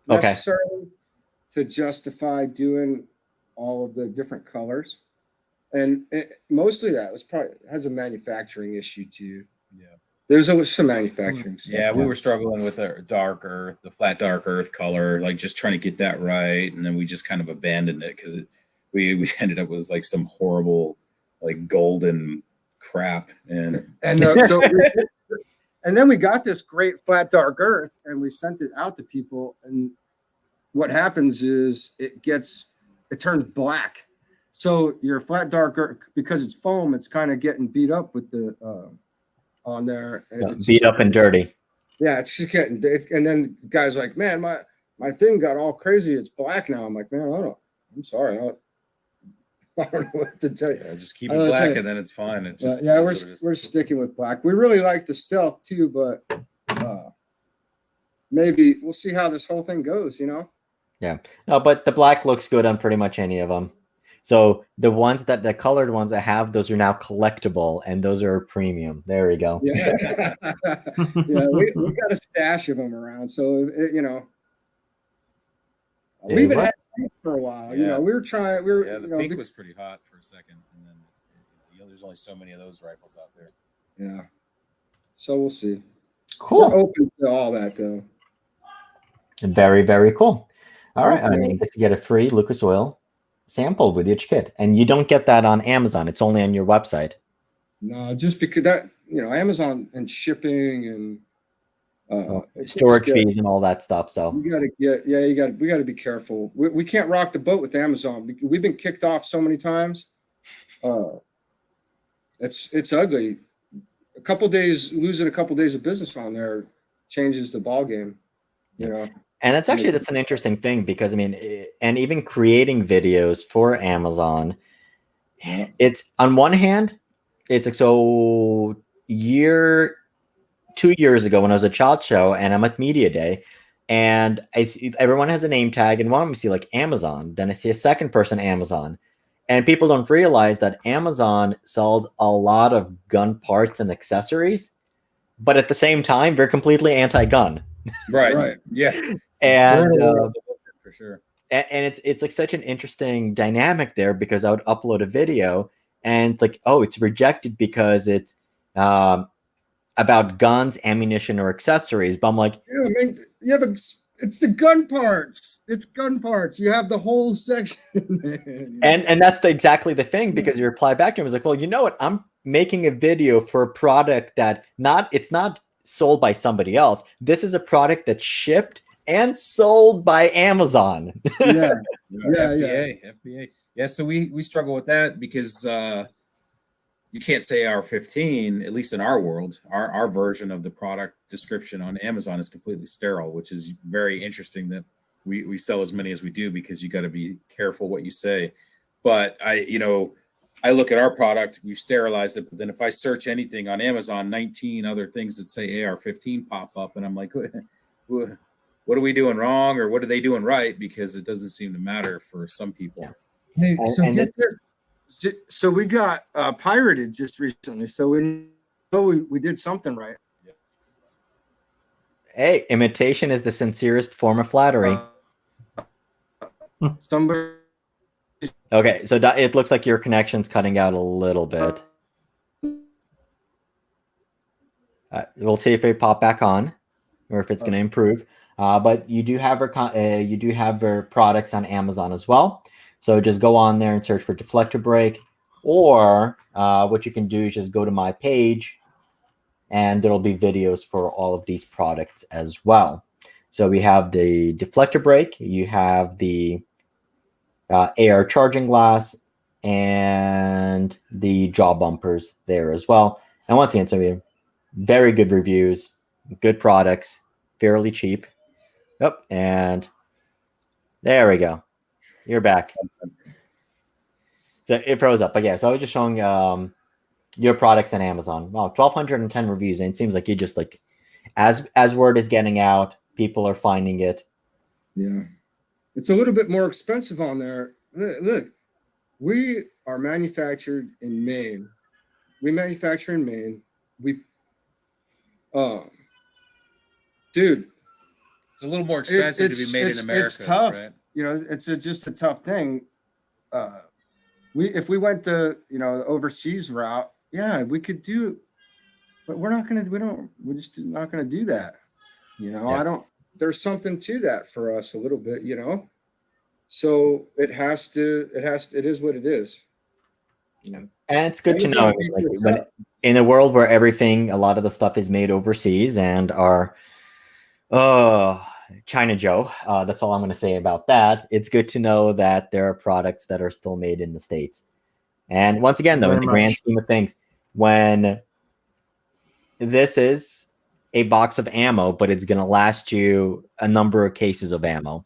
necessarily to justify doing all of the different colors, and mostly that was probably has a manufacturing issue too. Yeah, there's always some manufacturing stuff. Yeah, we were struggling with the dark earth, the flat dark earth color, like just trying to get that right, and then we just kind of abandoned it because we ended up with like some horrible like golden crap, and then we got this great flat dark earth, and we sent it out to people, and what happens is it turns black. So your flat dark earth, because it's foam, it's kind of getting beat up with the on there. And beat up and dirty. Yeah, it's just getting. And then guys like, man, my thing got all crazy. It's black now. I'm like, man, I'm sorry. I don't know what to tell you. Yeah, just keep it black, and then it's fine. It just we're sticking with black. We really like the stealth too, but maybe we'll see how this whole thing goes. Yeah, no, but the black looks good on pretty much any of them. So the colored ones I have, those are now collectible, and those are premium. There we go. Yeah, yeah, we got a stash of them around, so we even had for a while. Yeah. We were trying. The pink was pretty hot for a second, and then there's only so many of those rifles out there. Yeah, so we'll see. Cool. We're open to all that, though. Very, very cool. All right, I mean, you get a free Lucas Oil sample with each kit, and you don't get that on Amazon. It's only on your website. No, just because that Amazon and shipping and storage fees and all that stuff. So we got to be careful. We can't rock the boat with Amazon. We've been kicked off so many times. It's ugly. Losing a couple days of business on there changes the ball game. And that's an interesting thing because I mean, and even creating videos for Amazon, it's on one hand, it's like so 2 years ago when I was at Child Show and I'm at Media Day, and I see everyone has a name tag, and one of them see like Amazon, then I see a second person Amazon, and people don't realize that Amazon sells a lot of gun parts and accessories, but at the same time they're completely anti-gun. Right. Yeah. And for sure. And it's like such an interesting dynamic there because I would upload a video and it's like, oh, it's rejected because it's about guns, ammunition, or accessories. But I'm like, yeah, I mean, it's the gun parts. It's gun parts. You have the whole section. Man. And that's exactly the thing, because you reply back to him is like, well, you know what? I'm making a video for a product that it's not sold by somebody else. This is a product that's shipped and sold by Amazon. Yeah. FBA. Yeah, so we struggle with that because you can't say AR-15, at least in our world. Our version of the product description on Amazon is completely sterile, which is very interesting that we sell as many as we do, because you got to be careful what you say. But I look at our product, we've sterilized it, but then if I search anything on Amazon, 19 other things that say AR-15 pop up, and I'm like, what are we doing wrong, or what are they doing right? Because it doesn't seem to matter for some people. Hey, so get this. So we got pirated just recently. So we did something right. Hey, imitation is the sincerest form of flattery. Somebody. Okay, so it looks like your connection's cutting out a little bit. We'll see if it pop back on, or if it's going to improve. But you do have her products on Amazon as well. So just go on there and search for Deflector Brake, or what you can do is just go to my page, and there'll be videos for all of these products as well. So we have the Deflector Brake, you have the AR charging glass, and the jaw bumpers there as well. And once again, so we have very good reviews, good products, fairly cheap. Yep, and there we go. You're back. So it froze up, but yeah. So I was just showing your products on Amazon. Wow, 1,210 reviews, and it seems like you just like, as word is getting out, people are finding it. Yeah, it's a little bit more expensive on there. Look, we are manufactured in Maine. We manufacture in Maine. Dude, it's a little more expensive to be made in America. It's tough. Right? It's just a tough thing. If we went the overseas route, yeah, we could do, but we're just not gonna do that. Yeah. There's something to that for us a little bit, so it is what it is. And it's good to know, like, in a world where a lot of the stuff is made overseas, and our China Joe, that's all I'm going to say about that. It's good to know that there are products that are still made in the States. And once again, though, in the grand scheme of things, when this is a box of ammo, but it's going to last you a number of cases of ammo.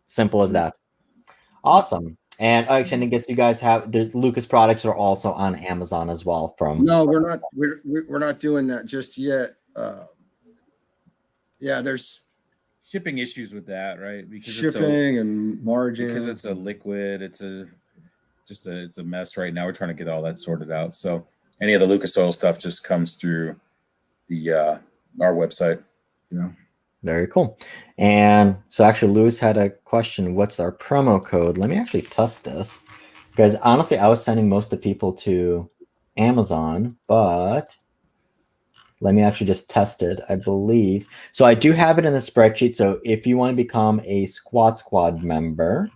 Simple as that. Awesome. And actually, I guess you guys there's Lucas products are also on Amazon as well. No, we're not doing that just yet. Yeah, there's shipping issues with that, right? Because shipping and margin. Because it's a liquid, it's a mess right now. We're trying to get all that sorted out. So any of the Lucas Oil stuff just comes through the our website. Very cool. And so actually, Lewis had a question. What's our promo code? Let me actually test this, because honestly, I was sending most of the people to Amazon, but let me actually just test it. I believe so. I do have it in the spreadsheet. So if you want to become a Squad member,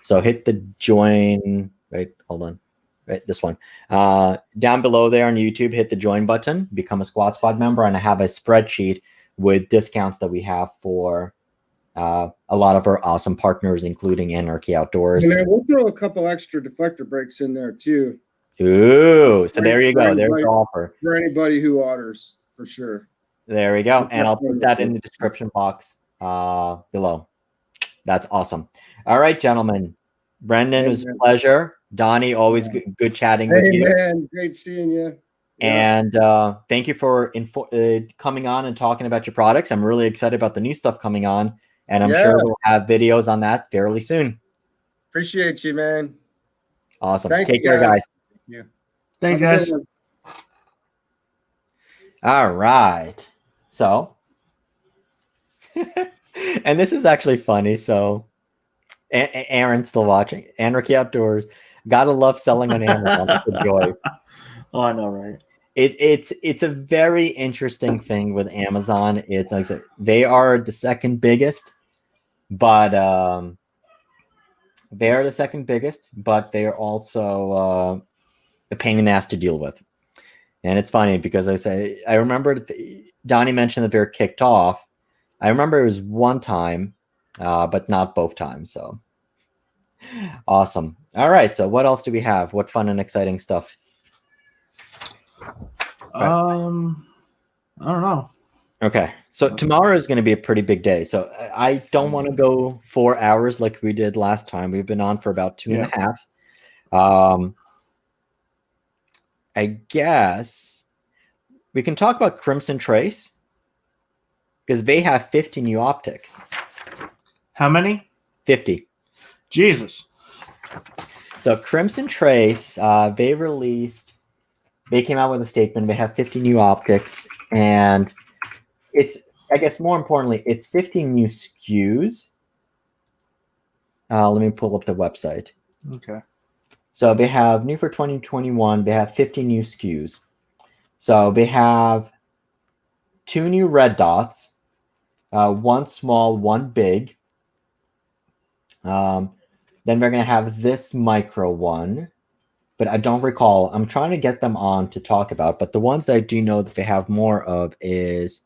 so hit the join. Right, hold on. Right, this one. Down below there on YouTube, hit the join button, become a Squad member, and I have a spreadsheet with discounts that we have for a lot of our awesome partners, including Anarchy Outdoors. And we'll throw a couple extra Deflector brakes in there too. Ooh, so there you go. There's the offer. For anybody who orders, for sure. There we go. And I'll put that in the description box below. That's awesome. All right, gentlemen. Brendan, it was a Amen. pleasure. Donnie, always good chatting with Hey, you. man, great seeing you. Yeah. And thank you for coming on and talking about your products. I'm really excited about the new stuff coming on, and I'm sure we'll have videos on that fairly soon. Appreciate you, man. Awesome. Thank Take you, care, guys. Yeah. Thanks, Have a guys. good one. All right. So, and this is actually funny. So, Aaron's still watching. Anarchy Outdoors. Gotta love selling on Amazon. It's a joy. Oh, I know, right? It's a very interesting thing with Amazon. It's like I said, they are the second biggest, but they are the second biggest, but they are also a pain in the ass to deal with. And it's funny because I remember Donnie mentioned that they're kicked off. I remember it was one time, but not both times. So awesome. All right. So what else do we have? What fun and exciting stuff? I don't know. Okay. So tomorrow is going to be a pretty big day. So I don't want to go 4 hours like we did last time. We've been on for about 2.5. I guess we can talk about Crimson Trace because they have 50 new optics. How many? 50. Jesus. So Crimson Trace, they came out with a statement. They have 50 new optics, and it's, I guess more importantly, it's 50 new SKUs. Let me pull up the website. Okay. So they have new for 2021. They have 50 new SKUs. So they have 2 new red dots, 1 small, 1 big. Then they're going to have this micro one, but I don't recall. I'm trying to get them on to talk about, but the ones that I do know that they have more of is,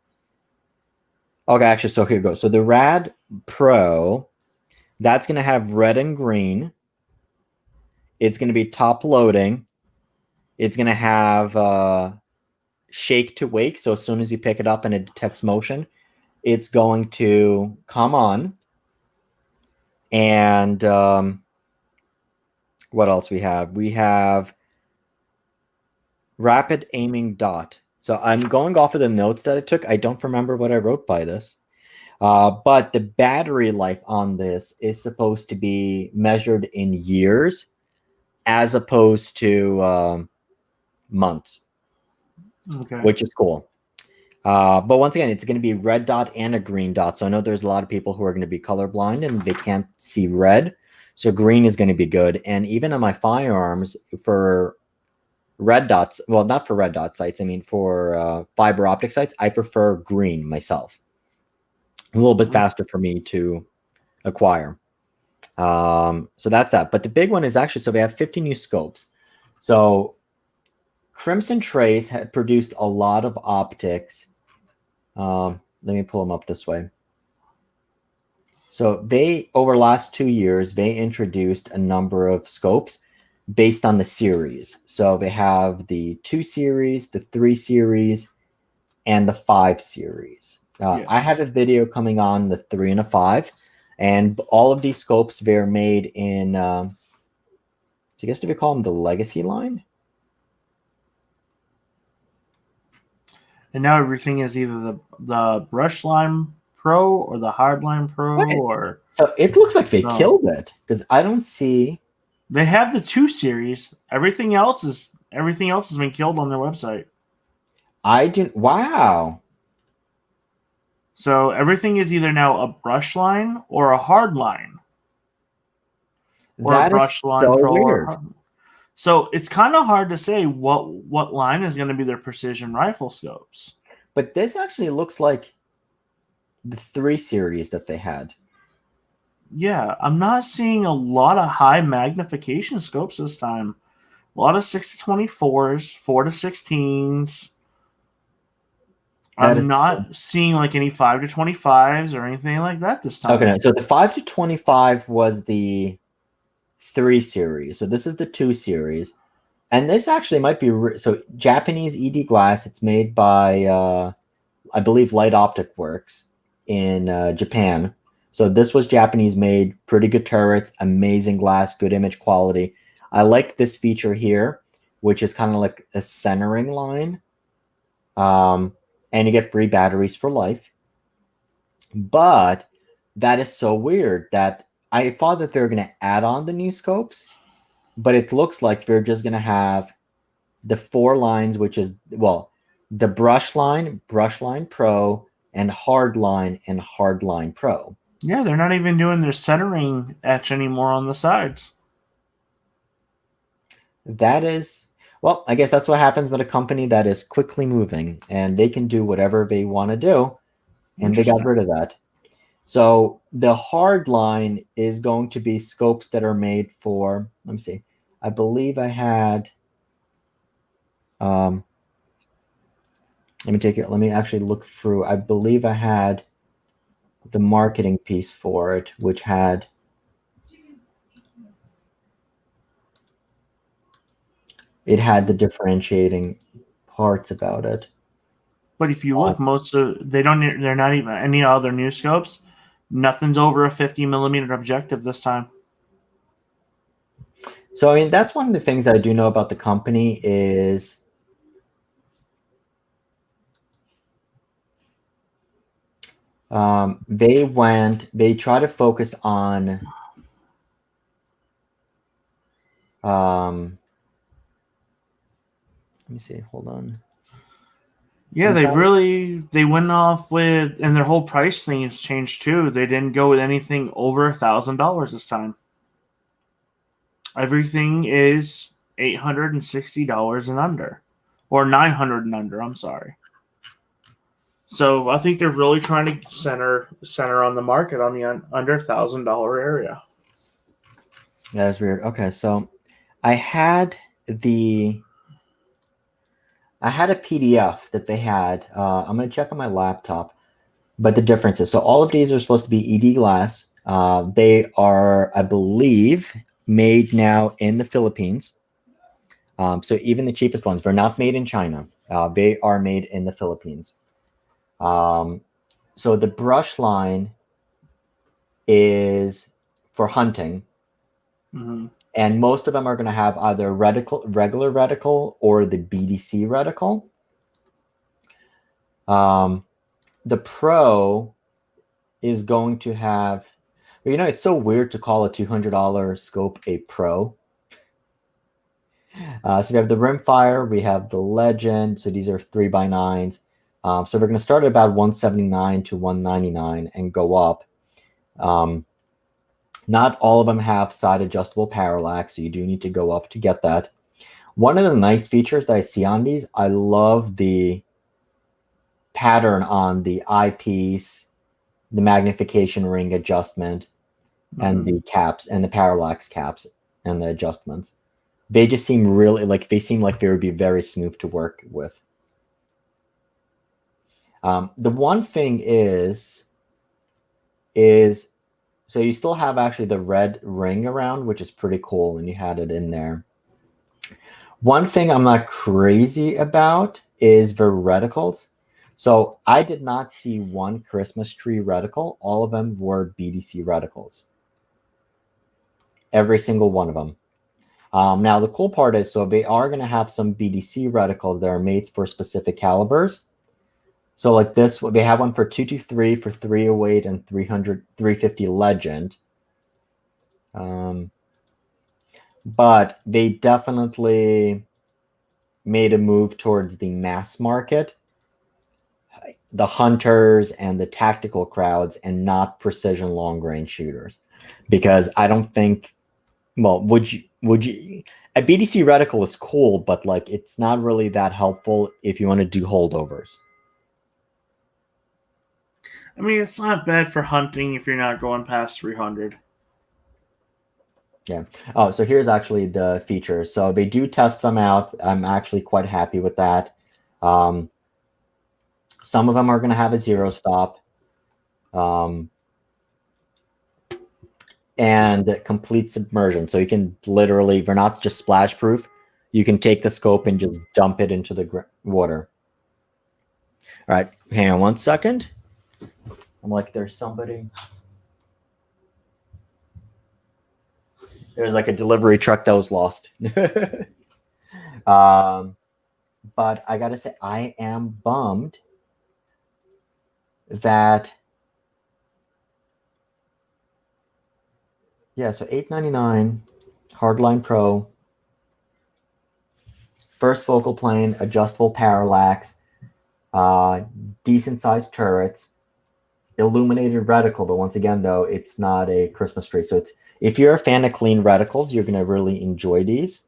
okay, actually, so here we go. So the Rad Pro, that's going to have red and green. It's going to be top loading. It's going to have shake to wake. So as soon as you pick it up and it detects motion, it's going to come on. And what else we have? We have rapid aiming dot. So I'm going off of the notes that I took. I don't remember what I wrote by this. But the battery life on this is supposed to be measured in years as opposed to months, Okay. which is cool. But once again, it's going to be red dot and a green dot. So I know there's a lot of people who are going to be colorblind and they can't see red. So green is going to be good. And even on my firearms for red dots, well, not for red dot sights, I mean for fiber optic sights, I prefer green myself. A little bit faster for me to acquire. So that's that. But the big one is actually, so we have 50 new scopes. So Crimson Trace had produced a lot of optics. Let me pull them up this way. So they, over the last 2 years, they introduced a number of scopes based on the series. So they have the 2 series, the 3 series, and the 5 series. Yes. I had a video coming on the 3 and a 5, and all of these scopes, they're made in, I guess, do we call them the Legacy line? And now everything is either the brush line pro or the hard line pro, Right. or So it looks like they No. killed it because I don't see. they have the 2 series. Everything else has been killed on their website. I didn't. Wow. So everything is either now a brush line or a hard line. Or That a is brush line so pro or weird. hard. So it's kind of hard to say what line is going to be their precision rifle scopes. But this actually looks like the 3 series that they had. Yeah, I'm not seeing a lot of high magnification scopes this time. A lot of 6 to 24s, 4 to 16s. That I'm is not seeing like any 5 to 25s or anything like that this time. Okay, no, so the 5 to 25 was the 3 series. So this is the 2 series. And this actually might be so Japanese ED glass. It's made by I believe Light Optic Works. in Japan. So this was Japanese made, pretty good turrets, amazing glass, good image quality. I like this feature here, which is kind of like a centering line. And you get free batteries for life. But that is so weird that I thought that they were going to add on the new scopes, but it looks like they're just going to have the 4 lines, which is, well, the brush line Pro, and Hardline Pro. Yeah, they're not even doing their centering etch anymore on the sides. That is, well, I guess that's what happens with a company that is quickly moving, and they can do whatever they want to do, and they got rid of that. So the hard line is going to be scopes that are made for, let me see, I believe I had, let me actually look through. I believe I had the marketing piece for it, which had, it had the differentiating parts about it. But if you look, they're not even any other new scopes. Nothing's over a 50 millimeter objective this time. So, I mean, that's one of the things I do know about the company is they try to focus on let me see, hold on. Yeah, they went off with, and their whole price thing has changed too. They didn't go with anything over $1,000 this time. Everything is $860 and under, or $900 and under. I'm sorry. So I think they're really trying to center on the market on the under $1,000 area. Yeah, that's weird. Okay, so I had a PDF that they had. I'm going to check on my laptop, but the differences. So all of these are supposed to be ED glass. They are, I believe, made now in the Philippines. So even the cheapest ones, they're not made in China. They are made in the Philippines. So the brush line is for hunting. Mm-hmm. And most of them are going to have either regular reticle or the BDC reticle. The Pro is going to have, you know, it's so weird to call a $200 scope a Pro. So we have the Rimfire, we have the Legend. So these are 3x9s. So we're going to start at about $179 to $199 and go up. Not all of them have side adjustable parallax, so you do need to go up to get that. One of the nice features that I see on these, I love the pattern on the eyepiece, the magnification ring adjustment, and the caps and the parallax caps and the adjustments. They just seem really like they would be very smooth to work with. The one thing is so you still have actually the red ring around, which is pretty cool, and you had it in there. One thing I'm not crazy about is the reticles. So I did not see one Christmas tree reticle. All of them were BDC reticles. Every single one of them. Now the cool part is, so they are going to have some BDC reticles that are made for specific calibers. So like this, they have one for 223 for 308 and 350 Legend. But they definitely made a move towards the mass market, the hunters and the tactical crowds, and not precision long range shooters. Because I don't think, well, would you a BDC reticle is cool, but like it's not really that helpful if you want to do holdovers. I mean, it's not bad for hunting if you're not going past 300. Yeah. Oh, so here's actually the features. So they do test them out. I'm actually quite happy with that. Some of them are going to have a 0 stop. And complete submersion. So you can literally, they're not just splash proof. You can take the scope and just dump it into the water. All right. Hang on one second. I'm like, there's somebody. There's like a delivery truck that was lost. But I gotta say, I am bummed that. Yeah, so $899, Hardline Pro, first focal plane, adjustable parallax, decent sized turrets, illuminated reticle. But once again, though, it's not a Christmas tree. So it's if you're a fan of clean reticles, you're gonna really enjoy these.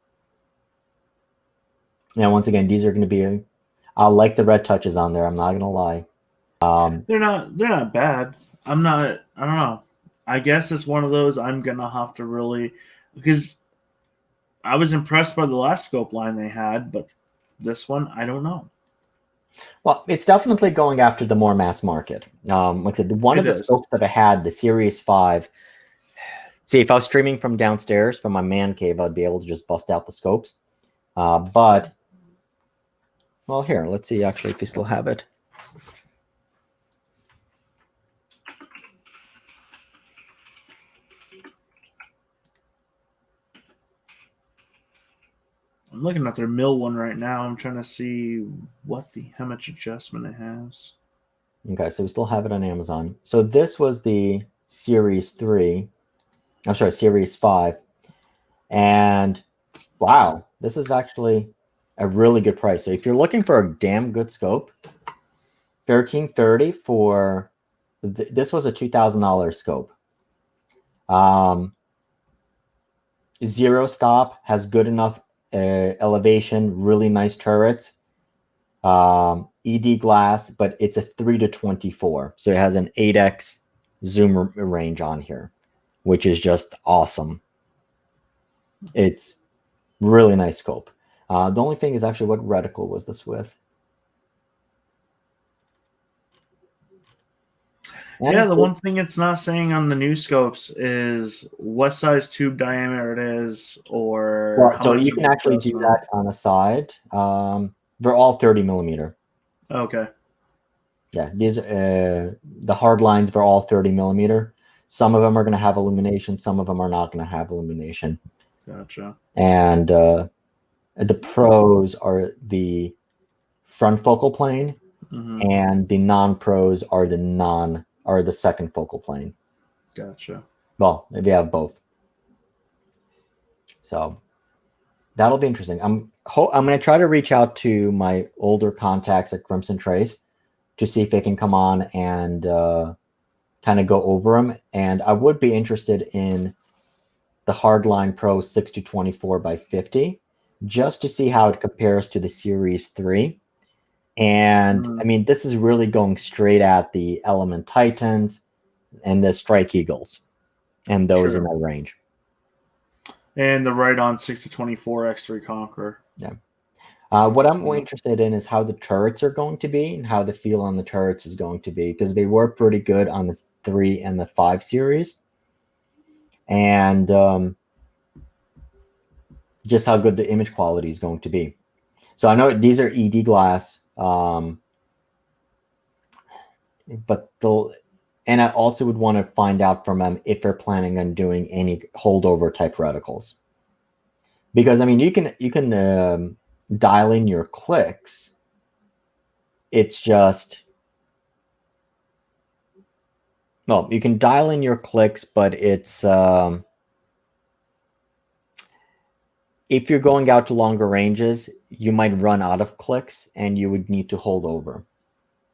Now, once again, these are gonna be. I like the red touches on there. I'm not gonna lie. They're not bad. I don't know. I guess it's one of those I'm gonna have to really, because I was impressed by the last scope line they had, but this one I don't know. Well, it's definitely going after the more mass market. Like I said, one of the scopes that I had, the Series 5. See, if I was streaming from downstairs from my man cave, I'd be able to just bust out the scopes. But, well, here, let's see actually if we still have it. I'm looking at their mill one right now. I'm trying to see how much adjustment it has. Okay, so we still have it on Amazon. So this was the Series 3. I'm sorry, Series 5. And wow, this is actually a really good price. So if you're looking for a damn good scope, $1,330 for this was a $2,000 scope. Zero stop, has good enough elevation, really nice turrets. ED glass, but it's a 3-24, so it has an 8x zoom range on here, which is just awesome. It's really nice scope. The only thing is actually, what reticle was this with? And yeah, the one thing it's not saying on the new scopes is what size tube diameter it is, or well, so you can actually do that on the side. They're all 30 millimeter. Okay. Yeah, these the hard lines are all 30 millimeter. Some of them are going to have illumination. Some of them are not going to have illumination. Gotcha. And the pros are the front focal plane, and the non-pros are the second focal plane. Gotcha. Well, maybe have both. So that'll be interesting. I'm going to try to reach out to my older contacts at Crimson Trace to see if they can come on and kind of go over them. And I would be interested in the Hardline Pro 6-24x50, just to see how it compares to the Series 3. And I mean, this is really going straight at the Element Titans and the Strike Eagles and those in that range. And the right-on 6-24 X3 Conqueror. Yeah. What I'm more interested in is how the turrets are going to be and how the feel on the turrets is going to be, because they were pretty good on the 3 and the 5 series. And just how good the image quality is going to be. So I know these are ED glass, but and I also would want to find out from them if they're planning on doing any holdover type reticles, because I mean you can dial in your clicks. It's just, well, you can dial in your clicks, but it's if you're going out to longer ranges, you might run out of clicks and you would need to hold over.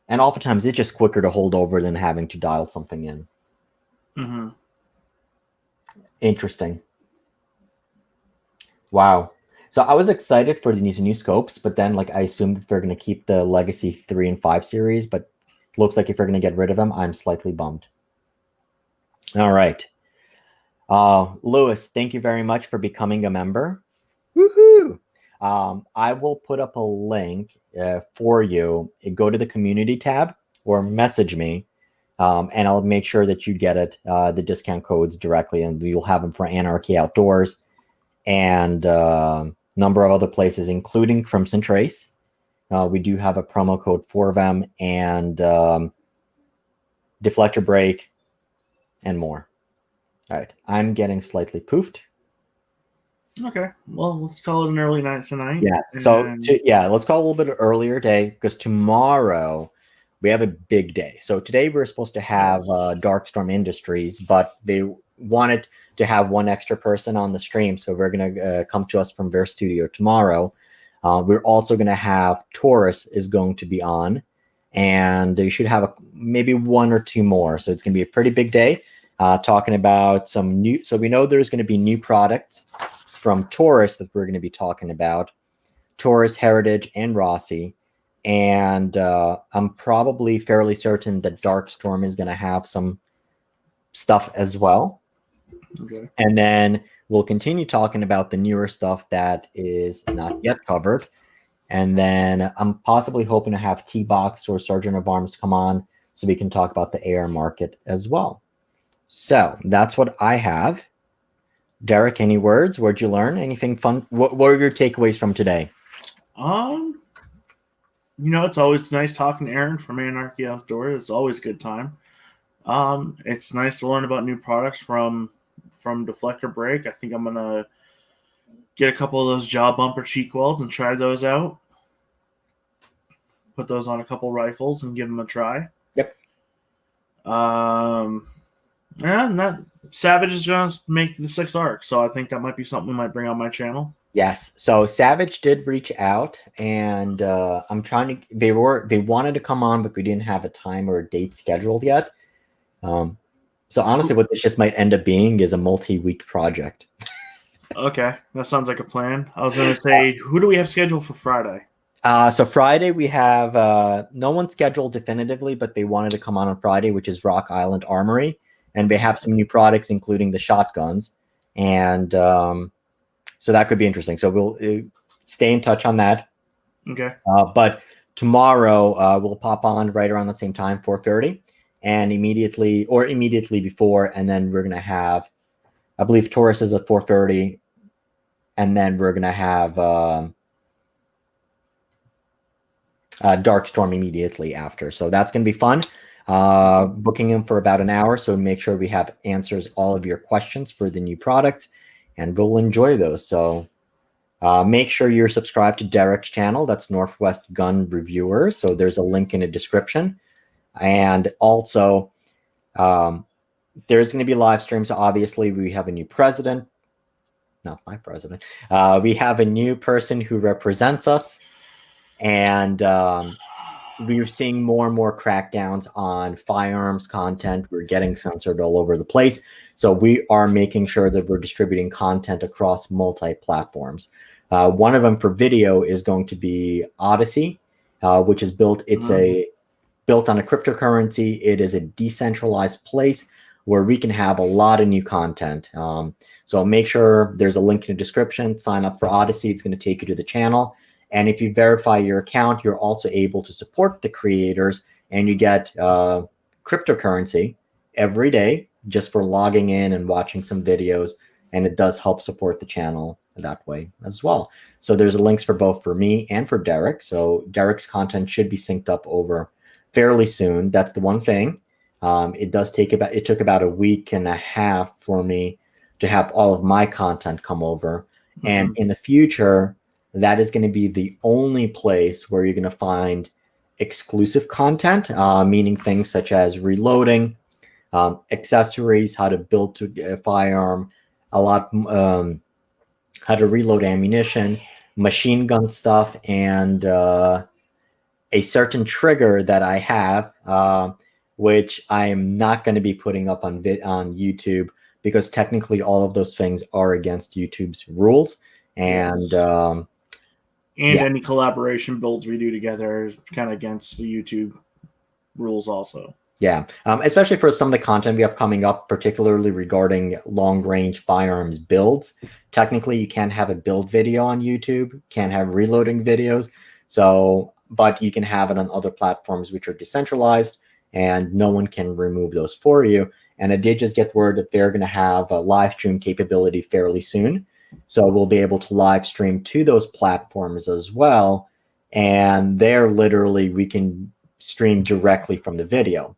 And oftentimes it's just quicker to hold over than having to dial something in. Mm-hmm. Interesting. Wow. So I was excited for these new scopes, but then like I assumed that they're going to keep the Legacy 3 and 5 series, but it looks like if they're going to get rid of them, I'm slightly bummed. All right. Lewis, thank you very much for becoming a member. Woohoo! I will put up a link for you. Go to the community tab or message me, and I'll make sure that you get it, the discount codes directly, and you'll have them for Anarchy Outdoors and number of other places, including Crimson Trace. We do have a promo code for them, and Deflector break, and more. All right, I'm getting slightly poofed. Okay, well, let's call it an early night tonight. Yeah. So let's call it a little bit earlier day because tomorrow we have a big day. So today we're supposed to have Darkstorm Industries, but they wanted to have one extra person on the stream, so we're gonna come to us from their studio tomorrow. We're also gonna have Taurus is going to be on, and they should have maybe one or two more. So it's gonna be a pretty big day. Talking about some new. So we know there's going to be new products from Taurus that we're going to be talking about, Taurus, Heritage, and Rossi. And I'm probably fairly certain that Darkstorm is going to have some stuff as well. Okay. And then we'll continue talking about the newer stuff that is not yet covered. And then I'm possibly hoping to have T-Box or Sergeant of Arms come on so we can talk about the AR market as well. So that's what I have. Derek, any words? What'd you learn? Anything fun? What were your takeaways from today? It's always nice talking to Aaron from Anarchy Outdoors. It's always a good time. It's nice to learn about new products from Deflector Break. I think I'm gonna get a couple of those jaw bumper cheek welds and try those out. Put those on a couple rifles and give them a try. Yep. And that Savage is going to make the 6 arc, so I think that might be something we might bring on my channel. Yes. So Savage did reach out, and I'm trying to. They wanted to come on, but we didn't have a time or a date scheduled yet. So honestly, what this just might end up being is a multi-week project. Okay, that sounds like a plan. I was going to say, who do we have scheduled for Friday? So Friday we have no one scheduled definitively, but they wanted to come on Friday, which is Rock Island Armory. And they have some new products, including the shotguns. And so that could be interesting. So we'll stay in touch on that. Okay. But tomorrow we'll pop on right around the same time, 4:30. And immediately before. And then we're going to have, I believe Taurus is at 4:30. And then we're going to have Darkstorm immediately after. So that's going to be fun. Booking them for about an hour, so make sure we have answers all of your questions for the new products, and we'll enjoy those. So make sure you're subscribed to Derek's channel. That's Northwest Gun Reviewers. So there's a link in the description. And also, there's going to be live streams. So obviously, we have a new president. Not my president. We have a new person who represents us, and we're seeing more and more crackdowns on firearms content. We're getting censored all over the place. So we are making sure that we're distributing content across multi-platforms. One of them for video is going to be Odyssey, which is built. It's built on a cryptocurrency. It is a decentralized place where we can have a lot of new content. So make sure there's a link in the description. Sign up for Odyssey. It's going to take you to the channel. And if you verify your account, you're also able to support the creators, and you get cryptocurrency every day just for logging in and watching some videos. And it does help support the channel that way as well. So there's links for both for me and for Derek. So Derek's content should be synced up over fairly soon. That's the one thing. It took about a week and a half for me to have all of my content come over. And in the future, that is going to be the only place where you're going to find exclusive content, meaning things such as reloading, accessories, how to build a firearm, how to reload ammunition, machine gun stuff, and a certain trigger that I have, which I'm not going to be putting up on YouTube because technically all of those things are against YouTube's rules. And any collaboration builds we do together is kind of against the YouTube rules also. Yeah, especially for some of the content we have coming up, particularly regarding long-range firearms builds. Technically, you can't have a build video on YouTube, can't have reloading videos. So, but you can have it on other platforms which are decentralized, and no one can remove those for you. And I did just get word that they're going to have a live stream capability fairly soon. So we'll be able to live stream to those platforms as well. And there, literally, we can stream directly from the video.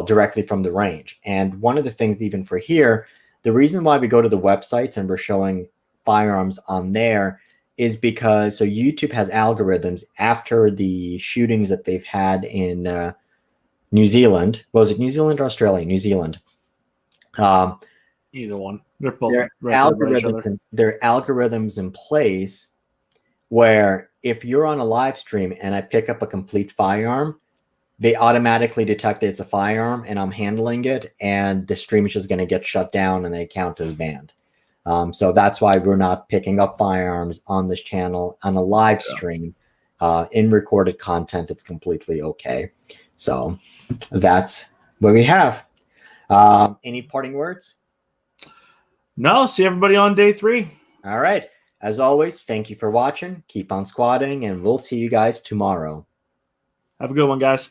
directly from the range. And one of the things, even for here, the reason why we go to the websites and we're showing firearms on there is because YouTube has algorithms after the shootings that they've had in New Zealand. Was it New Zealand or Australia? New Zealand. Either one. They're both There right are there by each other. algorithms in place where if you're on a live stream and I pick up a complete firearm, they automatically detect that it's a firearm and I'm handling it, and the stream is just going to get shut down and they count as banned. So that's why we're not picking up firearms on this channel on a live stream. In recorded content, it's completely okay. So that's what we have. Any parting words? No, see everybody on day 3. All right. As always, thank you for watching. Keep on squatting, and we'll see you guys tomorrow. Have a good one, guys.